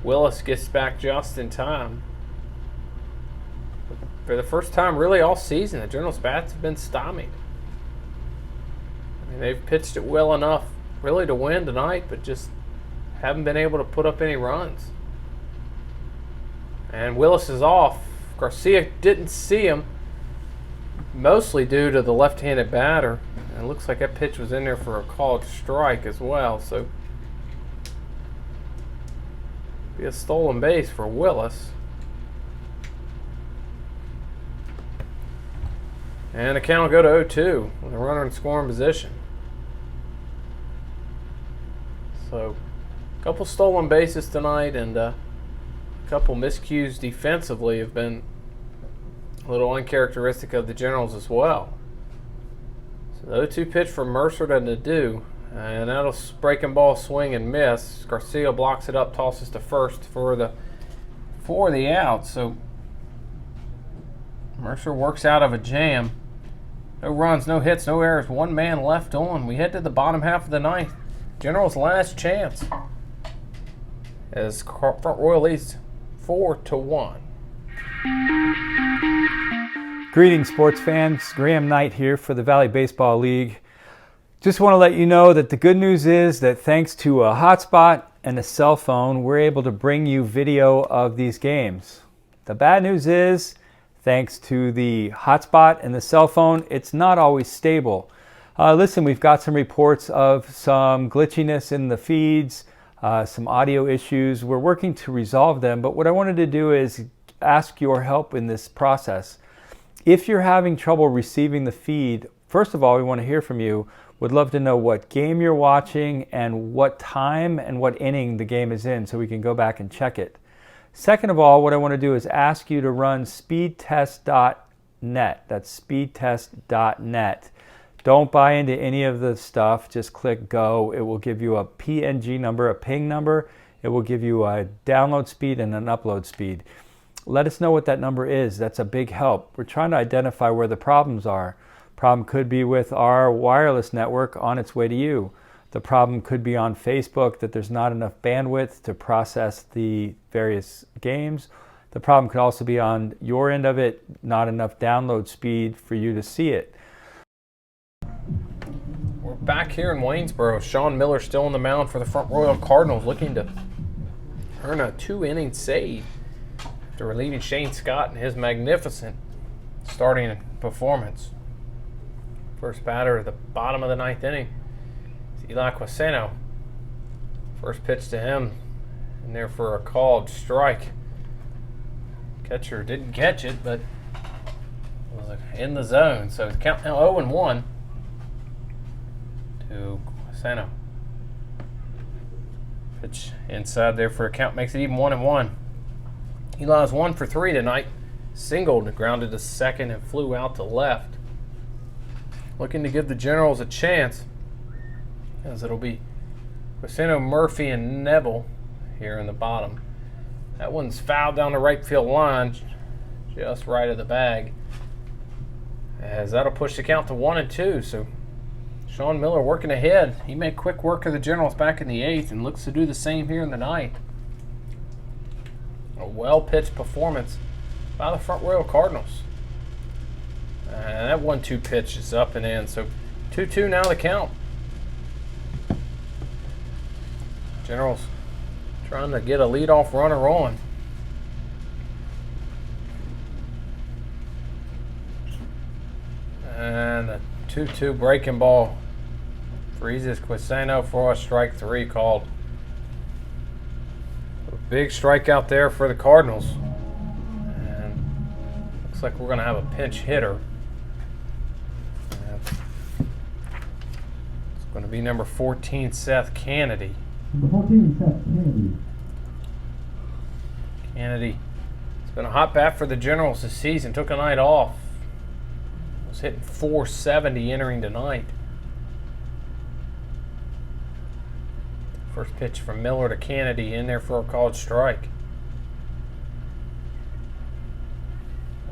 Speaker 4: Willis gets back just in time. For the first time really all season, the Generals' bats have been stymied. I mean, they've pitched it well enough really to win tonight, but just haven't been able to put up any runs. And Willis is off. Garcia didn't see him, mostly due to the left-handed batter. And it looks like that pitch was in there for a called strike as well. So be a stolen base for Willis. And the count will go to 0-2 with a runner in scoring position. So a couple stolen bases tonight, and a couple miscues defensively have been a little uncharacteristic of the Generals as well. So the 0-2 pitch from Mercer to Nadeau, and that'll breaking ball swing and miss. Garcia blocks it up, tosses to first for the out. So Mercer works out of a jam. No runs, no hits, no errors, one man left on. We head to the bottom half of the 9th. Generals' last chance as Front Royal leads 4-1.
Speaker 1: Greetings, sports fans. Graham Knight here for the Valley Baseball League. Just want to let you know that the good news is that thanks to a hotspot and a cell phone, we're able to bring you video of these games. The bad news is, thanks to the hotspot and the cell phone, it's not always stable. Listen, we've got some reports of some glitchiness in the feeds, some audio issues. We're working to resolve them, but what I wanted to do is ask your help in this process. If you're having trouble receiving the feed, first of all, we want to hear from you. Would love to know what game you're watching and what time and what inning the game is in so we can go back and check it. Second of all, what I want to do is ask you to run speedtest.net. That's speedtest.net. Don't buy into any of the stuff. Just click go. It will give you a PNG number, a ping number. It will give you a download speed and an upload speed. Let us know what that number is. That's a big help. We're trying to identify where the problems are. Problem could be with our wireless network on its way to you. The problem could be on Facebook, that there's not enough bandwidth to process the various games. The problem could also be on your end of it, not enough download speed for you to see it.
Speaker 4: We're back here in Waynesboro. Sean Miller still on the mound for the Front Royal Cardinals, looking to earn a 2-inning save after relieving Shane Scott in his magnificent starting performance. First batter at the bottom of the 9th inning is Eli Quaseno. First pitch to him, in there for a called strike. Catcher didn't catch it, but it was in the zone. So the count now 0-1 to Quaseno. Pitch inside there for a count, makes it even 1-1. Eli's 1 for 3 tonight. Singled, grounded to second, and flew out to left. Looking to give the Generals a chance, as it'll be Quaseno, Murphy, and Neville here in the bottom. That one's fouled down the right field line, just right of the bag, as that'll push the count to 1-2. So Sean Miller working ahead. He made quick work of the Generals back in the 8th and looks to do the same here in the 9th. A well-pitched performance by the Front Royal Cardinals. And that 1-2 pitch is up and in. So 2-2 now the count. Generals trying to get a leadoff runner on. And a 2-2 breaking ball freezes Quaseno for a strike 3 called. A big strikeout there for the Cardinals. And looks like we're going to have a pinch hitter. It's going to be number 14, Seth Kennedy.
Speaker 5: Number 14, Seth Kennedy.
Speaker 4: Kennedy, it's been a hot bat for the Generals this season. Took a night off. Was hitting .470 entering tonight. First pitch from Miller to Kennedy, in there for a called strike.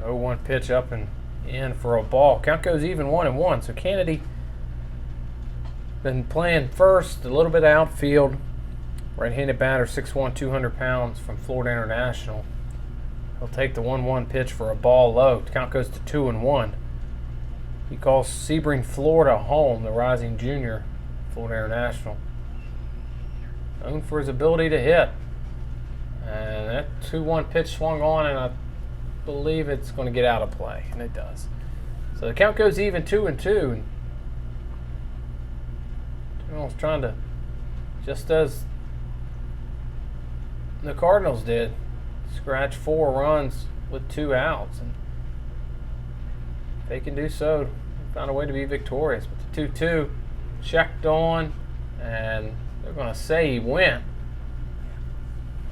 Speaker 4: 0-1 pitch up and in for a ball. Count goes even 1-1. So Kennedy been playing first, a little bit of outfield. Right-handed batter, 6'1", 200 pounds from Florida International. He'll take the 1-1 pitch for a ball low. Count goes to 2-1. He calls Sebring, Florida home, the rising junior, Florida International. Known for his ability to hit. And that 2-1 pitch swung on, and I believe it's going to get out of play, and it does. So the count goes even 2-2. Generals trying to, just as the Cardinals did, scratch 4 runs with 2 outs, and if they can do so, found a way to be victorious. But the 2-2 checked on, and they're going to say he went.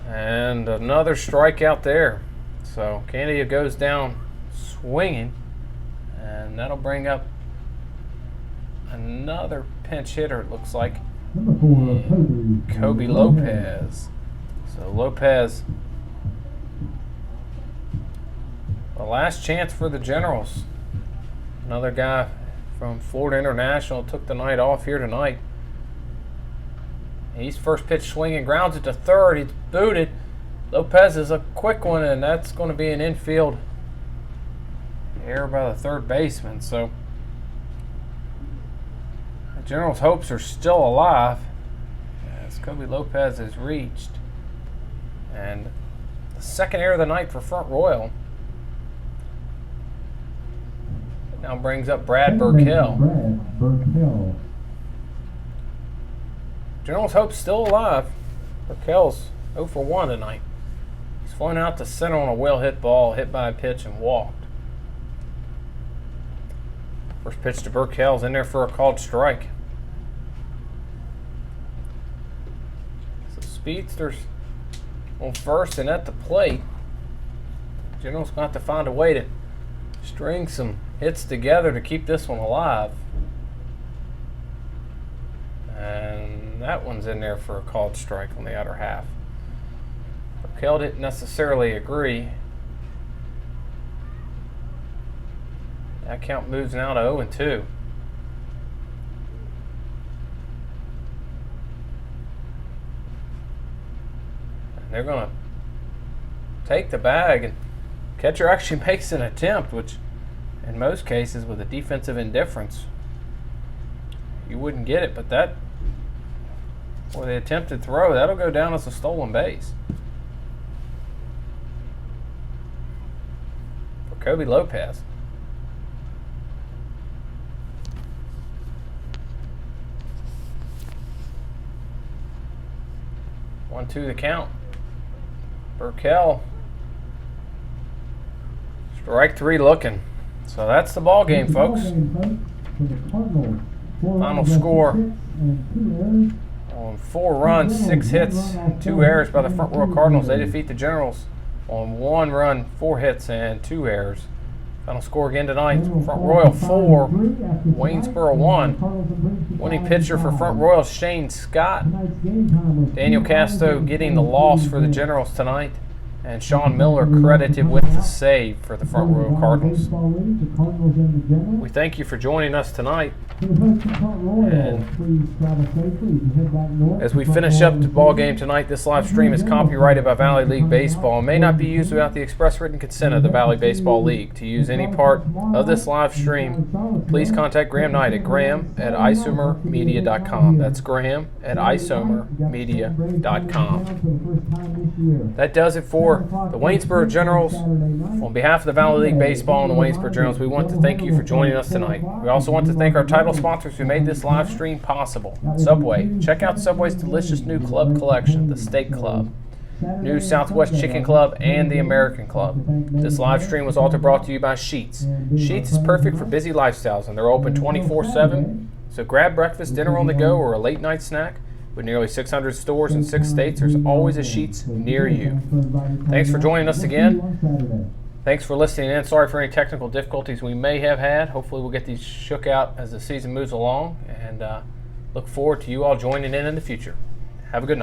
Speaker 4: And another strikeout there. So Kennedy goes down swinging, and that'll bring up another pinch hitter, it looks like.
Speaker 5: Number 4,
Speaker 4: Kobe Lopez. So Lopez, the last chance for the Generals. Another guy from Florida International took the night off here tonight. He's first pitch swinging, grounds it to third. He's booted. Lopez is a quick one, and that's going to be an infield error by the third baseman. So the Generals' hopes are still alive as Kobe Lopez is reached. And the second error of the night for Front Royal. It now brings up Brad Burkell. Generals' hopes still alive. Burkell's 0 for 1 tonight. He's flown out to center on a well-hit ball, hit by a pitch, and walked. First pitch to Burkell's in there for a called strike. So Speedster's on first and at the plate. Generals going to have to find a way to string some hits together to keep this one alive. And that one's in there for a called strike on the outer half. Burkell didn't necessarily agree. That count moves now to 0-2. And they're going to take the bag, and catcher actually makes an attempt, which in most cases with a defensive indifference you wouldn't get it, but that, or the attempted throw, that'll go down as a stolen base for Kobe Lopez. One, two, the count. Burkell, strike three looking. So that's the ball game, folks. Final score on 4 runs, 6 hits, 2 errors by the Front Royal Cardinals. They defeat the Generals on 1 run, 4 hits, and 2 errors. Final score again tonight: Front Royal 4, Waynesboro 1. Winning pitcher for Front Royal, Shane Scott. Daniel Casto getting the loss for the Generals tonight, and Sean Miller credited with the save for the Front Royal Cardinals. We thank you for joining us tonight. And as we finish up the ball game tonight, this live stream is copyrighted by Valley League Baseball and may not be used without the express written consent of the Valley Baseball League. To use any part of this live stream, please contact Graham Knight at graham@isomermedia.com. That's graham@isomermedia.com. That does it for the Waynesboro Generals. On behalf of the Valley League Baseball and the Waynesboro Generals, we want to thank you for joining us tonight. We also want to thank our title sponsors who made this live stream possible. Subway. Check out Subway's delicious new club collection, the Steak Club, new Southwest Chicken Club, and the American Club. This live stream was also brought to you by Sheets. Sheets is perfect for busy lifestyles, and they're open 24/7. So grab breakfast, dinner on the go, or a late night snack. With nearly 600 stores in 6 states, there's always a Sheets near you. Thanks for joining us again. Thanks for listening in. Sorry for any technical difficulties we may have had. Hopefully we'll get these shook out as the season moves along, and look forward to you all joining in the future. Have a good night.